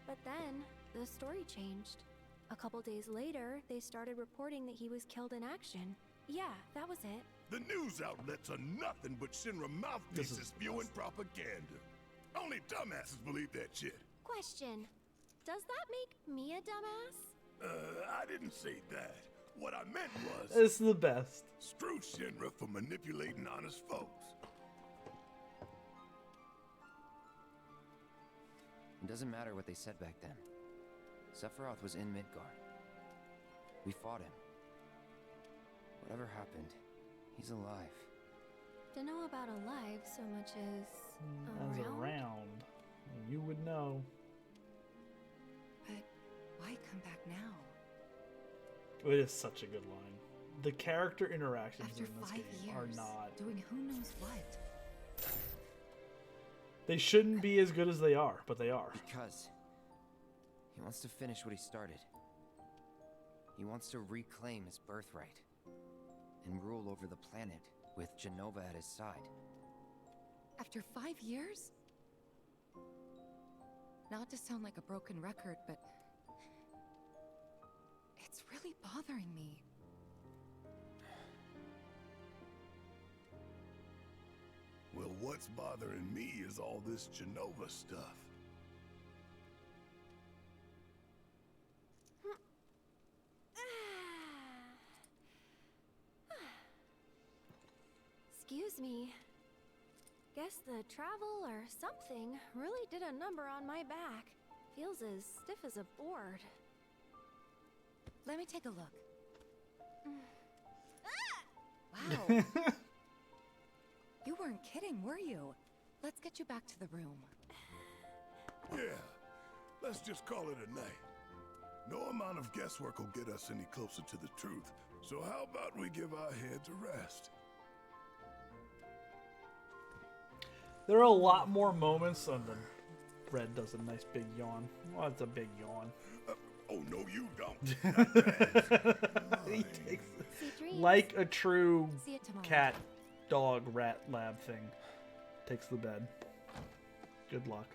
But then, the story changed. A couple days later, they started reporting that he was killed in action. Yeah, that was it. The news outlets are nothing but Shinra mouthpieces spewing propaganda. Only dumbasses believe that shit. Question. Does that make me a dumbass? I didn't say that. What I meant was... This is the best. Screw Shinra for manipulating honest folks. It doesn't matter what they said back then. Sephiroth was in Midgard. We fought him. Whatever happened, he's alive. Don't know about alive so much as As around. You would know. But why come back now? It is such a good line. The character interactions After in this 5 game are years, not... doing who knows what. They shouldn't be as good as they are, but they are. Because he wants to finish what he started. He wants to reclaim his birthright and rule over the planet with Genova at his side. After 5 years? Not to sound like a broken record, but it's really bothering me. Well, what's bothering me is all this Genova stuff. Excuse me. Guess the travel or something really did a number on my back. Feels as stiff as a board. Let me take a look. Wow. You weren't kidding, were you? Let's get you back to the room. Yeah, let's just call it a night. No amount of guesswork will get us any closer to the truth. So how about we give our heads a rest? There are a lot more moments, and then Red does a nice big yawn. Well, it's a big yawn. Oh, no, you don't. He takes like a true cat, dog, rat, lab thing. Takes the bed. Good luck.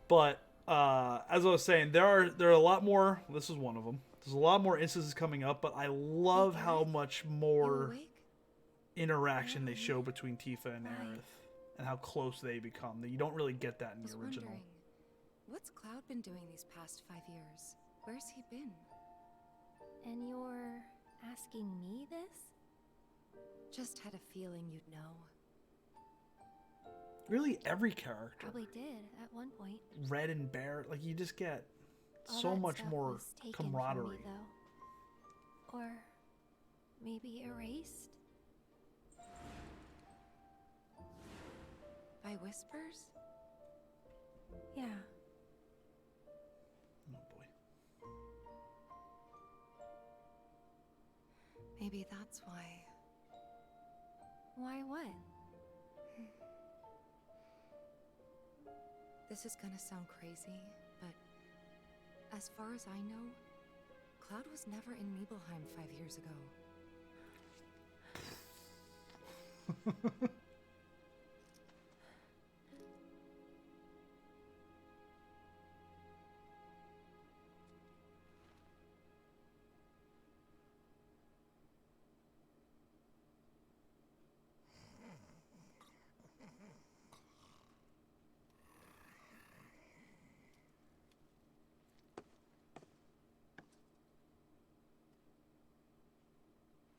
But as I was saying, there are a lot more. This is one of them. There's a lot more instances coming up, but I love how much more interaction they show between Tifa and Aerith, and how close they become. That you don't really get that in the original. Wondering, what's Cloud been doing these past 5 years? Where's he been? And you're asking me this? Just had a feeling you'd know. Really, every character, Probably did at one point. Red and Bear, like you just get All so that much stuff more was taken from me, camaraderie. though. Or maybe erased? By whispers? Yeah. Oh boy. Maybe that's why. Why what? This is gonna sound crazy, but As far as I know, Cloud was never in Nibelheim 5 years ago.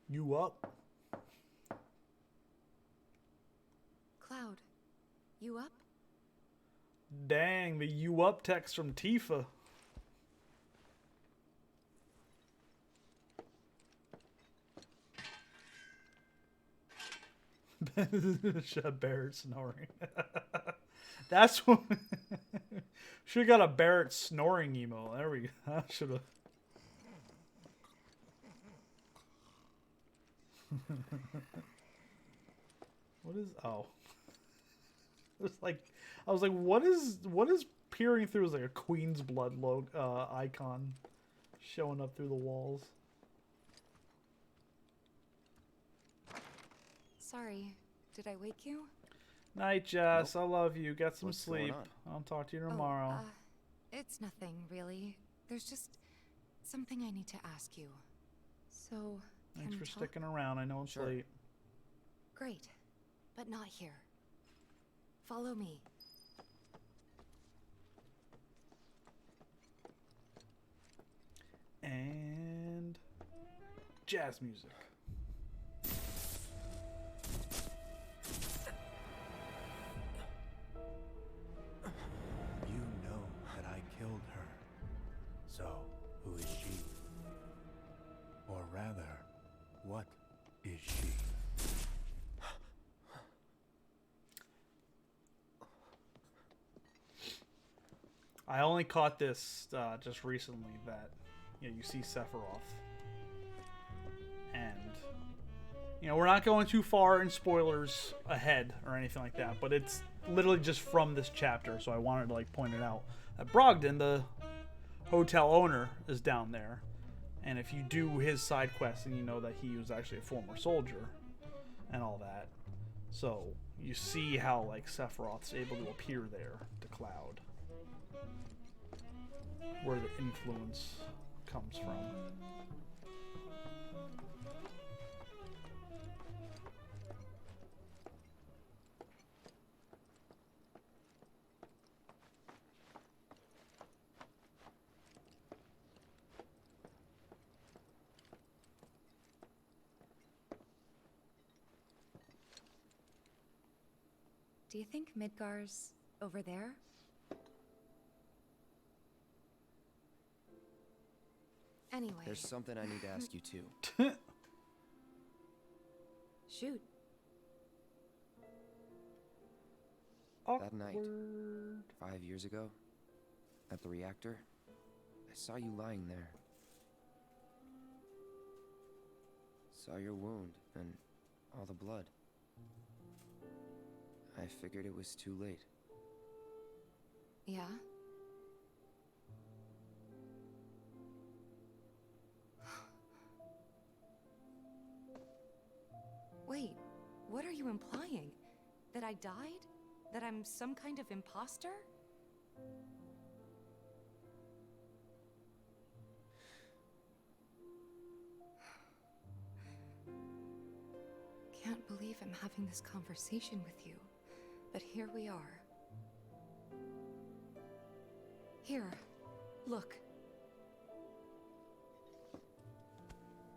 You up? Cloud, you up? Dang, the you up text from Tifa. Should Barrett snoring. That's what. Should have got a Barrett snoring emo. There we go. Should have. What is? Oh. It's like, I was like, what is peering through? Is like a Queen's Blood icon showing up through the walls. Sorry, did I wake you? Night, Jess. Nope. I love you. Get some What's sleep. going on? I'll talk to you tomorrow. It's nothing, really. There's just something I need to ask you. So, Thanks can for we talk? sticking around. I know it's late. Great, but not here. Follow me. And jazz music. You know that I killed her. So, who is she? Or rather, what is she? I only caught this just recently that you see Sephiroth. And we're not going too far in spoilers ahead or anything like that, but it's literally just from this chapter, so I wanted to point it out. That Brogdon, the hotel owner, is down there. And if you do his side quest, then you know that he was actually a former soldier and all that. So you see how Sephiroth's able to appear there to Cloud, where the influence comes from. Do you think Midgar's over there? Anyway. There's something I need to ask you too. Shoot. That night, 5 years ago, at the reactor, I saw you lying there. Saw your wound and all the blood. I figured it was too late. Yeah? Wait, what are you implying? That I died? That I'm some kind of imposter? Can't believe I'm having this conversation with you, but here we are. Here, look.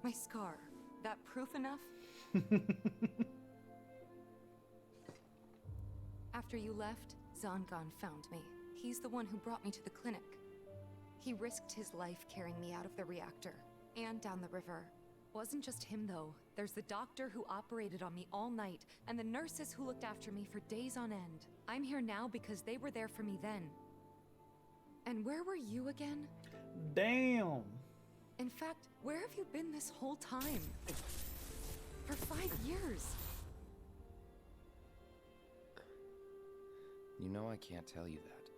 My scar. That proof enough? After you left, Zangan found me. He's the one who brought me to the clinic. He risked his life carrying me out of the reactor and down the river. Wasn't just him though. There's the doctor who operated on me all night and the nurses who looked after me for days on end. I'm here now because they were there for me then. And where were you again? Damn. In fact, where have you been this whole time? For 5 years. You know I can't tell you that.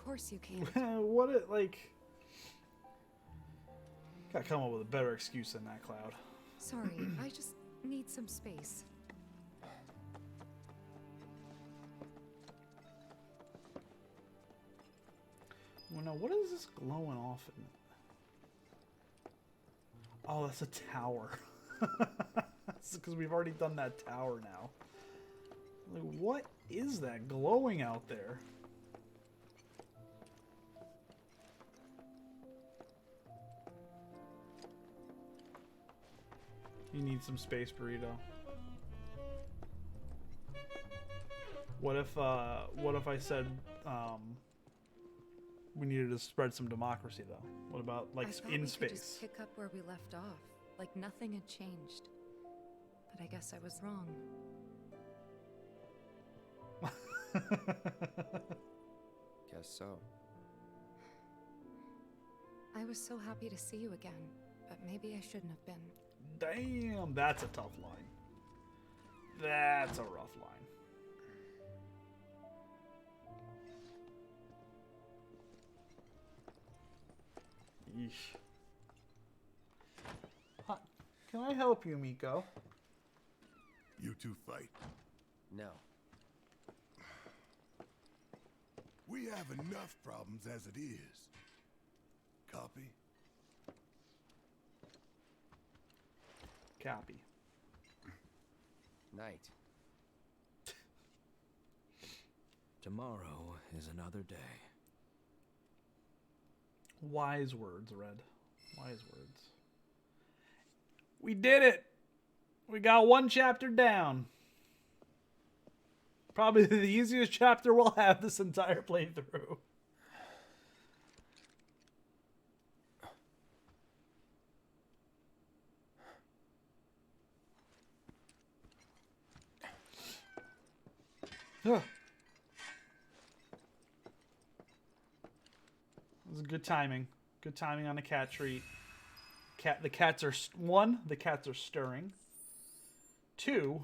course you can. What it like? Gotta come up with a better excuse than that, Cloud. Sorry, I just need some space. Well, now, what is this glowing off in? Oh, that's a tower. Because we've already done that tower now. Like, what is that glowing out there? You need some space, burrito. What if I said we needed to spread some democracy, though? What about like I thought in we space? could just pick up where we left off, like nothing had changed. But I guess I was wrong. Guess so. I was so happy to see you again, but maybe I shouldn't have been. Damn, that's a tough line. That's a rough line. Yeesh. Can I help you, Miko? You two fight. No. We have enough problems as it is. Copy? Copy. Night. Tomorrow is another day. Wise words, Red. Wise words. We did it! We got one chapter down. Probably the easiest chapter we'll have this entire playthrough. This is good timing. Good timing on a cat treat. The cats are the cats are stirring. 2,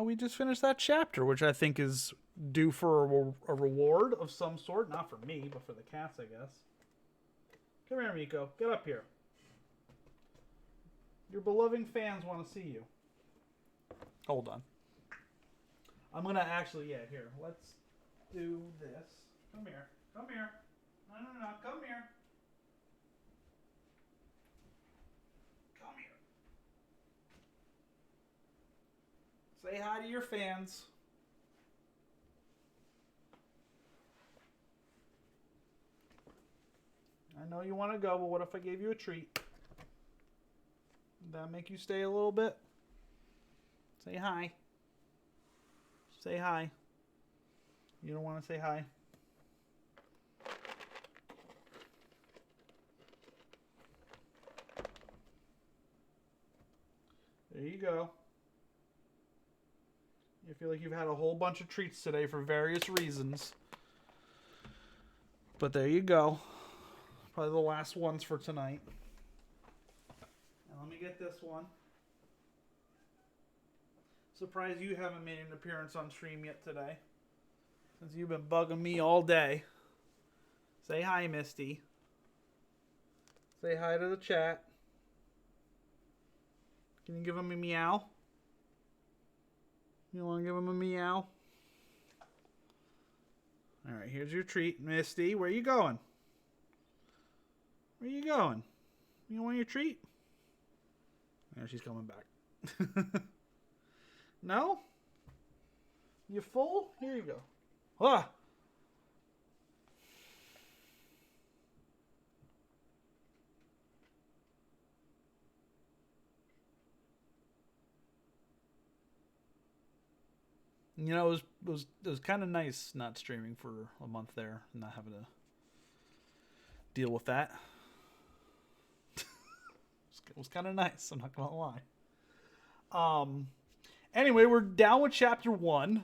we just finished that chapter, which I think is due for a reward of some sort. Not for me, but for the cats, I guess. Come here, Miko. Get up here. Your beloved fans want to see you. Hold on. I'm going to actually, yeah, here. Let's do this. Come here. Come here. No. Come here. Come here. Say hi to your fans. I know you want to go, but what if I gave you a treat? Would that make you stay a little bit? Say hi. Say hi. You don't want to say hi? There you go. You feel like you've had a whole bunch of treats today for various reasons. But there you go. Probably the last ones for tonight. And let me get this one. Surprised you haven't made an appearance on stream yet today. Since you've been bugging me all day. Say hi, Misty. Say hi to the chat. Can you give him a meow? You want to give him a meow? Alright, here's your treat. Misty, where you going? Where you going? You want your treat? There, she's coming back. No? You full? Here you go. Ah! You know, it was kind of nice not streaming for a month there and not having to deal with that. It was kind of nice, I'm not gonna lie. Anyway, we're down with chapter 1.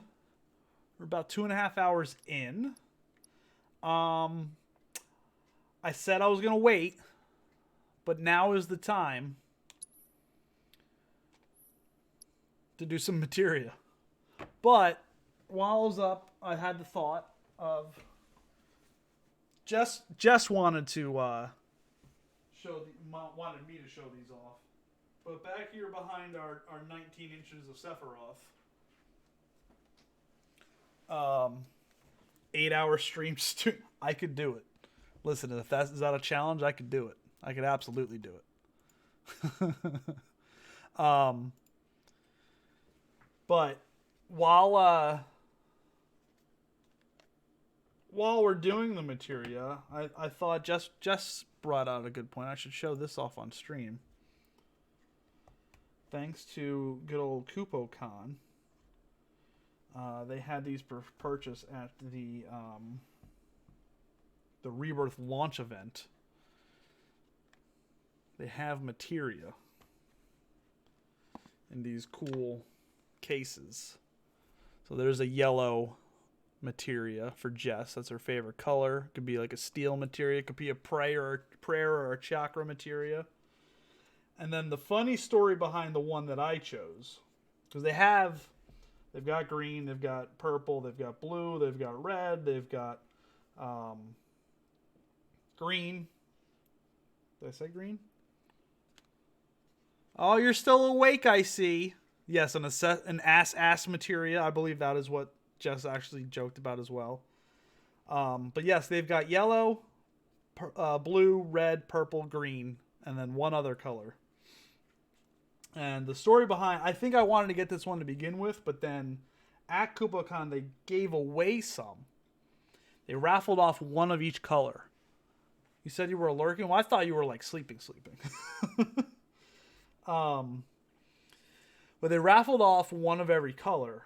We're about 2.5 hours in. I said I was gonna wait, but now is the time to do some materia. But while I was up, I had the thought of Jess wanted to wanted me to show these off. But back here behind our 19 inches of Sephiroth, 8-hour stream, I could do it. Listen, if is that a challenge, I could do it. I could absolutely do it. But while we're doing the materia, I thought Jess brought out a good point. I should show this off on stream. Thanks to good old KupoCon, they had these purchased at the Rebirth launch event. They have materia in these cool cases. So there's a yellow materia for Jess. That's her favorite color. Could be like a steel materia. Could be a prayer or a chakra materia. And then the funny story behind the one that I chose, because they've got green, they've got purple, they've got blue, they've got red, they've got green. Did I say green? Oh, you're still awake, I see. Yes, an ass materia. I believe that is what Jess actually joked about as well. But yes, they've got yellow, blue, red, purple, green, and then one other color. And the story behind, I think I wanted to get this one to begin with, but then at KupoCon, they gave away some. They raffled off one of each color. You said you were lurking? Well, I thought you were like sleeping. But they raffled off one of every color,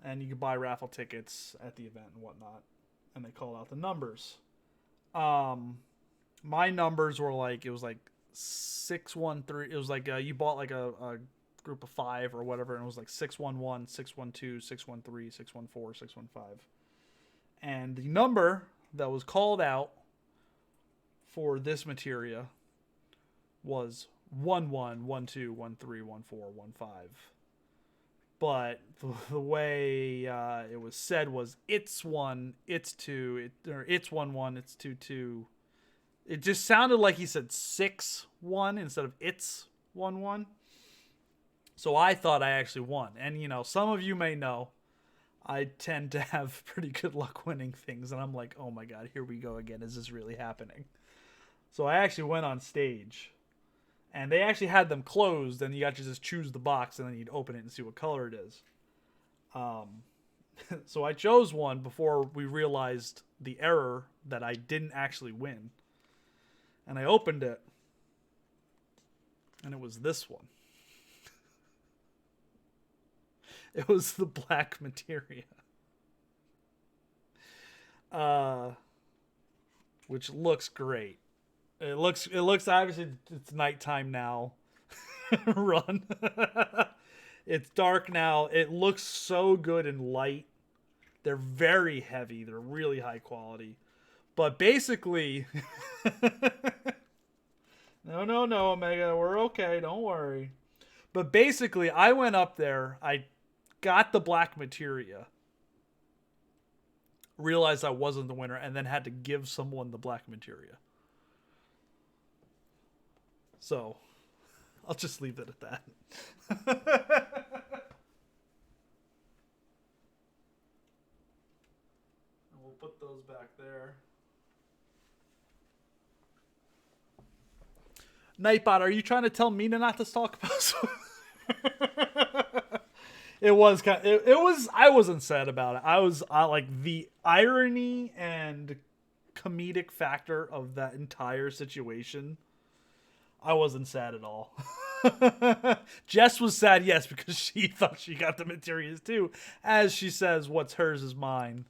and you could buy raffle tickets at the event and whatnot. And they called out the numbers. My numbers were like, it was like 613. It was like you bought like a group of 5 or whatever, and it was like 611, 612, 613, 614, 615. And the number that was called out for this materia was 11, 12, 13, 14, 15. But the way it was said was it's 1, it's 2, it's 11, it's 22. It just sounded like he said 6-1 instead of it's 11. So I thought I actually won. And you know, some of you may know I tend to have pretty good luck winning things, and I'm like, oh my god, here we go again. Is this really happening? So I actually went on stage. And they actually had them closed, and you got to just choose the box, and then you'd open it and see what color it is. So I chose one before we realized the error that I didn't actually win. And I opened it, and it was this one. It was the black materia. Which looks great. It looks obviously it's nighttime now. Run. It's dark now. It looks so good and light. They're very heavy. They're really high quality. But basically No, Omega, we're okay. Don't worry. But basically, I went up there, I got the black materia, realized I wasn't the winner, and then had to give someone the black materia. So, I'll just leave it at that. And we'll put those back there. Nightbot, are you trying to tell Mina not to stalk post? It was I wasn't sad about it. I like the irony and comedic factor of that entire situation. I wasn't sad at all. Jess was sad, yes, because she thought she got the materials too. As she says, what's hers is mine.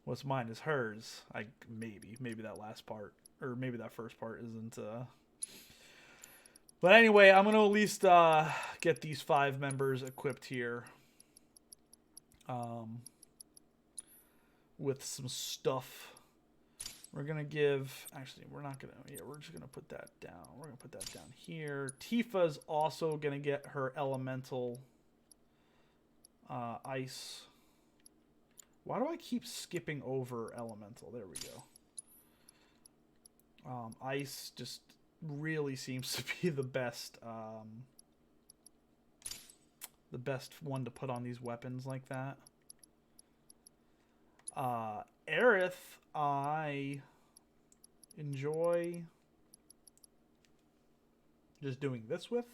What's mine is hers. Maybe that last part, or maybe that first part isn't. But anyway, I'm going to at least get these 5 members equipped here. With some stuff. We're going to give... Actually, we're not going to... Yeah, we're just going to put that down. We're going to put that down here. Tifa's also going to get her elemental ice. Why do I keep skipping over elemental? There we go. Ice just really seems to be the best one to put on these weapons like that. Aerith, I enjoy just doing this with.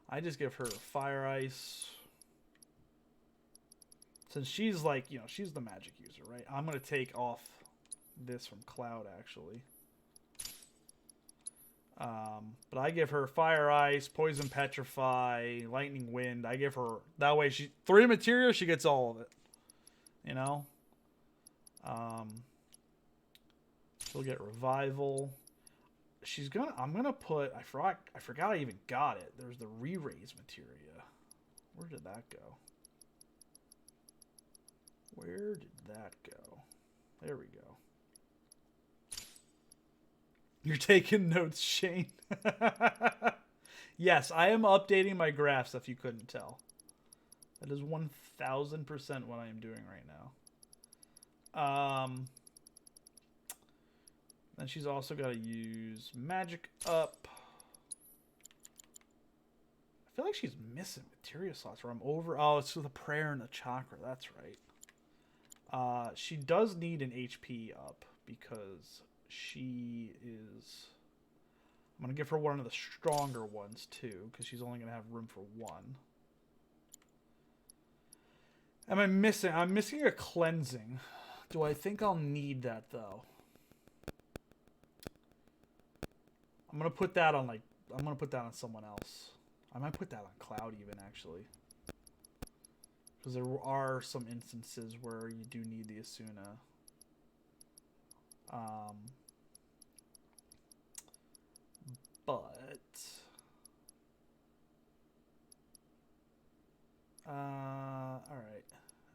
I just give her Fire Ice. Since she's like, you know, she's the magic user, right? I'm going to take off this from Cloud, actually. But I give her Fire Ice, Poison Petrify, Lightning Wind. I give her... That way, 3 materia, she gets all of it. You know? She'll get Revival. I'm gonna put... I forgot I even got it. There's the Re-Raise materia. Where did that go? Where did that go? There we go. You're taking notes, Shane. Yes, I am updating my graphs if you couldn't tell. That is 1000% what I am doing right now. Then she's also got to use Magic Up. I feel like she's missing materia slots, or I'm over. Oh, it's the prayer and the chakra. That's right. She does need an HP up because she is... I'm going to give her one of the stronger ones, too, because she's only going to have room for one. I'm missing a cleansing. Do I think I'll need that, though? I'm going to put that on, I'm going to put that on someone else. I might put that on Cloud, even, actually. Because there are some instances where you do need the Asuna. Alright.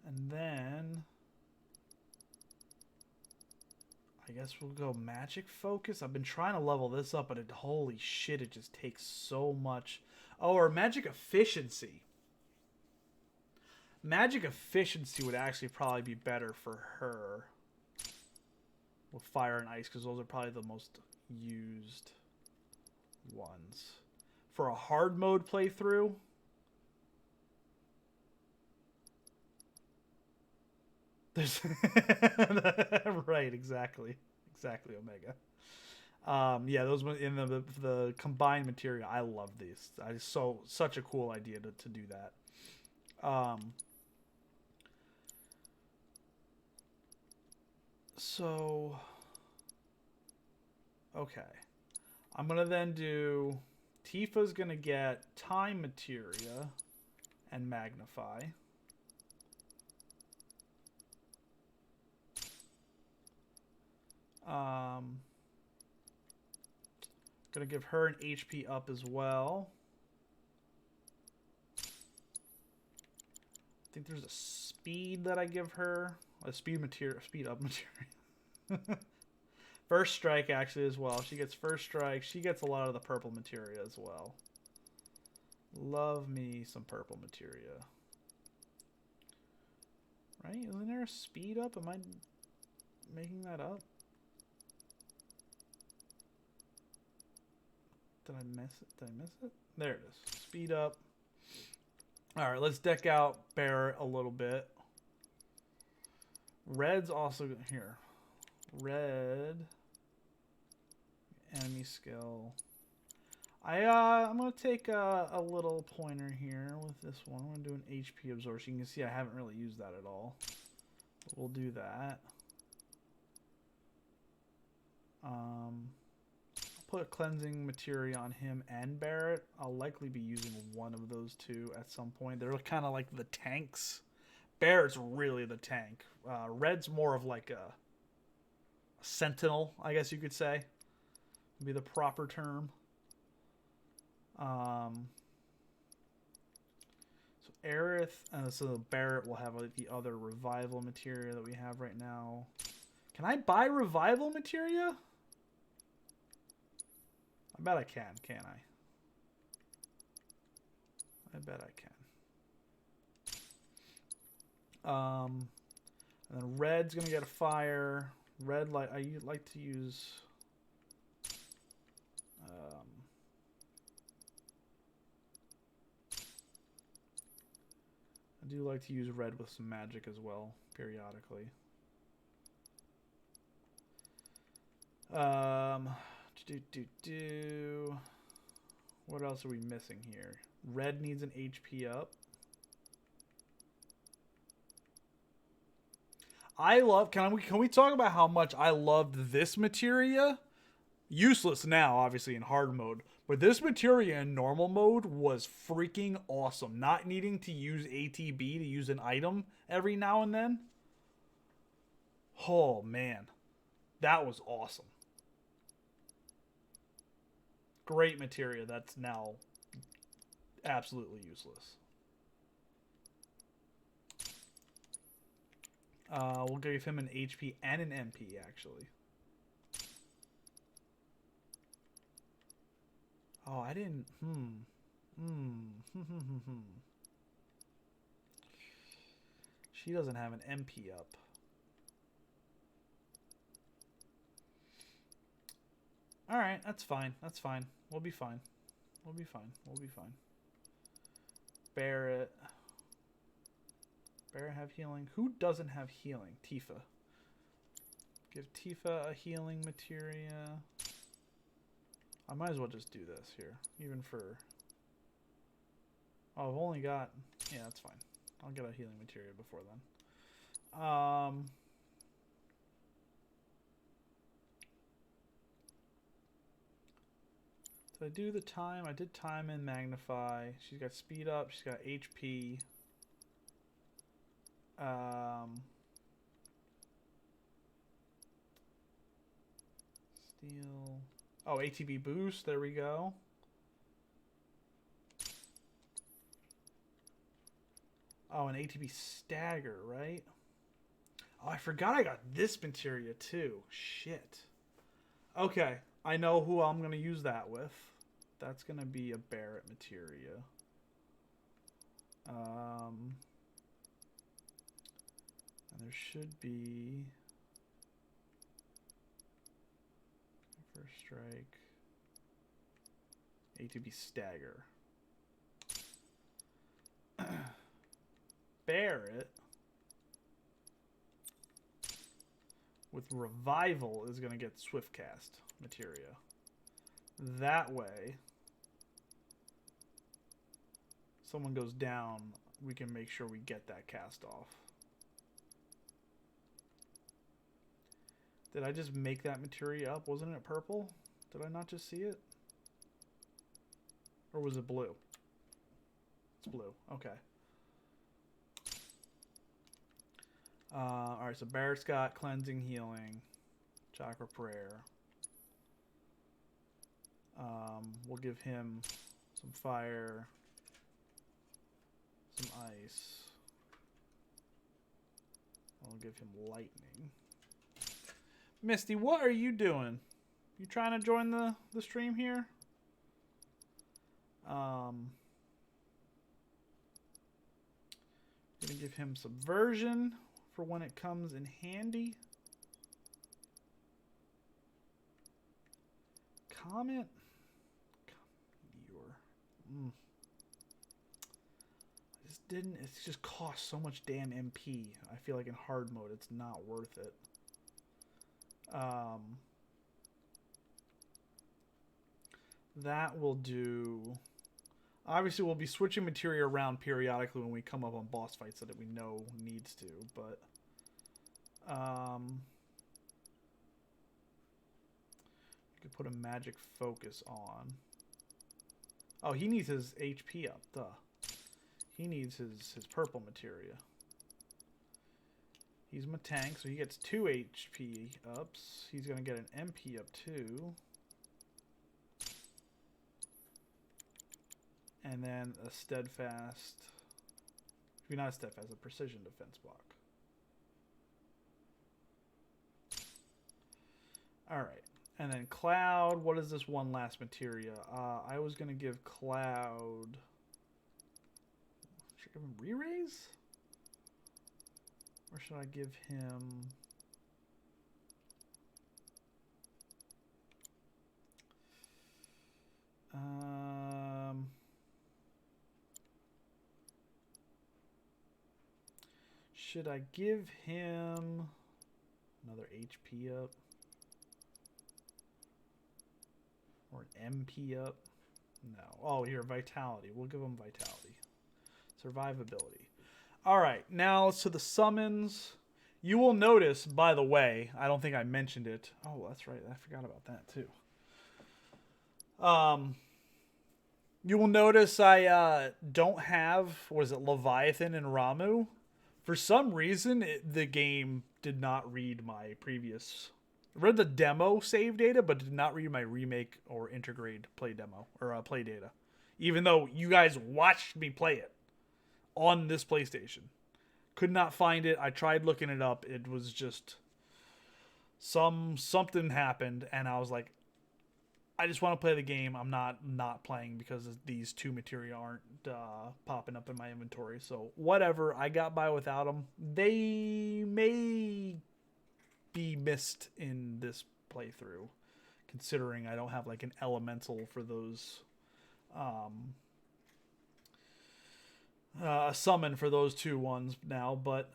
And then... I guess we'll go Magic Focus. I've been trying to level this up, but holy shit, it just takes so much. Oh, or Magic Efficiency. Magic Efficiency would actually probably be better for her. With Fire and Ice, because those are probably the most used ones. For a hard mode playthrough... There's right, exactly, Omega. Yeah, those in the combined material. I love these. Such a cool idea to do that. So, okay, I'm gonna then do. Tifa's gonna get time materia and magnify. Gonna give her an HP up as well. I think there's a speed that I give her. A speed up materia. First strike actually as well. She gets first strike. She gets a lot of the purple materia as well. Love me some purple materia. Right? Isn't there a speed up? Am I making that up? Did I miss it? Did I miss it? There it is. Speed up. Alright, let's deck out Barrett a little bit. Red's also here. Red. Enemy skill. I'm gonna take a little pointer here with this one. I'm gonna do an HP absorption. You can see I haven't really used that at all. But we'll do that. Put a cleansing materia on him and Barrett. I'll likely be using one of those two at some point. They're kind of like the tanks. Barrett's really the tank. Red's more of like a sentinel, I guess you could say. Would be the proper term. So Aerith, so Barrett will have the other revival materia that we have right now. Can I buy revival materia? I bet I can't I? I bet I can. And then Red's gonna get a fire. Red, I like to use I do like to use red with some magic as well, periodically. What else are we missing here? Red needs an HP up. I love, can we talk about how much I loved this materia? Useless now, obviously, in hard mode. But this materia in normal mode was freaking awesome. Not needing to use ATB to use an item every now and then. Oh, man. That was awesome. Great materia that's now absolutely useless. We'll give him an HP and an MP, actually. Oh, I didn't... She doesn't have an MP up. Alright, that's fine. That's fine. We'll be fine. We'll be fine. We'll be fine. Barrett. Barrett have healing? Who doesn't have healing? Tifa. Give Tifa a healing materia. I might as well just do this here. Even for... Oh, I've only got... Yeah, that's fine. I'll get a healing materia before then. Did I do the time? I did time and magnify. She's got speed up. She's got HP. Steel. Oh, ATB boost. There we go. Oh, an ATB stagger, right? Oh, I forgot I got this materia too. Shit. Okay. I know who I'm going to use that with. That's going to be a Barrett materia. And there should be... First strike. ATB stagger. Barrett with revival is going to get swift cast materia. That way, someone goes down, we can make sure we get that cast off. Did I just make that materia up? Wasn't it purple? Did I not just see it? Or was it blue? It's blue. Okay. Alright, so Barrett's got cleansing, healing, chakra prayer. We'll give him some fire, some ice. I'll give him lightning. Misty, what are you doing? You trying to join the stream here? Gonna give him subversion for when it comes in handy. Comet. Meteor. It just costs so much damn MP. I feel like in hard mode it's not worth it. That will do. Obviously, we'll be switching materia around periodically when we come up on boss fights that we know needs to, but you could put a magic focus on. Oh, he needs his HP up, duh. He needs his purple materia. He's my tank, so he gets 2 HP ups. He's gonna get an MP up too. And then a steadfast, maybe not a steadfast, a precision defense block. Alright. And then Cloud, what is this one last materia? I was going to give Cloud... Should I give him re-raise? Or should I give him... Should I give him another HP up? Or an MP up? No. Oh, here, Vitality. We'll give him Vitality. Survivability. Alright, now to the summons. You will notice, by the way, I don't think I mentioned it. Oh, that's right. I forgot about that, too. You will notice I don't have, was it Leviathan and Ramu? For some reason, the game did not read my previous... read the demo save data, but did not read my remake or intergrade play demo, or play data. Even though you guys watched me play it on this PlayStation. Could not find it. I tried looking it up. It was just... something happened, and I was like, I just want to play the game. I'm not playing because these two materia aren't popping up in my inventory. So whatever, I got by without them. They may be missed in this playthrough, considering I don't have like an elemental for those, a summon for those two ones now. But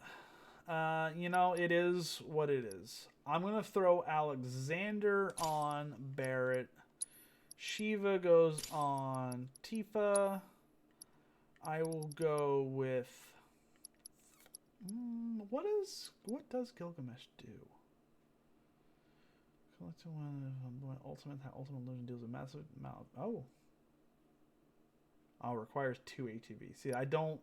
you know, it is what it is. I'm gonna throw Alexander on Barrett. Shiva goes on Tifa. I will go with... what does Gilgamesh do? Collect one ultimate. That ultimate illusion deals a massive amount. Oh, requires 2 ATB. See, I don't...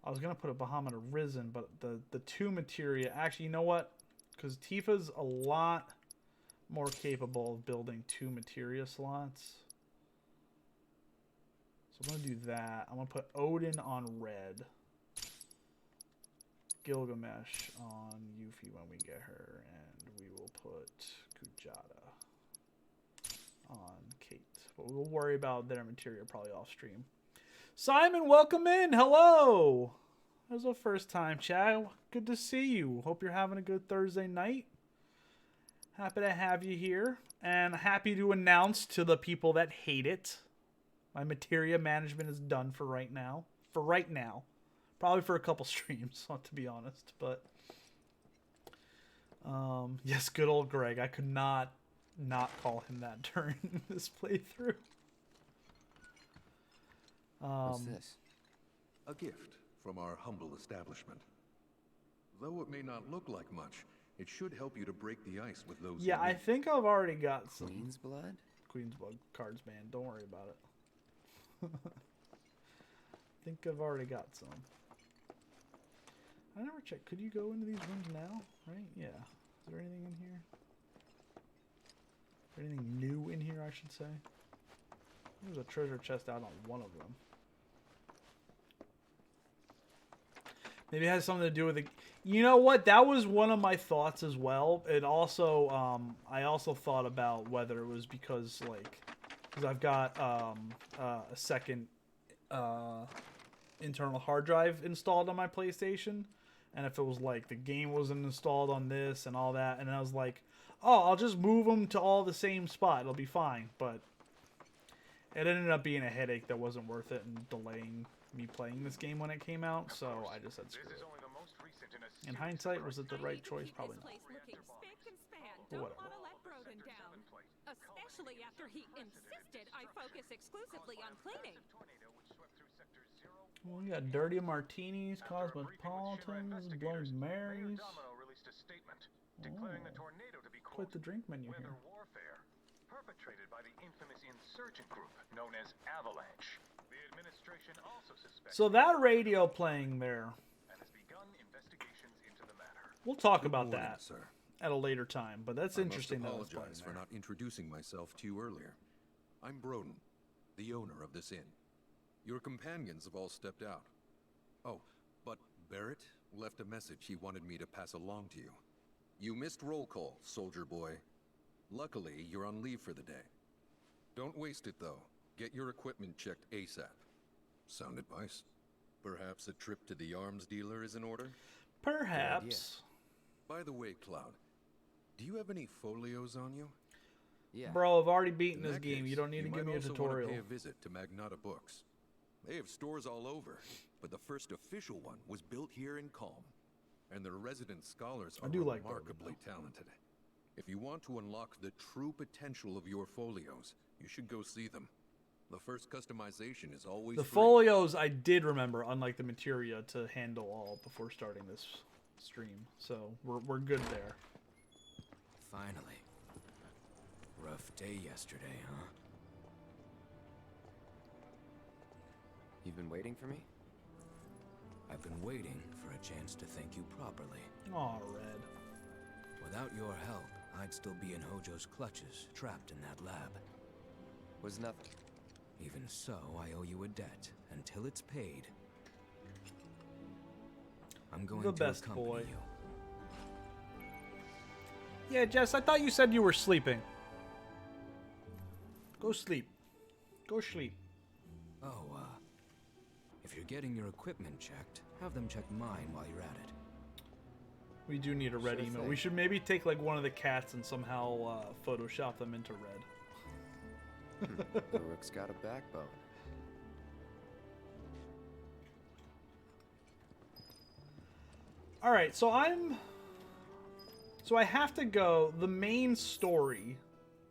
I was going to put a Bahamut Arisen, but the 2 materia... Actually, you know what? Because Tifa's a lot more capable of building 2 materia slots. So I'm going to do that. I'm going to put Odin on red. Gilgamesh on Yuffie when we get her. And we will put Kujata on Kate. But we'll worry about their materia probably off stream. Simon, welcome in. Hello. That was our first time, chat. Good to see you. Hope you're having a good Thursday night. Happy to have you here. And happy to announce to the people that hate it, my materia management is done for right now. For right now. Probably for a couple streams, to be honest. But, yes, good old Greg. I could not call him that during this playthrough. What's this? A gift from our humble establishment. Though it may not look like much, it should help you to break the ice with those. Yeah, I think I've already got some Queen's Blood? Queen's Blood cards, man. Don't worry about it. I think I've already got some. I never checked. Could you go into these rooms now? Right? Yeah. Is there anything in here? Is there anything new in here, I should say? There's a treasure chest out on one of them. Maybe it has something to do with it. You know what? That was one of my thoughts as well. It also, I also thought about whether it was because, like, because I've got a second internal hard drive installed on my PlayStation, and if it was like the game wasn't installed on this and all that, and I was like, oh, I'll just move them to all the same spot. It'll be fine. But it ended up being a headache that wasn't worth it and delaying me playing this game when it came out, so I just said screw it. In hindsight, was it the right choice? Probably not. But whatever. Especially after he insisted I focus exclusively on cleaning. Well, we got Dirty Martinis, Cosmopolitans, Bloody Marys. Quite the drink menu here. Perpetrated by the infamous insurgent group known as Avalanche. The administration also suspects... So that radio playing there. And has begun investigations into the matter. We'll talk about morning, that sir. At a later time, but that's interesting. I must apologize for not introducing myself to you earlier. I'm Broden, the owner of this inn. Your companions have all stepped out. Oh, but Barrett left a message he wanted me to pass along to you. You missed roll call, soldier boy. Luckily, you're on leave for the day. Don't waste it, though. Get your equipment checked ASAP. Sound advice? Perhaps a trip to the arms dealer is in order? Perhaps. By the way, Cloud, do you have any folios on you? Yeah. Bro, I've already beaten In this that game. case, You don't need to you give might me a also want tutorial. to pay a visit to Magnata Books. They have stores all over, but the first official one was built here in Calm. And their resident scholars I are do like remarkably talented. If you want to unlock the true potential of your folios, you should go see them. The first customization is always The free. folios I did remember, unlike the materia, to handle all before starting this stream. So we're good there. Finally. Rough day yesterday, huh? You've been waiting for me? I've been waiting for a chance to thank you properly. Aw, Red. Without your help, I'd still be in Hojo's clutches, trapped in that lab. Was nothing. Even so, I owe you a debt. Until it's paid, I'm going The to best accompany boy. you. Yeah, Jess, I thought you said you were sleeping. Go sleep. Go sleep. Oh, if you're getting your equipment checked, have them check mine while you're at it. We do need a red Sure emote. thing. We should maybe take like one of the cats and somehow Photoshop them into red. Uruk's got a backbone. All right, so I have to go. The main story,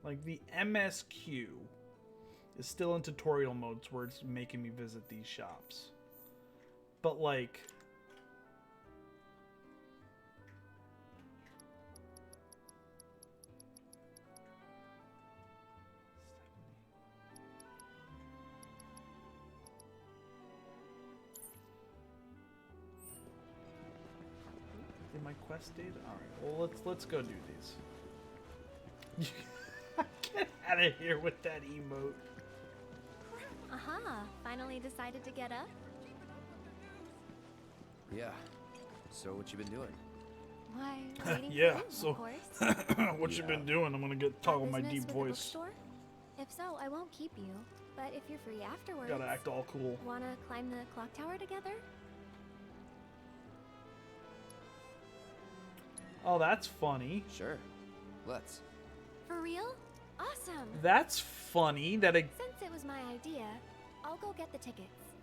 like the MSQ, is still in tutorial modes where it's making me visit these shops. But like, did my quest data? All right, well let's go do these. Get out of here with that emote. Aha, finally decided to get up? Yeah. So what you been doing? Why, waiting Yeah, for you, so of course. what you been doing? I'm gonna toggle my Business deep with the voice. bookstore? If so, I won't keep you. But if you're free afterwards, Gotta act all cool. wanna climb the clock tower together? Oh, that's funny. Sure. Let's. For real? Awesome! That's funny that it. Since it was my idea, I'll go get the tickets.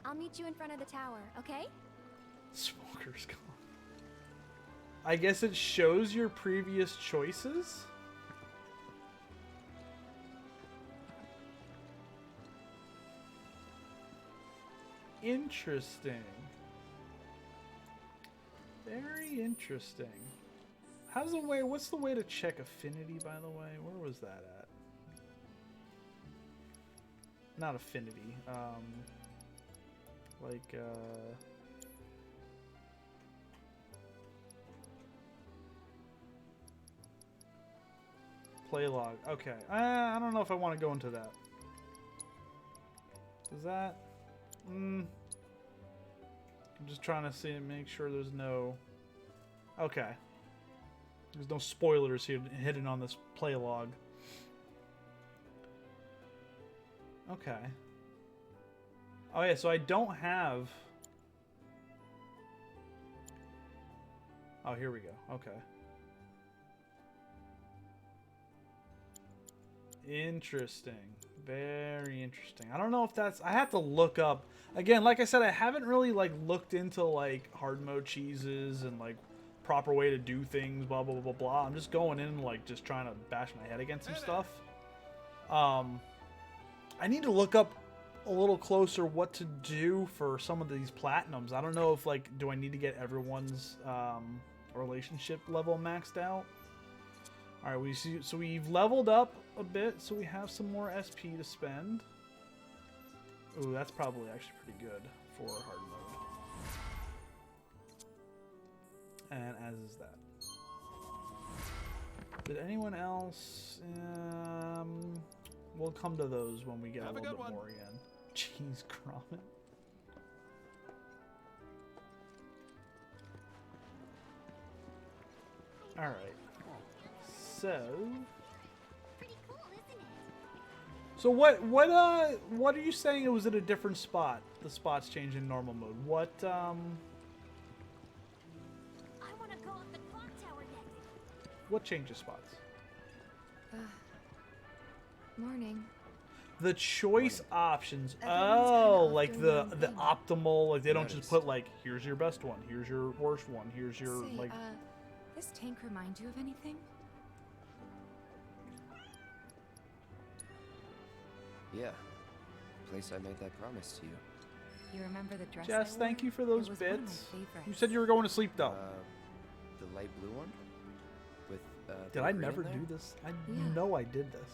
I'll meet you in front of the tower, okay? Smoker's gone. I guess it shows your previous choices? Interesting. Very interesting. What's the way to check affinity, by the way? Where was that at? Not affinity. Play log. Okay. I don't know if I want to go into that. Is that? I'm just trying to see and make sure there's no. Okay. There's no spoilers here hidden on this play log. Okay. Oh yeah, so I don't have. Oh, here we go. Okay. Interesting. Very interesting. I don't know if that's. I have to look up again. Like I said, I haven't really like looked into like hard mode cheeses and like proper way to do things. Blah blah blah blah blah. I'm just going in like just trying to bash my head against some stuff. I need to look up a little closer what to do for some of these platinums. I don't know if like do I need to get everyone's relationship level maxed out. All right, so we've leveled up a bit, so we have some more SP to spend. Ooh, that's probably actually pretty good for hard mode. And as is that. Did anyone else? We'll come to those when we get a little bit more again. Jeez, Gromit. All right. So what are you saying? It was at a different spot. The spots change in normal mode. What I want to go up the clock tower next. what changes spots? Morning. The choice options. Everyone's Oh, kinda off like doing the their own thing. optimal. Like they don't just Noticed. put like, here's your best one, here's your worst one, here's your Say, like. this tank remind you of anything? Yeah. Place I made that promise to you. You remember the dress? Jess, I thank wore? you for those It was one of my bits. You favorites. said you were going to sleep though. The light blue one? With, Did the I green never in there? do this? I Yeah. know I did this.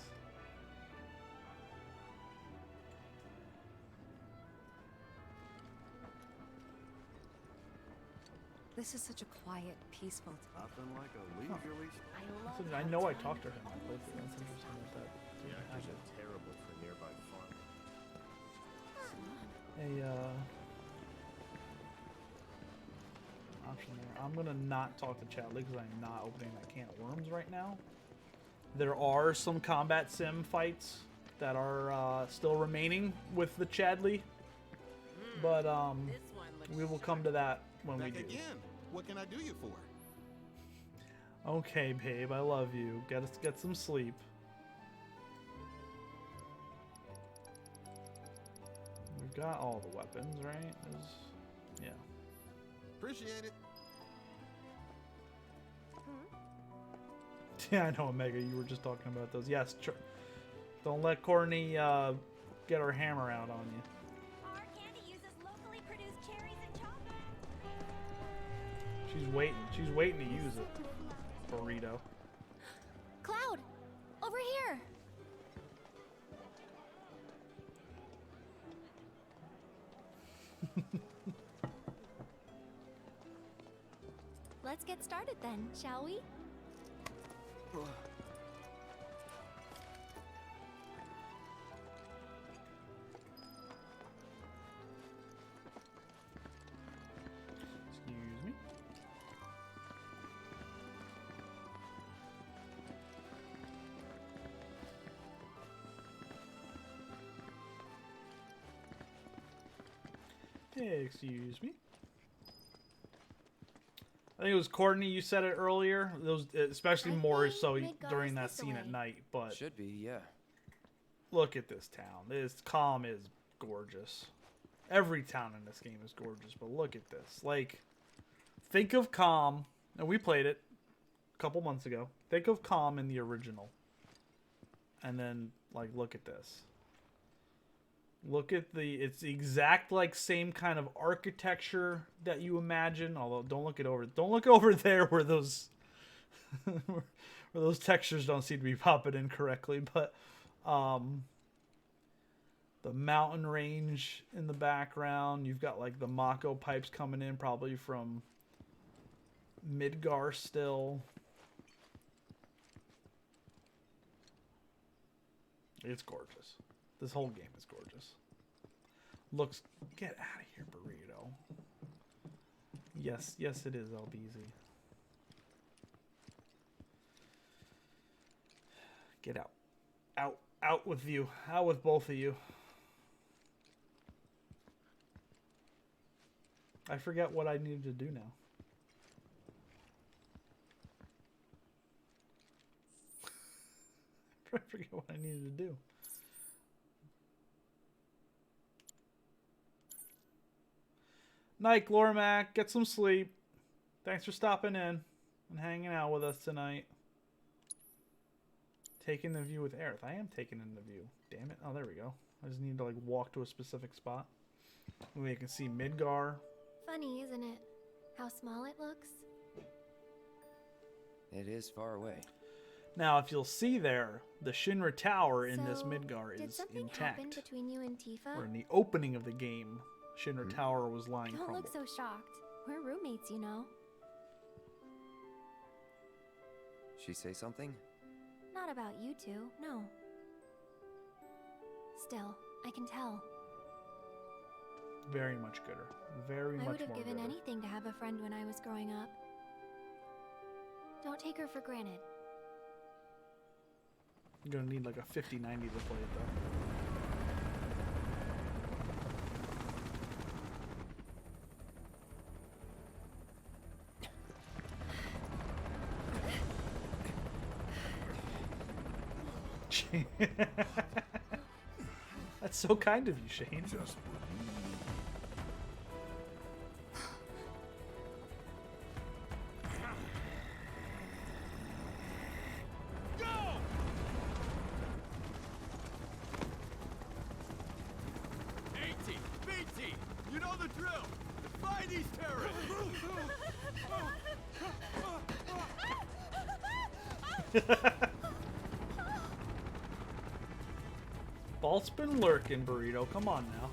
This is such a quiet, peaceful. Nothing like a leisurely. I know I talked to her. I played through. That's interesting that that didn't happen. Terrible for nearby farm. Option there. I'm gonna not talk to Chadley because I'm not opening that can of worms right now. There are some combat sim fights that are still remaining with the Chadley, but we will come to that when we do. Again. What can I do you for? Okay, babe, I love you. Get some sleep. We've got all the weapons, right? Yeah. Appreciate it. Yeah, I know, Omega. You were just talking about those. Yes. Don't let Courtney get her hammer out on you. Our candy uses locally produced cherries and chocolate. She's waiting. She's waiting to use it. Burrito. Cloud! Over here! Let's get started then, shall we? Excuse me. Excuse me. I think it was Courtney. You said it earlier. Those, especially more so during that scene at night. But should be, yeah. Look at this town. This Calm is gorgeous. Every town in this game is gorgeous. But look at this. Like, think of Calm, and we played it a couple months ago. Think of Calm in the original, and then like look at this. Look at it's the exact like same kind of architecture that you imagine. Although don't look over there where those where those textures don't seem to be popping in correctly. But the mountain range in the background. You've got like the Mako pipes coming in probably from Midgar still. It's gorgeous. This whole game is gorgeous. Looks... Get out of here, Burrito. Yes, yes it is, LBZ. Get out. Out. Out with you. Out with both of you. I forget what I needed to do now. I forget what I needed to do. Night, Glormac. Get some sleep. Thanks for stopping in and hanging out with us tonight. Taking the view with Aerith. I am taking in the view. Damn it. Oh, there we go. I just need to like walk to a specific spot. We can see Midgar. Funny, isn't it? How small it looks? It is far away. Now, if you'll see there, the Shinra Tower in this Midgar Did is something intact. happen between you and Tifa? Or in the opening of the game, Shinra Tower was lying Don't crumbled. look so shocked. We're roommates, you know. She say something? Not about you two, no. Still, I can tell. Very much gooder. Very I much would have more given gooder. anything to have a friend when I was growing up. Don't take her for granted. You're gonna need like a 50-90 to play it though. That's so kind of you, Shane. Just you know the drill. Find these terrorists. Balt's been lurking, Burrito. Come on now.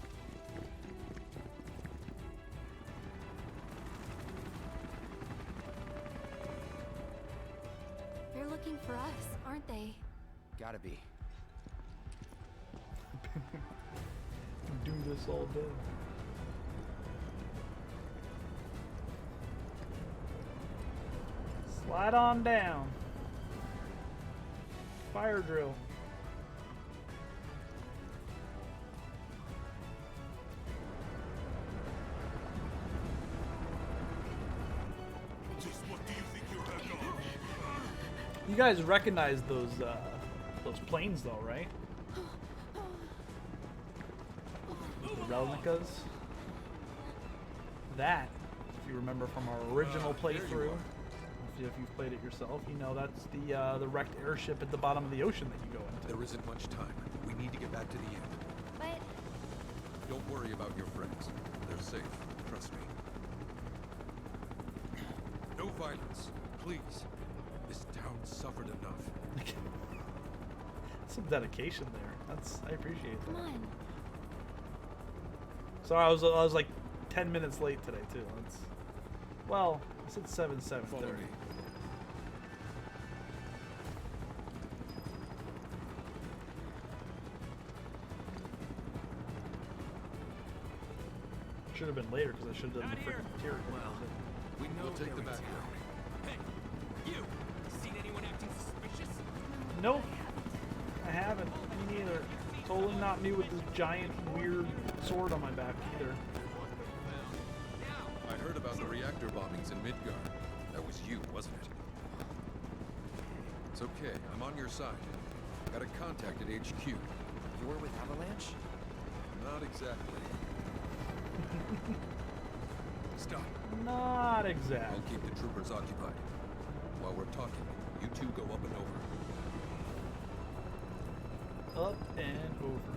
They're looking for us, aren't they? Gotta be. Do this all day. Slide on down. Fire drill. just what do you think you're heck of? You guys recognize those planes though, right? The Relnicas. That, if you remember from our original playthrough, if you've played it yourself, you know that's the wrecked airship at the bottom of the ocean that you go into. There isn't much time. We need to get back to the inn. But Don't worry about your friends. They're safe. Trust me. No violence, please. This town suffered enough. Some dedication there. I appreciate that. come on. Sorry, I was like 10 minutes late today too. Well, I said 7:30. Follow me. Should have been later because I should have done the freaking material. We'll take the back road. You seen anyone acting suspicious? Nope. I haven't. Me neither. Totally not me with this giant weird sword on my back either. I heard about the reactor bombings in Midgard. That was you, wasn't it? It's okay. I'm on your side. Got a contact at HQ. You're with Avalanche? Not exactly. Stop. Not exactly. I'll keep the troopers occupied. While we're talking, you two go up and over. Up and over.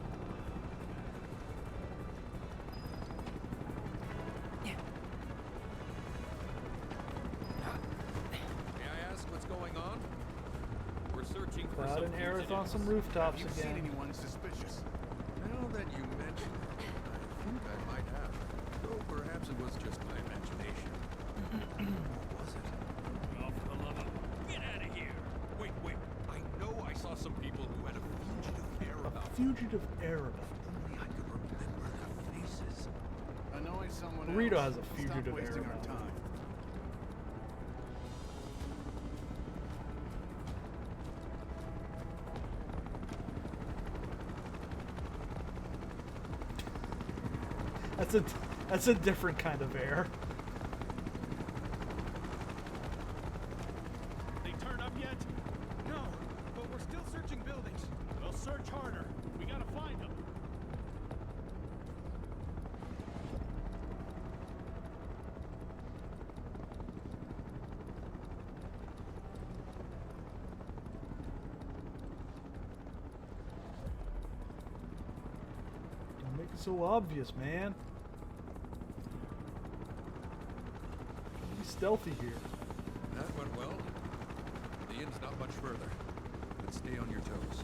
May I ask what's going on? We're searching for Cloud and Aerith on some rooftops Have you seen again. anyone suspicious? Now that you mention it, I think I might have. Though perhaps it was just my imagination. Or was it? Oh, for the love of... Get out of here! Wait. I know I saw some people who had a fugitive air about them. Fugitive air about. Only I could remember their faces. Annoy someone Burrito else. has a Stop fugitive air wasting our about him. time. That's a different kind of air. They turn up yet? No, but we're still searching buildings. We'll search harder. We gotta find them. Don't make it so obvious, man. Be stealthy here. That went well. The inn's not much further, but stay on your toes.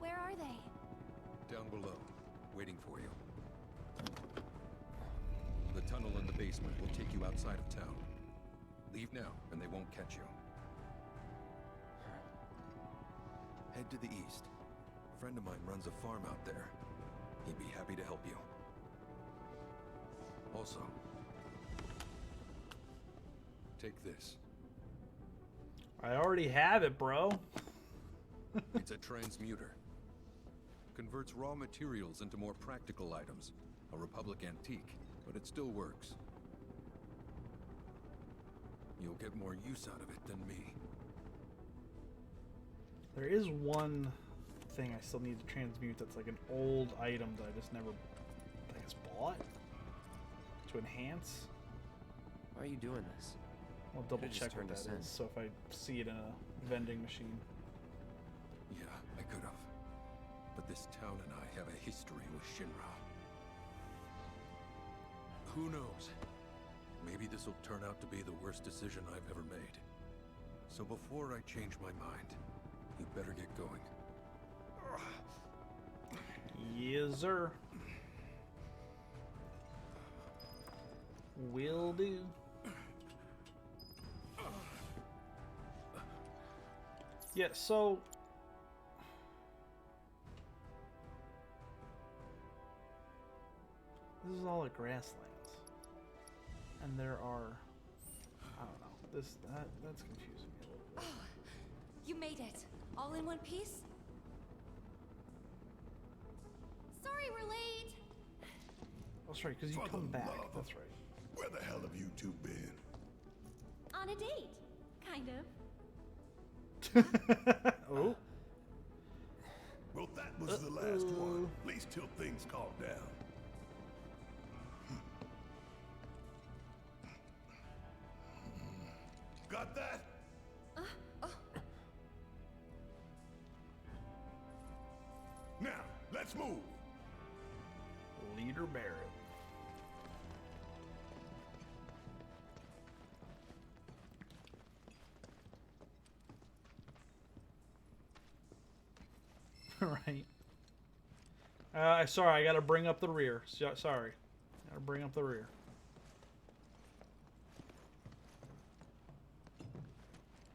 Where are they? Down below, waiting for you. The tunnel in the basement will take you outside of town. Leave now, and they won't catch you. Head to the east. A friend of mine runs a farm out there. He'd be happy to help you. Also, Take this. I already have it, bro. It's a transmuter. Converts raw materials into more practical items. A Republic antique, but it still works. You'll get more use out of it than me. There is one thing I still need to transmute that's like an old item that I just never, I guess, bought to enhance. Why are you doing this? I'll double Could've just check what turned that us in. is, so if I see it in a vending machine. Yeah, I could have. But this town and I have a history with Shinra. Who knows? Maybe this will turn out to be the worst decision I've ever made. So before I change my mind, you better get going. Yes, sir. Will do. Yeah, so this is all at grasslands, and there are, I don't know, that's confusing me a little bit. Oh, you made it. All in one piece? Sorry we're late. That's right, because you For come the back. love of- That's right. Where the hell have you two been? On a date. Kind of. Oh. Well, that was the last one. At least till things calm down. Got that? Now, let's move. Leader Barrett. Right. Sorry, I gotta bring up the rear. Sorry. Gotta bring up the rear.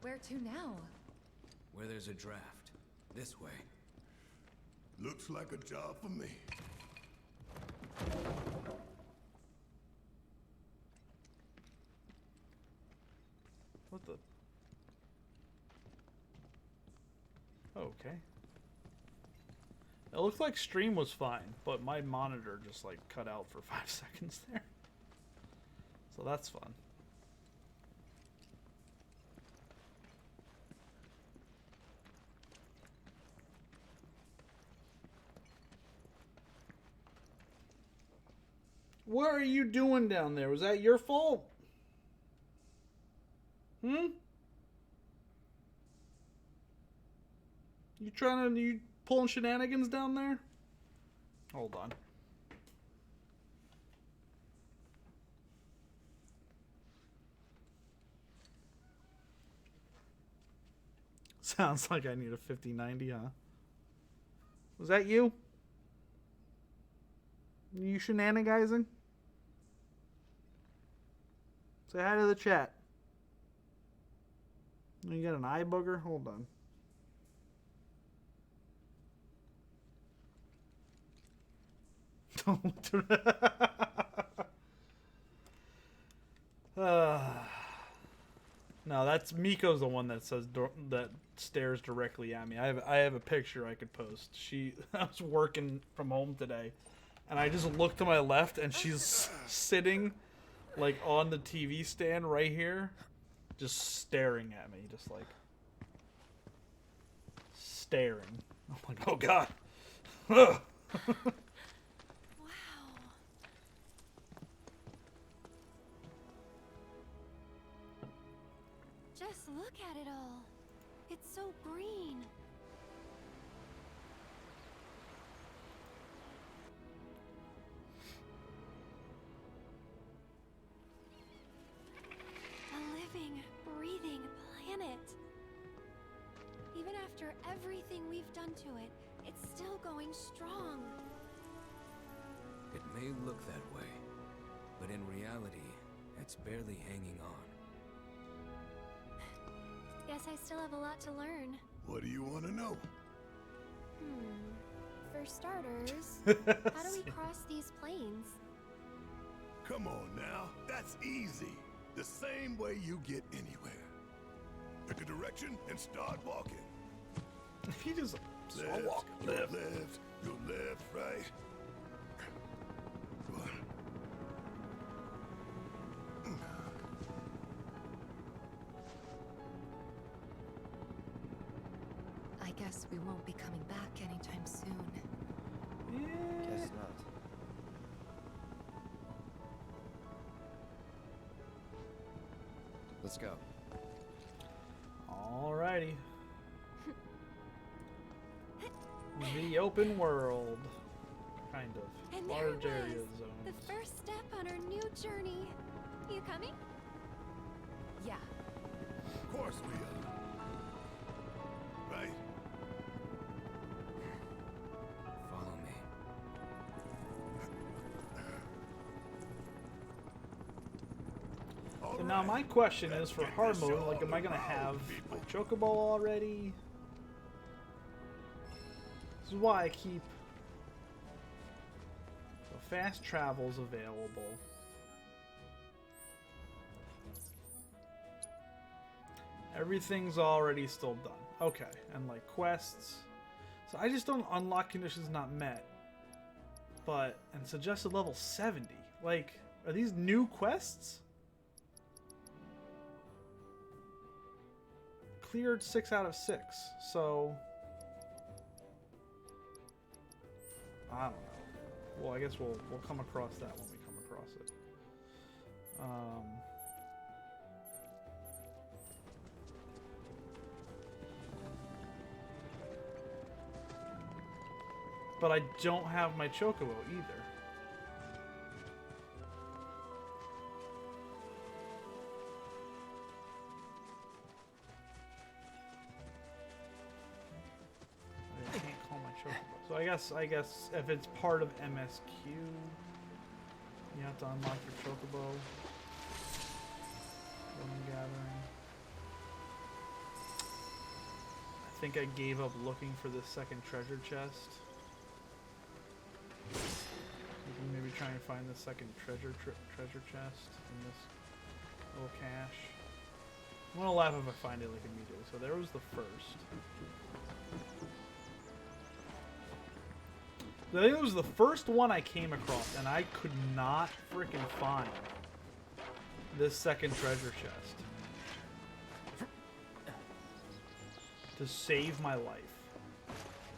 Where to now? Where there's a draft. This way. Looks like a job for me. What the? Okay. It looked like stream was fine, but my monitor just like cut out for 5 seconds there. So that's fun. What are you doing down there? Was that your fault? Hmm? You pulling shenanigans down there? Hold on. Sounds like I need a 5090, huh? Was that you? You shenanigizing? Say hi to the chat. You got an eye booger? Hold on. No, that's Miko's the one that says that stares directly at me. I have a picture I could post. I was working from home today, and I just looked to my left, and she's sitting like on the TV stand right here, just staring at me, just like staring. I'm like, oh god. Just look at it all. It's so green. A living, breathing planet. Even after everything we've done to it, it's still going strong. It may look that way, but in reality, it's barely hanging on. Guess I still have a lot to learn. What do you want to know? For starters, how do we cross these plains? Come on now, that's easy. the same way you get anywhere. Pick a direction and start walking. He just left, walk, go left, go left, right. I guess we won't be coming back anytime soon. Guess not. Let's go. Alrighty. The open world. Kind of. And there Large it area was, zone. the first step on our new journey. You coming? Yeah. Of course we are. Right? Follow me. So now my question is for hard mode, like, am I gonna have my chocobo already? This is why I keep so fast travels available. Everything's already still done. Okay, and like quests. So I just don't unlock conditions not met. But, and suggested level 70. Like, are these new quests? Cleared 6 out of 6, so I don't know. Well, I guess we'll come across that when we come across it. But I don't have my chocobo either. I can't call my chocobo. So I guess if it's part of MSQ, you have to unlock your chocobo. Golden gathering. I think I gave up looking for this second treasure chest. We can maybe try and find the second treasure chest in this little cache. I'm gonna laugh if I find it like immediately. So there was the first. I think it was the first one I came across, and I could not freaking find this second treasure chest to save my life.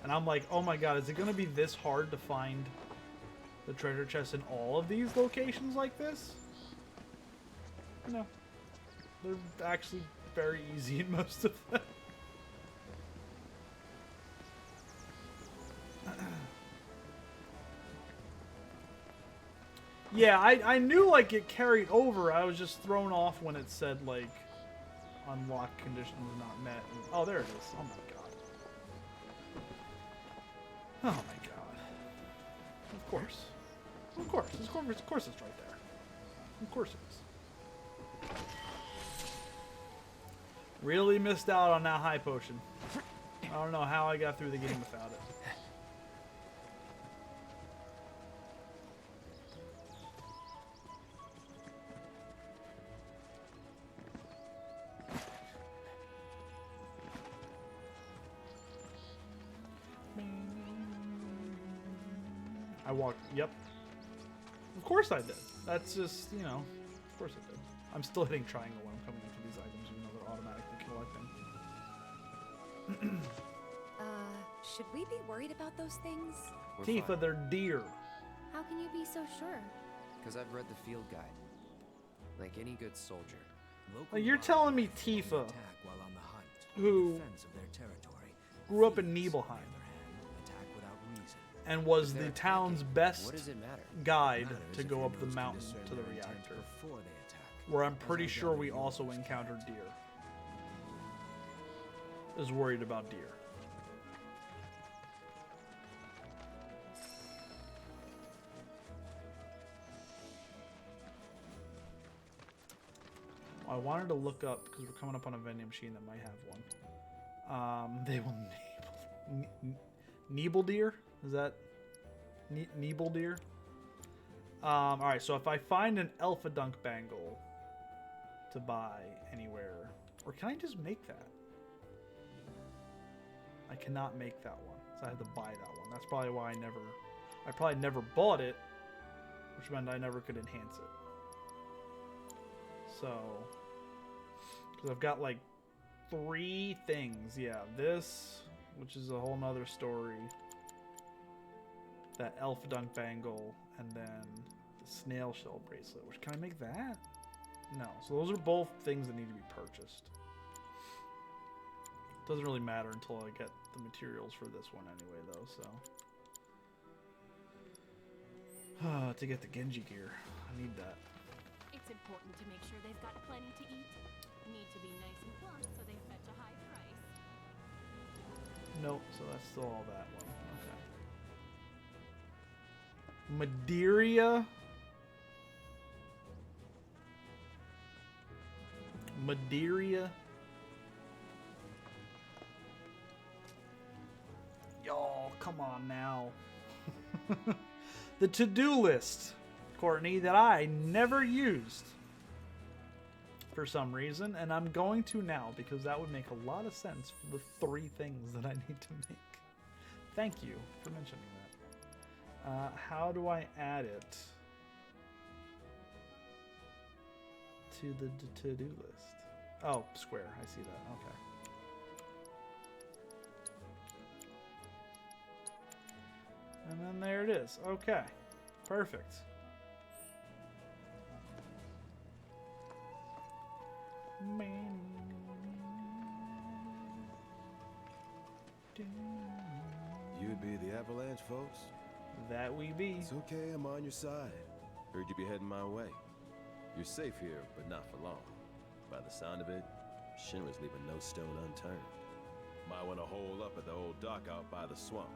And I'm like, oh my god, is it gonna be this hard to find the treasure chest in all of these locations like this? No. They're actually very easy in most of them. Yeah, I knew like it carried over. I was just thrown off when it said like unlock conditions not met. And, oh, there it is. Oh my god. Oh my god. Of course. Of course. Of course it's right there. Of course it is. Really missed out on that high potion. I don't know how I got through the game without it. I walked, yep. Of course I did. That's just, you know, of course I did. I'm still hitting triangle when I'm coming into these items, even though they're automatically collecting. Should we be worried about those things? Tifa, they're deer. How can you be so sure? Because I've read the field guide. Like any good soldier. Like, you're telling me Tifa, who grew up in Nibelheim, and was the town's best guide to go up the mountain to the reactor, where I'm pretty sure we also encountered deer, is worried about deer. I wanted to look up, because we're coming up on a vending machine that might have one. They will Nibel deer? Is that Nibel deer? Alright, so if I find an Alpha Dunk Bangle, to buy anywhere. Or can I just make that? I cannot make that one, so I had to buy that one. That's probably why I probably never bought it, which meant I never could enhance it. So, because I've got like 3 things. Yeah, this, which is a whole nother story. That elf dunk bangle, and then the snail shell bracelet. Which, can I make that? No. So those are both things that need to be purchased. Doesn't really matter until I get the materials for this one anyway, though, so. To get the Genji gear. I need that. It's important to make sure they've got plenty to eat. Need to be nice and plump so they fetch a high price. Nope, so that's still all that one. Okay. Madeira. Madeira. Y'all, come on now. The to-do list, Courtney, that I never used for some reason, and I'm going to now because that would make a lot of sense for the 3 things that I need to make. Thank you for mentioning that. How do I add it to the to-do list? Oh, square. I see that. Okay. And then there it is. Okay. Perfect. You'd be the Avalanche, folks? That we be. It's okay, I'm on your side. Heard you be heading my way. You're safe here, but not for long. By the sound of it, Shinra's leaving no stone unturned. Might want to hole up at the old dock out by the swamp.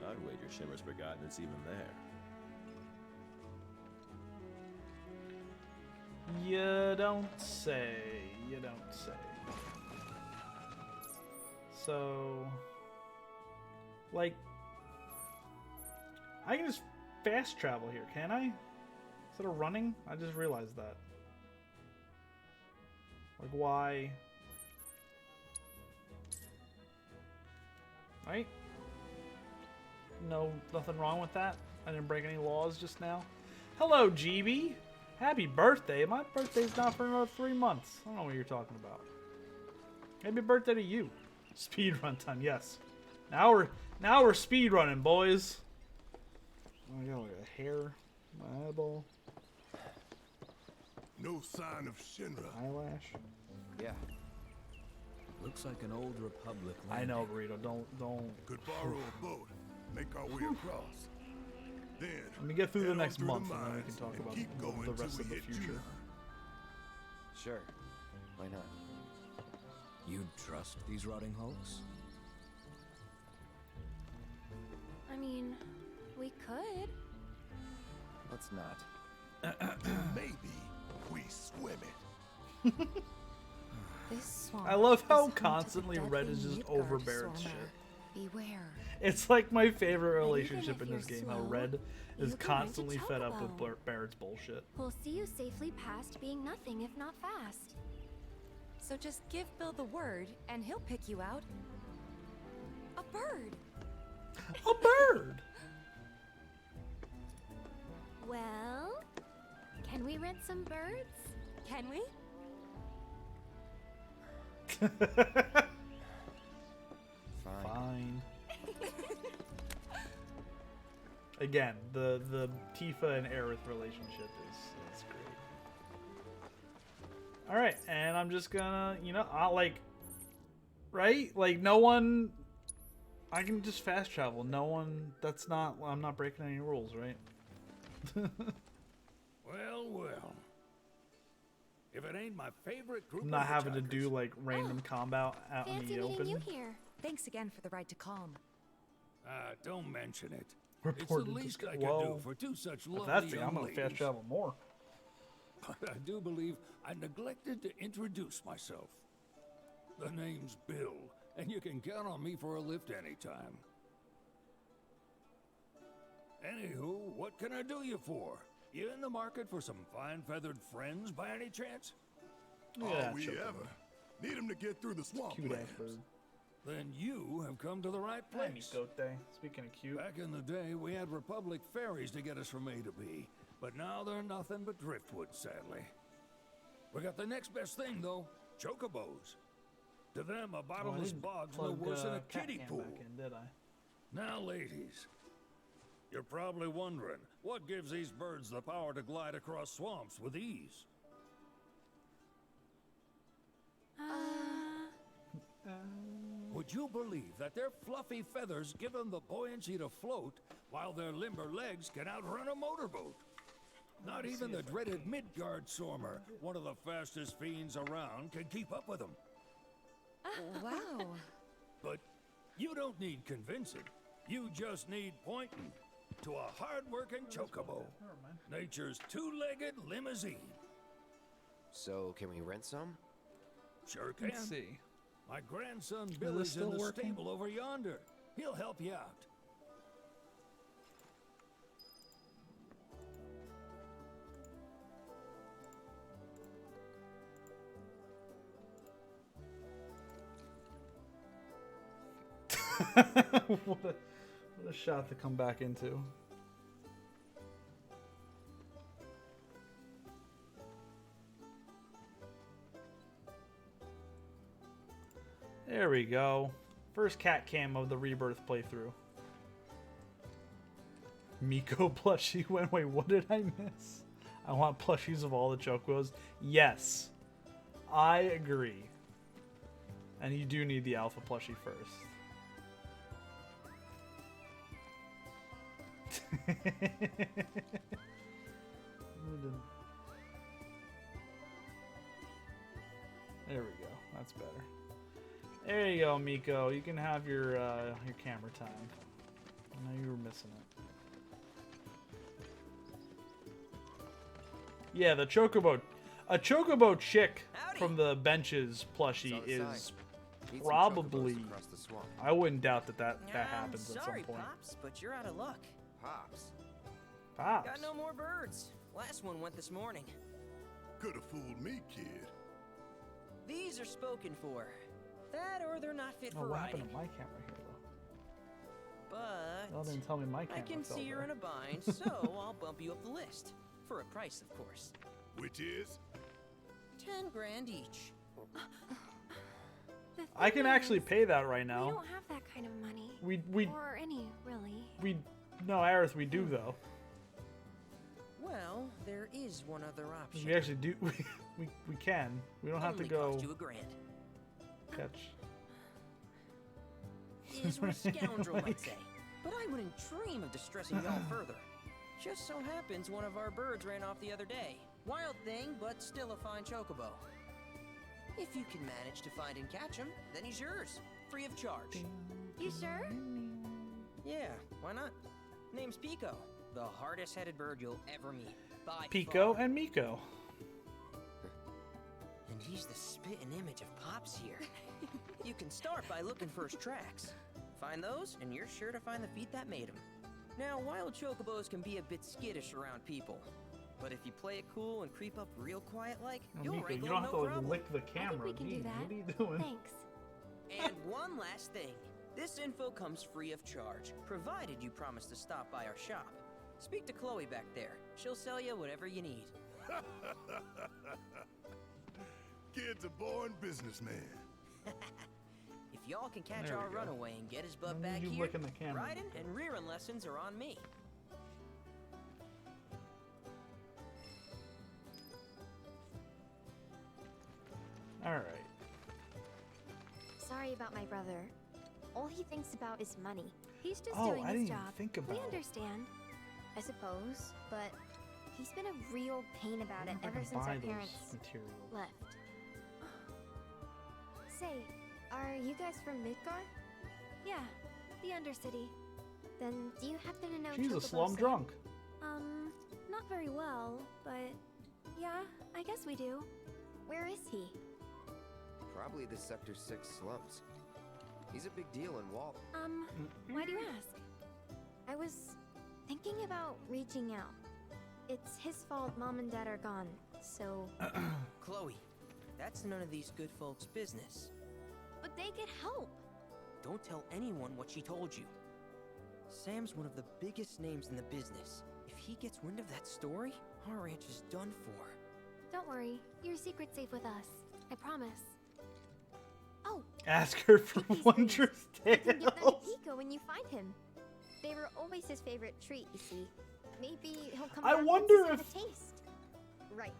I'd wager Shinra's forgotten it's even there. You don't say. You don't say. So, like, I can just fast travel here, can I? Instead of running? I just realized that. Like, why? Right? No, nothing wrong with that. I didn't break any laws just now. Hello, GB. Happy birthday. My birthday's not for another 3 months. I don't know what you're talking about. Happy birthday to you. Speed run time, yes. Now we're speed running, boys. Oh, I got like a hair, my eyeball. No sign of Shinra. Eyelash. Yeah. Looks like an old Republic I know, Burrito. Don't. Could borrow a boat. Make our way across. Then let me get through the next through month, the and then we mines can talk and about keep going the rest till of we the hit future. Yuna. Sure. Why not? You'd trust these rotting hulks? I mean, we could. Let's not. Maybe we swim it. This swamp I love how is home to the constantly Red is deadly just Midgard over Barrett's Swarmer. shit. Beware. It's like my favorite relationship if in this you're game, how slow, Red is you can constantly rent a fed up with chocobo. Barrett's bullshit. We'll see you safely past being nothing if not fast. So just give Bill the word, and he'll pick you out. A bird. A bird. Well, can we rent some birds? Can we? Fine. Again, the Tifa and Aerith relationship is great. All right, and I'm just gonna, I'll like, right? Like no one. I can just fast travel. No one. That's not. I'm not breaking any rules, right? Well, well. If it ain't my favorite group I'm not of having to hitchhikers. do like random combat out in Fancy the meeting open. you here. Thanks again for the ride to Calm. Don't mention it. Reported it's the least to- I can well, do for 2 such If lovely that's the, young I'm gonna fast ladies. travel more. But I do believe I neglected to introduce myself. The name's Bill, and you can count on me for a lift anytime. Anywho, what can I do you for? You in the market for some fine feathered friends by any chance? Look at Are that we chocobo. ever? Need him to get through the swamp Cute ass lands. bird. Then you have come to the right Hi, place. Mikote. Speaking of cute. Back in the day, we had Republic ferries to get us from A to B, but now they're nothing but driftwood, sadly. We got the next best thing, though, chocobos. To them, a bottomless bog's no worse than a kiddie pool. Back in, did I? Now, ladies, you're probably wondering, what gives these birds the power to glide across swamps with ease? Would you believe that their fluffy feathers give them the buoyancy to float, while their limber legs can outrun a motorboat? Not even the dreaded Midgard Sormer, one of the fastest fiends around, can keep up with them. Wow. But you don't need convincing. You just need pointing to a hard-working chocobo. Nature's two-legged limousine. So, can we rent some? Sure can. Let's see. My grandson this Billy's still in the working? stable over yonder. He'll help you out. what a shot to come back into. There we go. First cat cam of the Rebirth playthrough. Miko plushie. Wait, what did I miss? I want plushies of all the chocobos. Yes, I agree. And you do need the alpha plushie first. There we go. That's better. There you go, Miko. You can have your camera time. I know you were missing it. Yeah, the chocobo. A chocobo chick from the benches plushie is probably. I wouldn't doubt that happens at some Sorry, point. Pops, but you're out of luck. Pops. Pops. Got no more birds. Last one went this morning. Could have fooled me, kid. These are spoken for. That or they're not fit Oh, for what riding. happened to my camera here, though? But Y'all didn't tell me my camera I can fell see you're there. in a bind, so I'll bump you up the list. For a price, of course. Which is? 10 grand each. I can actually pay that right We now. don't have that kind of money. We Or any, really. no, Aerith, we do though. Well, there is one other option. We actually do. We can. We don't have to Only go cost you $1,000. catch. Is what a scoundrel might say. But I wouldn't dream of distressing y'all further. Just so happens one of our birds ran off the other day. Wild thing, but still a fine chocobo. If you can manage to find and catch him, then he's yours. Free of charge. You sure? Yeah, why not? Name's Pico. The hardest-headed bird you'll ever meet. By Pico far. and Miko. And he's the spitting image of Pops here. You can start by looking for his tracks. Find those, and you're sure to find the feet that made him. Now, wild chocobos can be a bit skittish around people. But if you play it cool and creep up real quiet like, Oh, you'll Miko, you wrangle don't him have no to problem. lick the camera. we can do Gee, that. What are you doing? Thanks. And one last thing. This info comes free of charge, provided you promise to stop by our shop. Speak to Chloe back there. She'll sell you whatever you need. Kid's a born businessman. If y'all can catch There we our go. runaway and get his butt Don't back need you here, licking the camera. riding and rearing lessons are on me. All right. Sorry about my brother. All he thinks about is money. He's just Oh, doing I his didn't job. even think about We it. understand, I suppose, but he's been a real pain about it I ever can since buy our those parents materials. left. Say, are you guys from Midgard? Yeah, the Undercity. Then do you happen to know She's a Chocobo slum Sam? drunk. Not very well, but yeah, I guess we do. Where is he? Probably the Sector 6 slums. He's a big deal in Wall. Why do you ask? I was thinking about reaching out. It's his fault Mom and Dad are gone, so... Chloe, That's none of these good folks' business. But they get help. Don't tell anyone what she told you. Sam's one of the biggest names in the business. If he gets wind of that story, our ranch is done for. Don't worry, your secret's safe with us. I promise. Oh, Ask her for Wondrous You can give them to Tales. Pico when you find him. They were always his favorite treat, you see. Maybe he'll come I back wonder and if- have a taste. Right.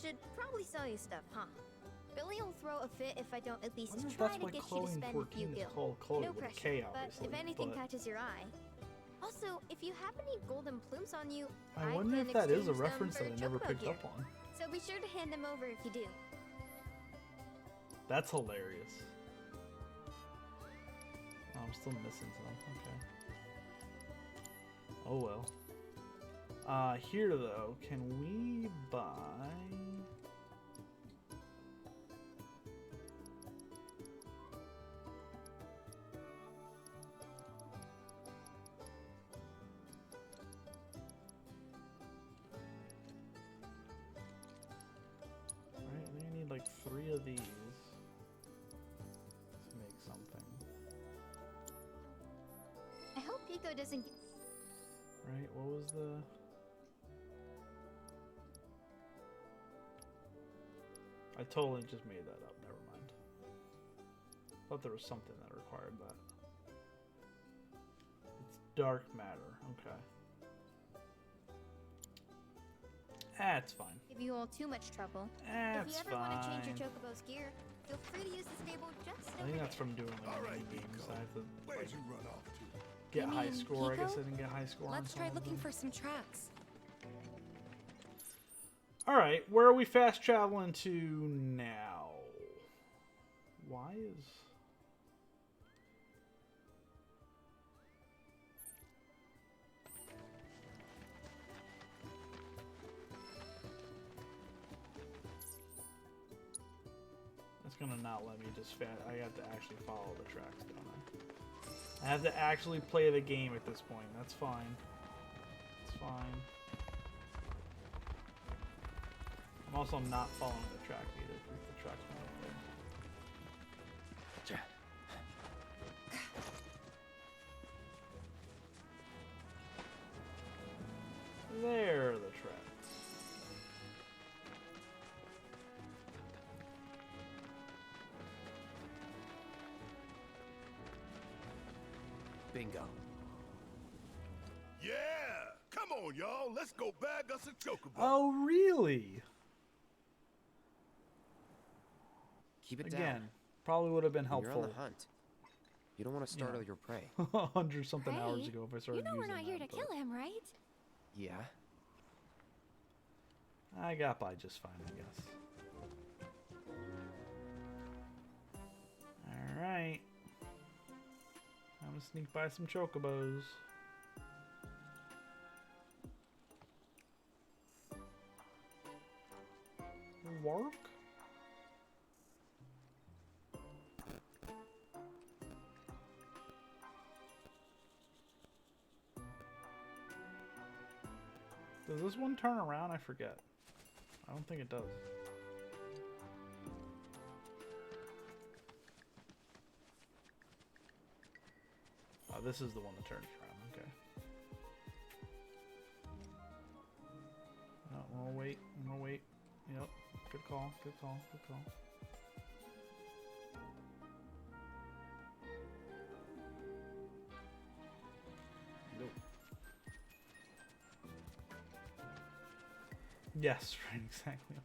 Should probably sell you stuff, huh? Billy will throw a fit if I don't at least Wonder if try that's to why get you Chloe to and spend a few 14 is gil. called Chloe No with a pressure, K, but obviously, if anything but- catches your eye. Also, if you have any golden plumes on you, I wonder can if that is a exchange them reference for that I never chocobo picked gear. up on. So be sure to hand them over if you do. That's hilarious. Oh, I'm still missing some. Okay. Oh well. Here though, can we buy? Alright, I think I need like 3 of these to make something. I hope Pico doesn't get... Right, what was the... I totally just made that up, never mind. Thought there was something that required that. It's dark matter, okay. That's fine. give you all too much trouble. That's if you ever want to change your fine. Chocobo's gear, feel free to use the stable just I over think that's there. from doing like mini games. I have to Where'd like, you run off to? get You high mean score. I guess Pico? I didn't get high score. Let's on try some of looking them. for some tracks. All right, where are we fast traveling to now? Why is... It's gonna not let me just I have to actually follow the tracks, don't I? I have to actually play the game at this point. That's fine. It's fine. I'm also not following the track either. If the track's not up there. There are the tracks. Bingo. Yeah! Come on, y'all. Let's go bag us a chocobo. Oh, really? Keep it Again, down. probably would have been When helpful. You're on the hunt. You don't want to startle your prey. 100 something hours Hey, ago if I started you know we're using not here to that, but kill him, right? Yeah. I got by just fine, I guess. Alright. I'm gonna sneak by some chocobos. Work? Does this one turn around? I forget. I don't think it does. Oh, this is the one that turns around. Okay. Oh, I'm gonna wait. I'm gonna wait. Yep. Good call. Good call. Good call. Nope. Yes, right, exactly.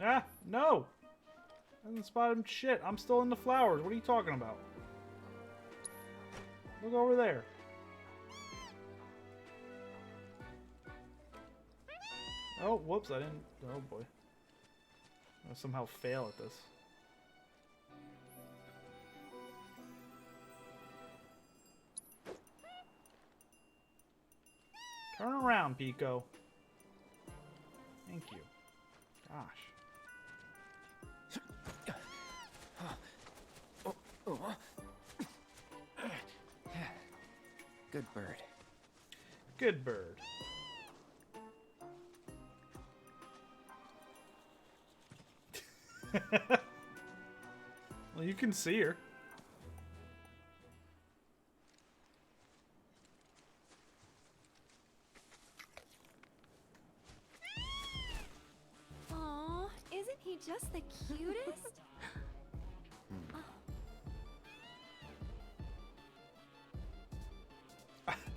Ah, no! I haven't spotted him. Shit, I'm still in the flowers. What are you talking about? Look over there. Oh, whoops, I didn't... Oh, boy. I'll somehow fail at this. Turn around, Pico. Thank you. Gosh. Good bird. Good bird. Well, you can see her. Aw, isn't he just the cutest?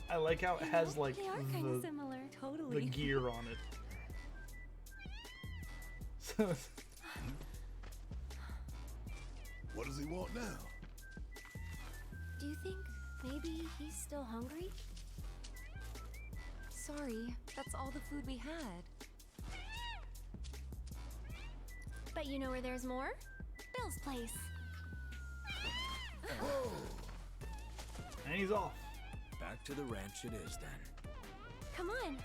I like how it has like They are kind of similar. Totally. the gear on it. So What does he want now? Do you think maybe he's still hungry? Sorry, that's all the food we had. But you know where there's more? Bill's place. and he's off. Back to the ranch it is then. Come on.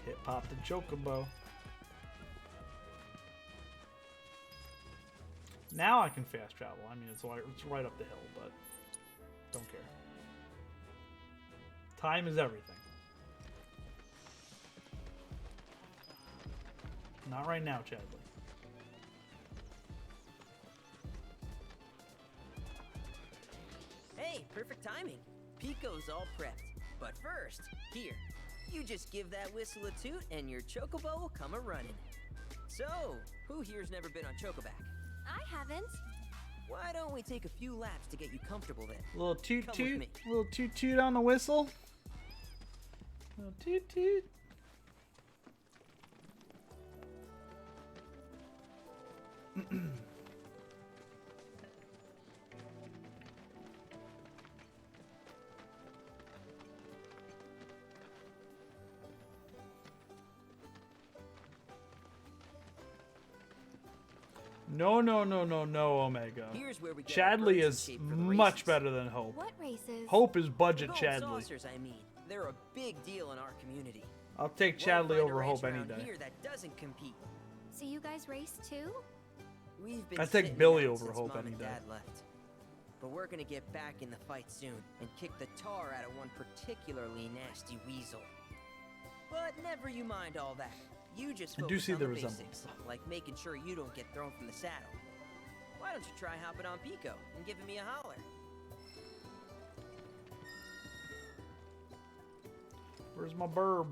Hit pop the chocobo. Now I can fast travel. I mean, it's right up the hill, but don't care. Time is everything. Not right now, Chadley. Hey, perfect timing. Pico's all prepped. But first, here, you just give that whistle a toot and your chocobo will come a-running. So, who here's never been on Chocoback? I haven't. Why don't we take a few laps to get you comfortable then? Little toot Come toot, with me. little toot toot on the whistle. Little toot toot. No, no, no, no, no, Omega. Here's where we get Chadley our birds in is shape for the much races. better than Hope. What races? Hope is budget Gold Chadley. saucers, I mean. They're a big deal in our community. I'll take Won't Chadley find a over ranch Hope any around day. Here that doesn't compete. So you guys race too? We've been I take sitting Billy out over since Hope Mom any and day. Dad left. But we're gonna get back in the fight soon and kick the tar out of one particularly nasty weasel. But never you mind all that. You just I focus do see on the the resemblance. basics, like making sure you don't get thrown from the saddle. Why don't you try hopping on Pico and giving me a holler? Where's my burb?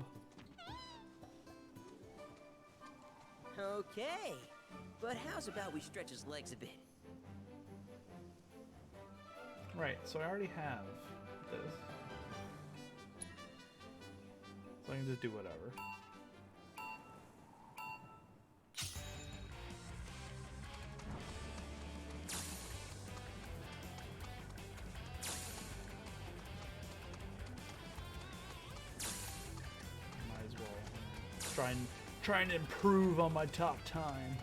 Okay, but how's about we stretch his legs a bit? Right, so I already have this. So I can just do whatever. Might as well try and improve on my top time.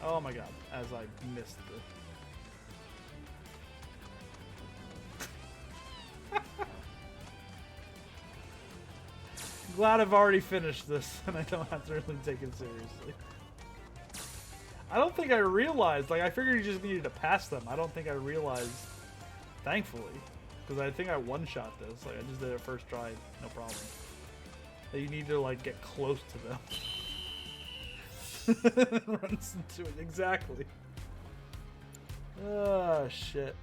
Oh my god, as I missed the glad I've already finished this and I don't have to really take it seriously. I don't think I realized, like I figured you just needed to pass them. I don't think I realized, thankfully, because I think I one-shot this. Like I just did it first try, no problem. That you need to like get close to them. Runs into it, exactly. Ah, shit.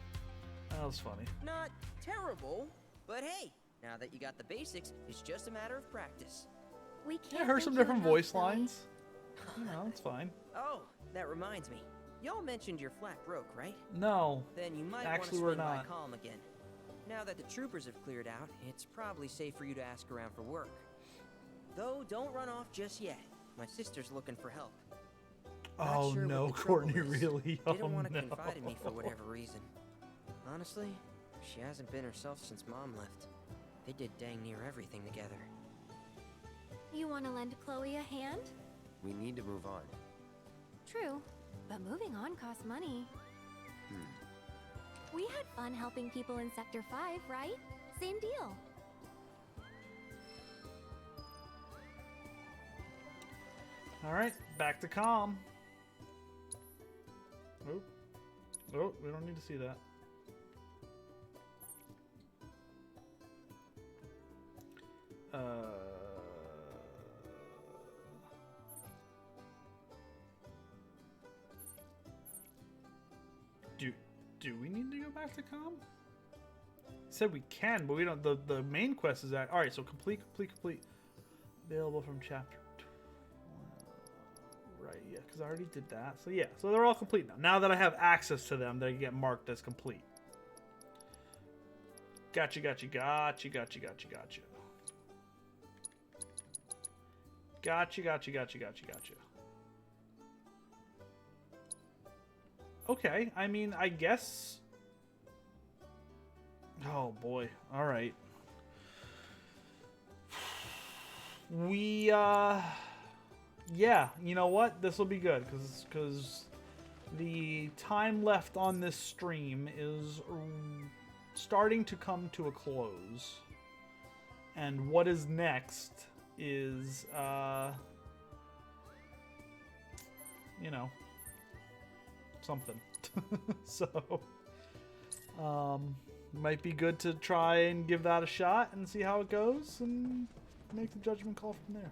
That was funny. Not terrible, but hey, now that you got the basics, it's just a matter of practice. We Yeah, can't. I heard some thank you different enough, voice Billy. lines. You know, it's fine. Oh, that reminds me. Y'all mentioned your flat broke, right? No. Then you might Actually, want we're to swing by not. Calm again. Now that the troopers have cleared out, it's probably safe for you to ask around for work. Though, don't run off just yet. My sister's looking for help. Not Oh sure what no, the trouble Courtney, is. really? Oh Didn't want to no. confide in me for whatever reason. Honestly, she hasn't been herself since Mom left. They did dang near everything together. You want to lend Chloe a hand? We need to move on. True, but moving on costs money. We had fun helping people in Sector 5, right? Same deal. Alright, back to calm. Oh. Oh, we don't need to see that. Do we need to go back to Com? He said we can, but we don't. The main quest is that. All right, so complete. Available from chapter 2. Right, yeah, because I already did that. So yeah, so they're all complete now. Now that I have access to them, they get marked as complete. Gotcha. Okay, I mean, I guess... Oh, boy. Alright. Yeah, you know what? This will be good, because the time left on this stream is starting to come to a close. And what is next is, you know, something. So, might be good to try and give that a shot and see how it goes and make the judgment call from there.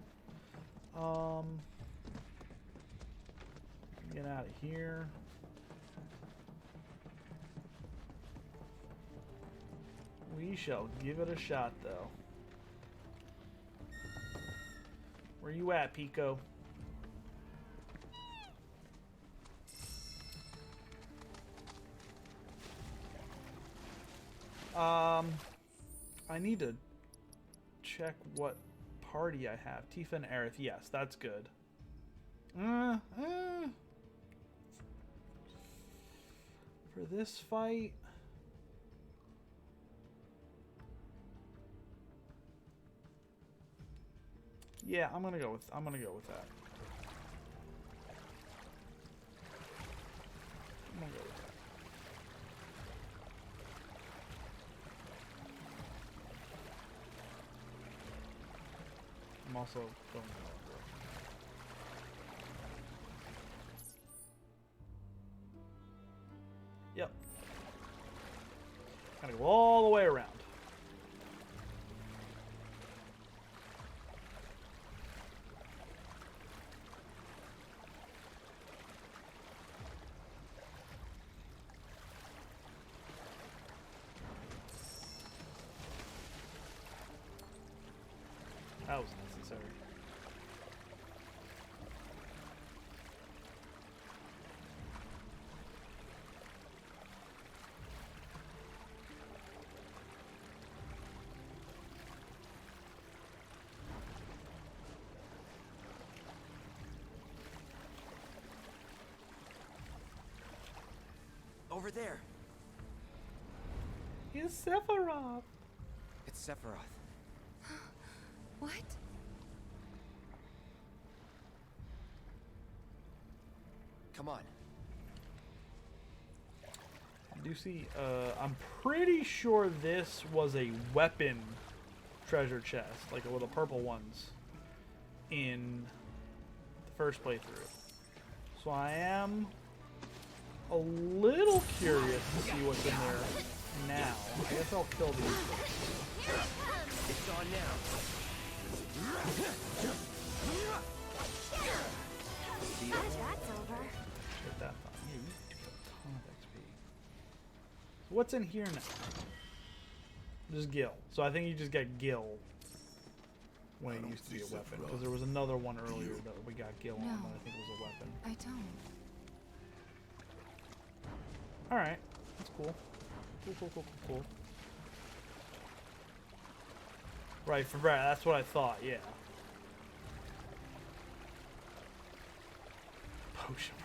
Get out of here. We shall give it a shot, though. Where you at, Pico? I need to check what party I have. Tifa and Aerith. Yes, that's good. For this fight... Yeah, I'm gonna go with that. I'm gonna go with that. I'm also going to Yep. Gotta go all the way around. That was necessary. Over there. It's Sephiroth. It's Sephiroth. What? Come on. You see, I'm pretty sure this was a weapon treasure chest, like with the purple ones, in the first playthrough. So I am a little curious to see what's in there now. I guess I'll kill these. It's on now. That's over. Get that thought. Yeah, you do a ton of XP. So what's in here now? Just Gil. So I think you just get Gil when it used to be a weapon. Because there was another one earlier that we got Gil on that I think was a weapon. I don't. Alright. That's cool. Cool. Right, for Brad, that's what I thought, yeah. Potion.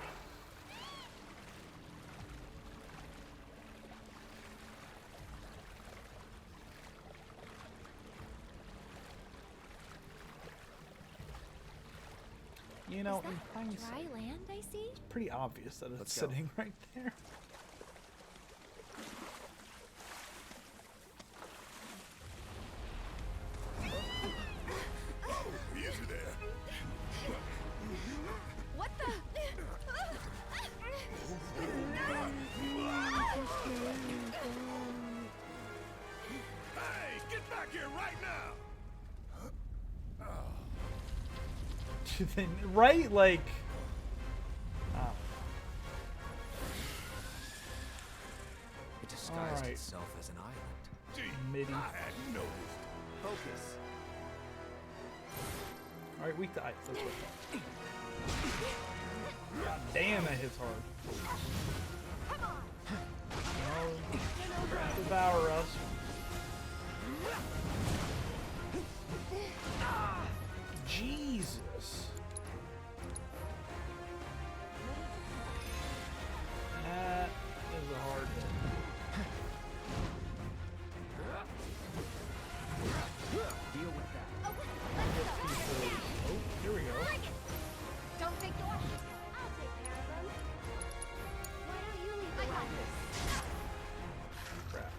You know, in hindsight, Dry land, I see? it's pretty obvious that it's Let's go. sitting right there. Easy there. What the? Hey, get back here right now! Right? Like... Oh. itself as an island. Gee, Midi. I hadn't noticed. Focus. All right, weak to ice. That's what. God damn, that hits hard. No, devour us. Jesus. That is a hard hit. Deal with that. Oh, here we go. Don't think you're... I'll take care of them. Why don't you leave the this? Crap.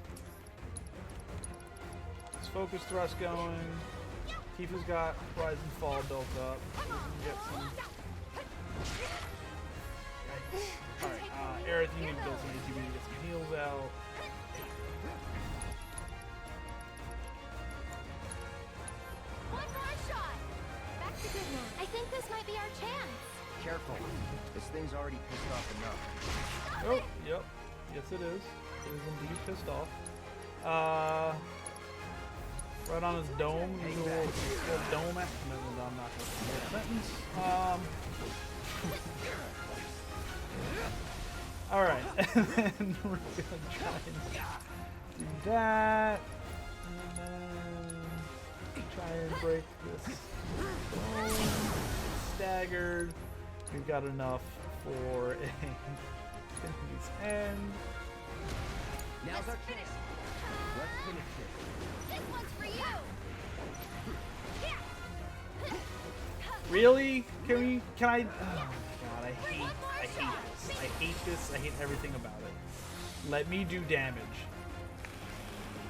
Let's focus thrust going. Tifa's got rise and fall built up. We can get some. Alright, Aerith, you need to build some ATB to get some heals out. One more shot. Back to good now. I think this might be our chance. Careful. This thing's already pissed off enough. Oh, yep. Yes, it is. It is indeed pissed off. Right on his dome. His little dome act. No, I'm not going to say that sentence. Alright. And then we're going to try and do that. And then try and break this dome. Staggered. We've got enough for a Infinity's End. Now's our chance. Let's finish this. This one's for you. Really? Can I? Oh my god, I hate this. I hate everything about it. Let me do damage.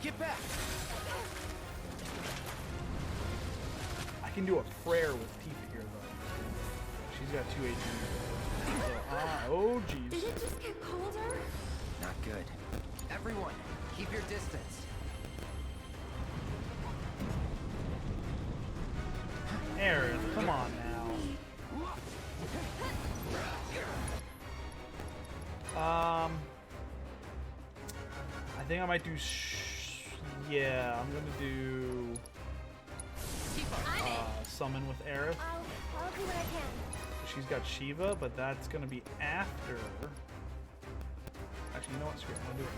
Get back. I can do a prayer with Tifa here though. She's got 2 HP. Oh jeez. Did it just get colder? Not good. Everyone, keep your distance. Aaron, come on now. I think I might do. Yeah, I'm gonna do. Summon with Aerith. I'll do what I can. She's got Shiva, but that's gonna be after. Actually, you know what? Screw it. I'm gonna do it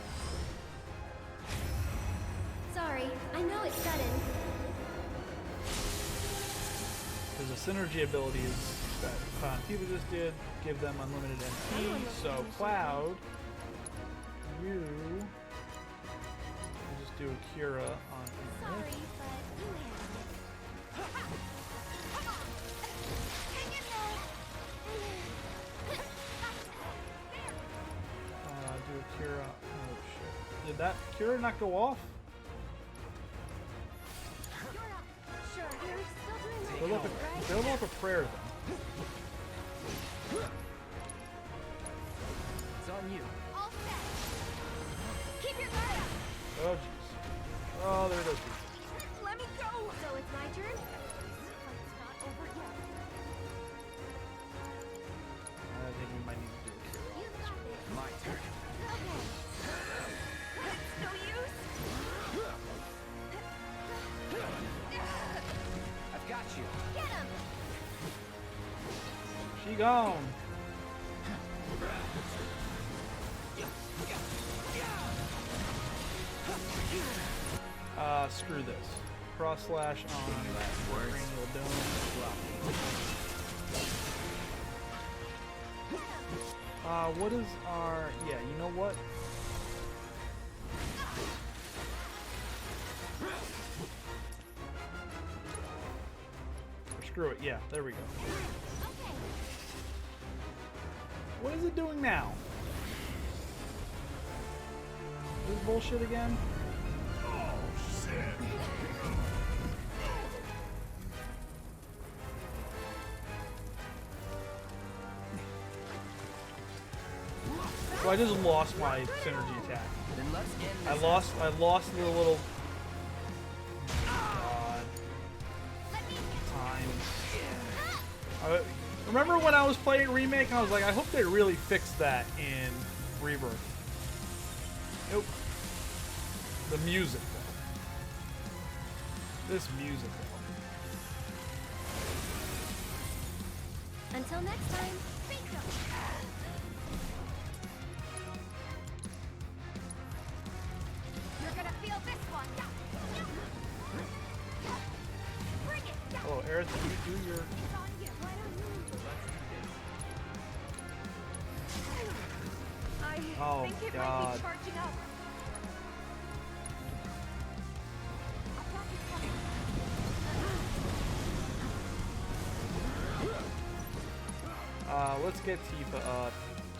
now. Sorry, I know it's sudden. Because the synergy abilities that Cloud and Tifa just did give them unlimited MP. So Cloud, you just do a Cura on Sorry, but you do a Cura. Oh shit! Did that Cura not go off? Sure, you're still doing Build up a prayer then. It's on you. All set. Keep your guard up. Oh jeez. Oh, there it is. Let me go. So it's my turn. It's not over yet. I think we might need to do a Cura. You got this. My turn. Okay. It's no use. I've got you. Get him. She gone. Screw this. Cross slash on cranial dome. What is our? Yeah, you know what? Screw it. Yeah, there we go. What is it doing now? This bullshit again? Oh, shit. So I just lost my synergy attack. Then let's end I this. lost the little times. Remember when I was playing Remake and I was like, I hope they really fix that in Rebirth. Nope. The music, though. This music, though. Until next time. Bingo. You're gonna feel this one. Bring it. Oh, Aerith, can you do your... It's on you. Why don't you? I Oh, think it might God. be charging up. Let's get Tifa up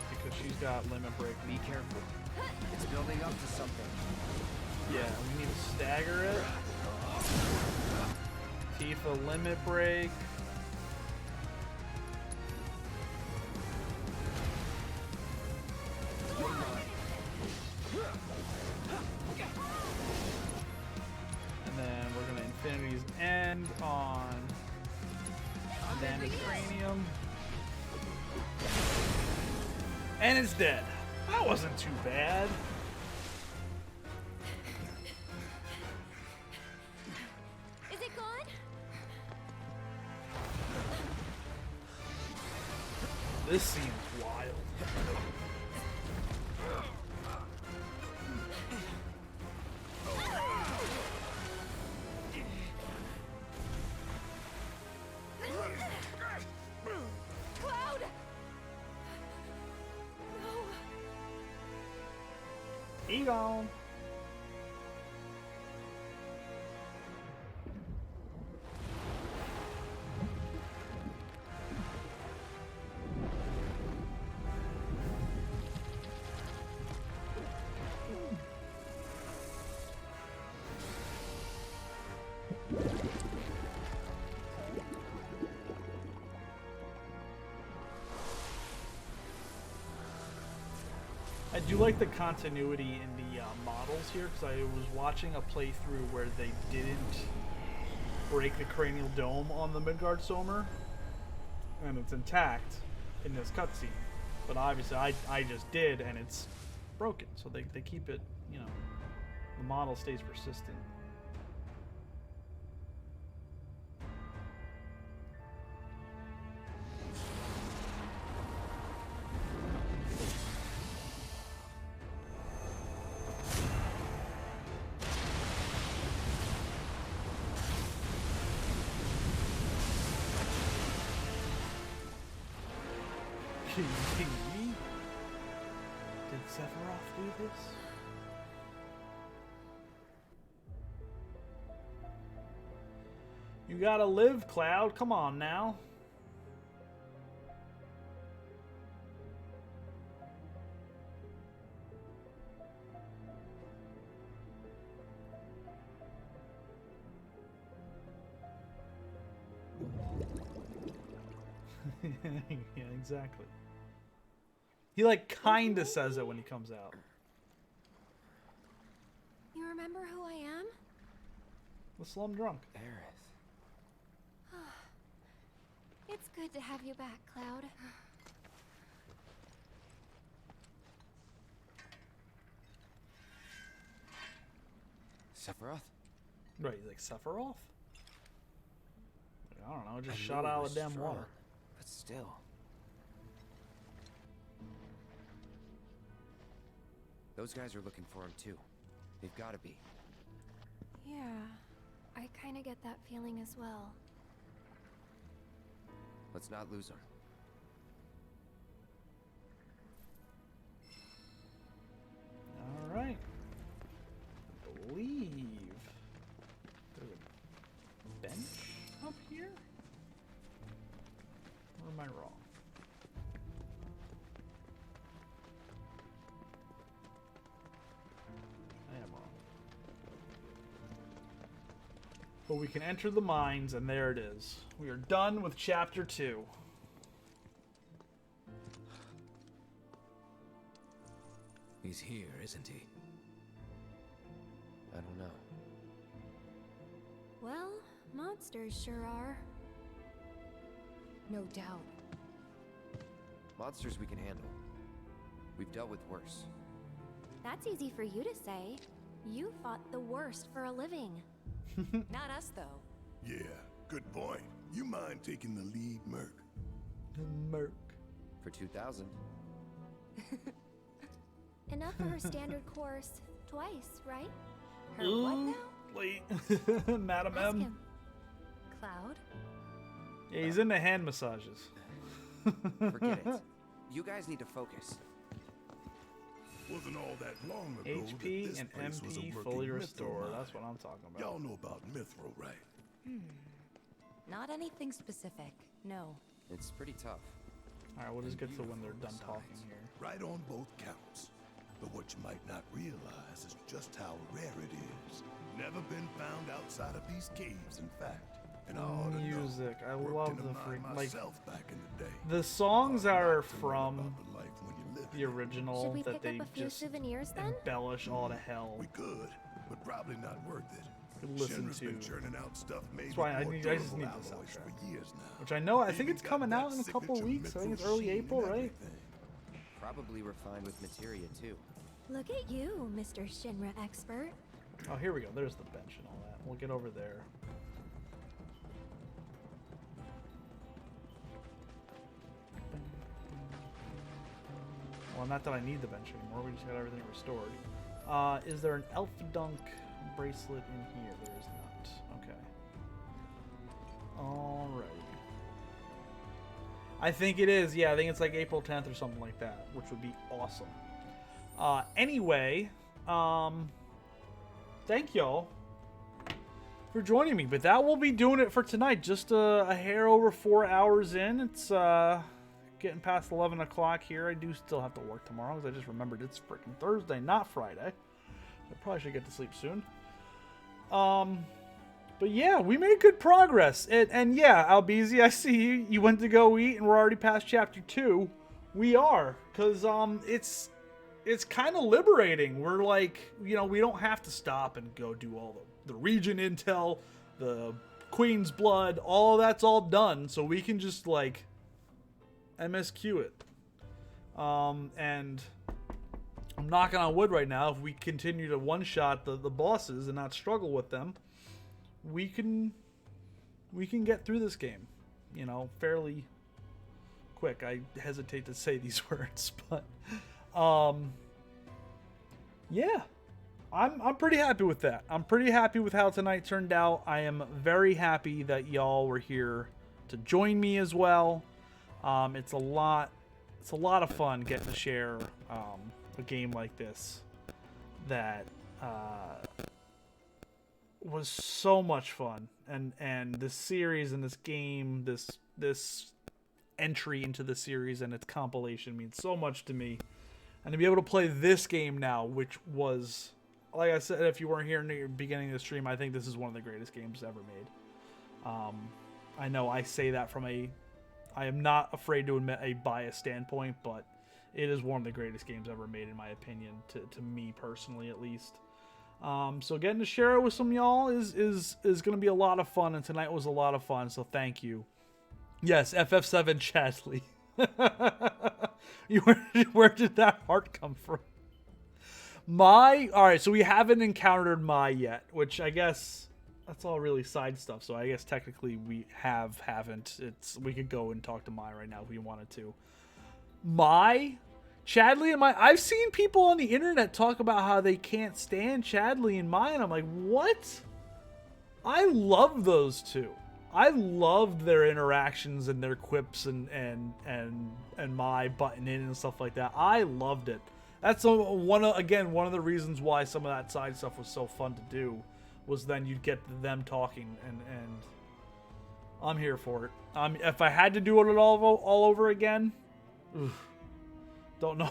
because she's got limit break. Be careful. It's building up to something. Yeah, we need to stagger it. Tifa limit break. And then we're gonna Infinity's End on Banded Cranium. And it's dead. That wasn't too bad. Is it gone? This seems wild. Cloud! No. Egon. I do like the continuity in the models here because I was watching a playthrough where they didn't break the cranial dome on the Midgard Somer, and it's intact in this cutscene. But obviously, I just did, and it's broken. So they keep it, you know, the model stays persistent. Did Sephiroth do this? You gotta live, Cloud. Come on now. Yeah, exactly. He like kinda says it when he comes out. You remember who I am? The slum drunk. Aerith. It's good to have you back, Cloud. Sephiroth? Right, he's like Sephiroth? I don't know, just I shot knew it out was of damn strong, water. But still. Those guys are looking for him too. They've got to be. Yeah, I kind of get that feeling as well. Let's not lose him. All right. I believe there's a bench up here? Or am I wrong? I am wrong. But we can enter the mines, and there it is. We are done with Chapter 2. He's here, isn't he? I don't know. Well, monsters sure are. No doubt. Monsters we can handle. We've dealt with worse. That's easy for you to say. You fought the worst for a living. Not us, though. Yeah, good point. You mind taking the lead, Merc? Merc. For 2,000. Enough for her standard course twice, right? Her what now? Late. Madam Ask M. him. Cloud? Yeah, he's into hand massages. Forget it. You guys need to focus. Wasn't all that long ago HP that this and place was a MP working fully Mithril restored. mine. That's what I'm talking about. Y'all know about Mithril, right? Not anything specific, no. It's pretty tough. Alright, we'll just get to when they're done talking here. Right on both counts. But what you might not realize is just how rare it is. Never been found outside of these caves, in fact. And I ought to know. Music. I Worked love in a the mine freak. Like, myself back in the day. the songs are To learn from about the life when you live the here. original Should we that pick they up a few just souvenirs then? embellish all to hell. We could, but probably not worth it. Could listen Shinra's been to. churning out stuff made That's why with more I just durable need the alloys soundtrack. for years now. Which I know, I think Even it's got coming that out in a couple signature weeks. I think it's Mithril early sheen April, and right? everything. Probably refined with materia too. Look at you, Mr. Shinra expert. Oh, here we go. There's the bench and all that. We'll get over there. Well, not that I need the bench anymore. We just got everything restored. Is there an Elf Dunk bracelet in here? There is not. Okay. Alrighty. I think it is. Yeah, I think it's like April 10th or something like that, which would be awesome. Anyway, thank y'all for joining me. But that will be doing it for tonight. Just a hair over 4 hours in. It's getting past 11 o'clock here. I do still have to work tomorrow because I just remembered it's freaking Thursday, not Friday. I probably should get to sleep soon. But yeah, we made good progress. And yeah, Albeezy, I see you. You went to go eat and we're already past chapter 2. We are, because it's kind of liberating. We're like, you know, we don't have to stop and go do all the region intel, the Queen's blood, all that's all done. So we can just like MSQ it. And I'm knocking on wood right now. If we continue to one-shot the bosses and not struggle with them, we can get through this game, you know, fairly quick. I hesitate to say these words, but yeah, I'm pretty happy with that. I'm pretty happy with how tonight turned out. I am very happy that y'all were here to join me as well. It's a lot of fun getting to share a game like this that was so much fun, and this series and this game, this entry into the series and its compilation means so much to me. And to be able to play this game now, which was, like I said, if you weren't here in the beginning of the stream, I think this is one of the greatest games ever made. I know I say that from I am not afraid to admit a biased standpoint, but it is one of the greatest games ever made, in my opinion, to me personally, at least. So getting to share it with some y'all is going to be a lot of fun, and tonight was a lot of fun, so thank you. Yes, FF7 Chadley. Where did that heart come from? Alright, so we haven't encountered Mai yet, which I guess that's all really side stuff, so I guess technically we haven't. We could go and talk to Mai right now if we wanted to. Mai? Chadley and Mai? I've seen people on the internet talk about how they can't stand Chadley and Mai, and I'm like, what? I love those two. I loved their interactions and their quips and Mai butting in and stuff like that. I loved it. That's one of the reasons why some of that side stuff was so fun to do, was then you'd get them talking, and I'm here for it. If I had to do it all over again, don't know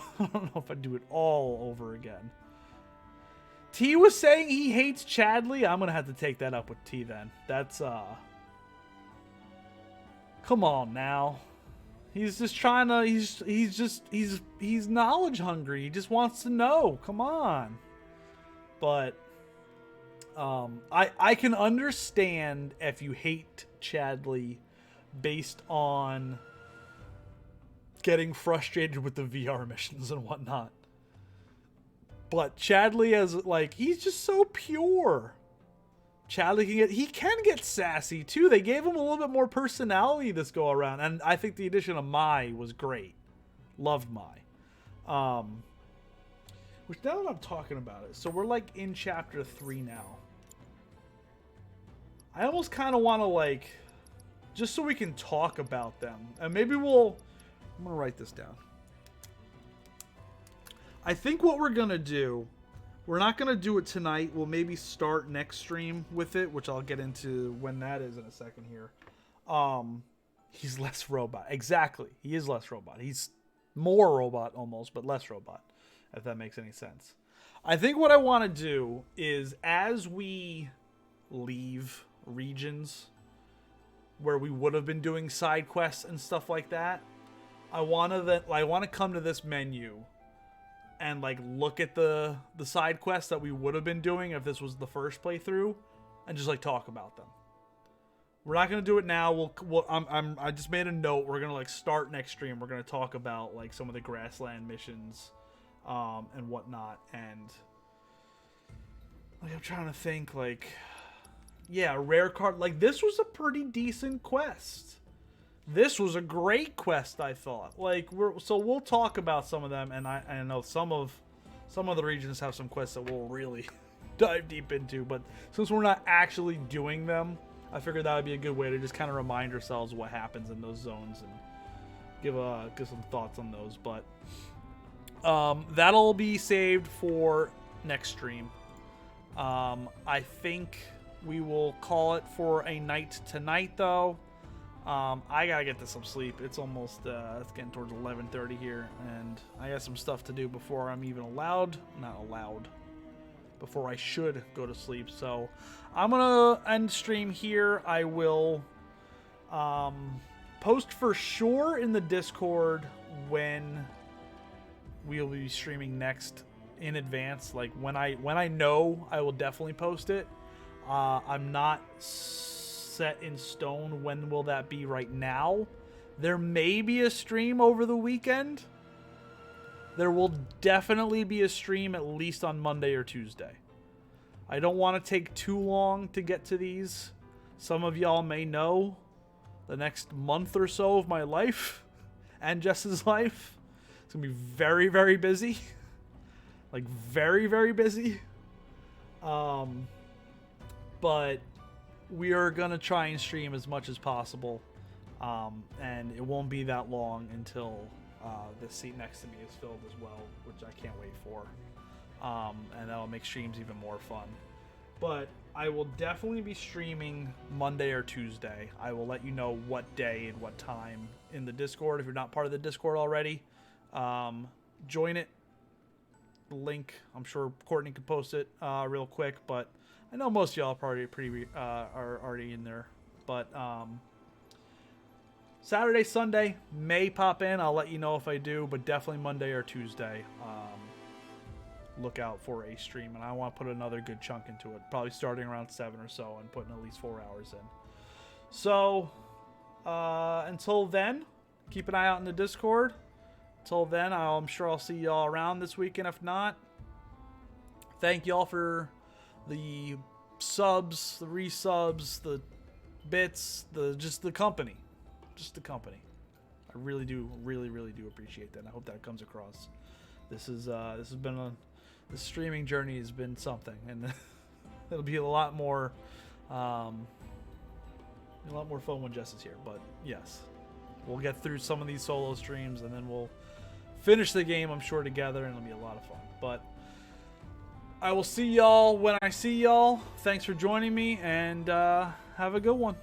if I'd do it all over again. T was saying he hates Chadley. I'm gonna have to take that up with T then. That's come on now. He's just trying to, he's knowledge hungry. He just wants to know. Come on. But I can understand if you hate Chadley based on getting frustrated with the VR missions and whatnot. But Chadley as like he's just so pure. Chadley can get sassy too. They gave him a little bit more personality this go around, and I think the addition of Mai was great. Loved Mai. Which now that I'm talking about it, so we're like in chapter 3 now. I almost kind of want to like, just so we can talk about them, and maybe I'm gonna write this down. I think what we're gonna do, we're not gonna do it tonight. We'll maybe start next stream with it, which I'll get into when that is in a second here. He's less robot. Exactly. He is less robot. He's more robot almost, but less robot, if that makes any sense. I think what I want to do is, as we leave regions where we would have been doing side quests and stuff like that, I want to come to this menu and like look at the side quests that we would have been doing if this was the first playthrough, and just like talk about them. We're not gonna do it now. I just made a note. We're gonna like start next stream. We're gonna talk about like some of the grassland missions, and whatnot. And like I'm trying to think, like, yeah, rare card. Like this was a pretty decent quest. This was a great quest, I thought. Like we'll talk about some of them, and I know some of the regions have some quests that we'll really dive deep into. But since we're not actually doing them, I figured that would be a good way to just kind of remind ourselves what happens in those zones and give some thoughts on those. But that'll be saved for next stream. I think we will call it for a night tonight, though. I gotta get to some sleep. It's almost it's getting towards 11:30 here, and I got some stuff to do before I'm even before I should go to sleep. So I'm gonna end stream here. I will post for sure in the Discord when we'll be streaming next in advance. Like when I know, I will definitely post it. I'm not set in stone when will that be right now. There may be a stream over the weekend. There will definitely be a stream at least on Monday or Tuesday. I don't want to take too long to get to these. Some of y'all may know the next month or so of my life and Jess's life. It's going to be very, very busy. Like very, very busy. But we are going to try and stream as much as possible. And it won't be that long until the seat next to me is filled as well, which I can't wait for. And that'll make streams even more fun. But I will definitely be streaming Monday or Tuesday. I will let you know what day and what time in the Discord. If you're not part of the Discord already, join it. The link, I'm sure Courtney could post it real quick, but I know most of y'all probably are already in there. But Saturday, Sunday may pop in. I'll let you know if I do, but definitely Monday or Tuesday. Look out for a stream, and I want to put another good chunk into it, probably starting around 7 or so and putting at least 4 hours in. So until then, keep an eye out in the Discord. Until then, I'm sure I'll see y'all around this weekend. If not, thank y'all for the subs, the resubs, the bits, just the company. I really do appreciate that, and I hope that comes across. This has been the streaming journey has been something, and it'll be a lot more fun when Jess is here. But yes, we'll get through some of these solo streams, and then we'll finish the game, I'm sure, together, and it'll be a lot of fun. But I will see y'all when I see y'all. Thanks for joining me, and have a good one.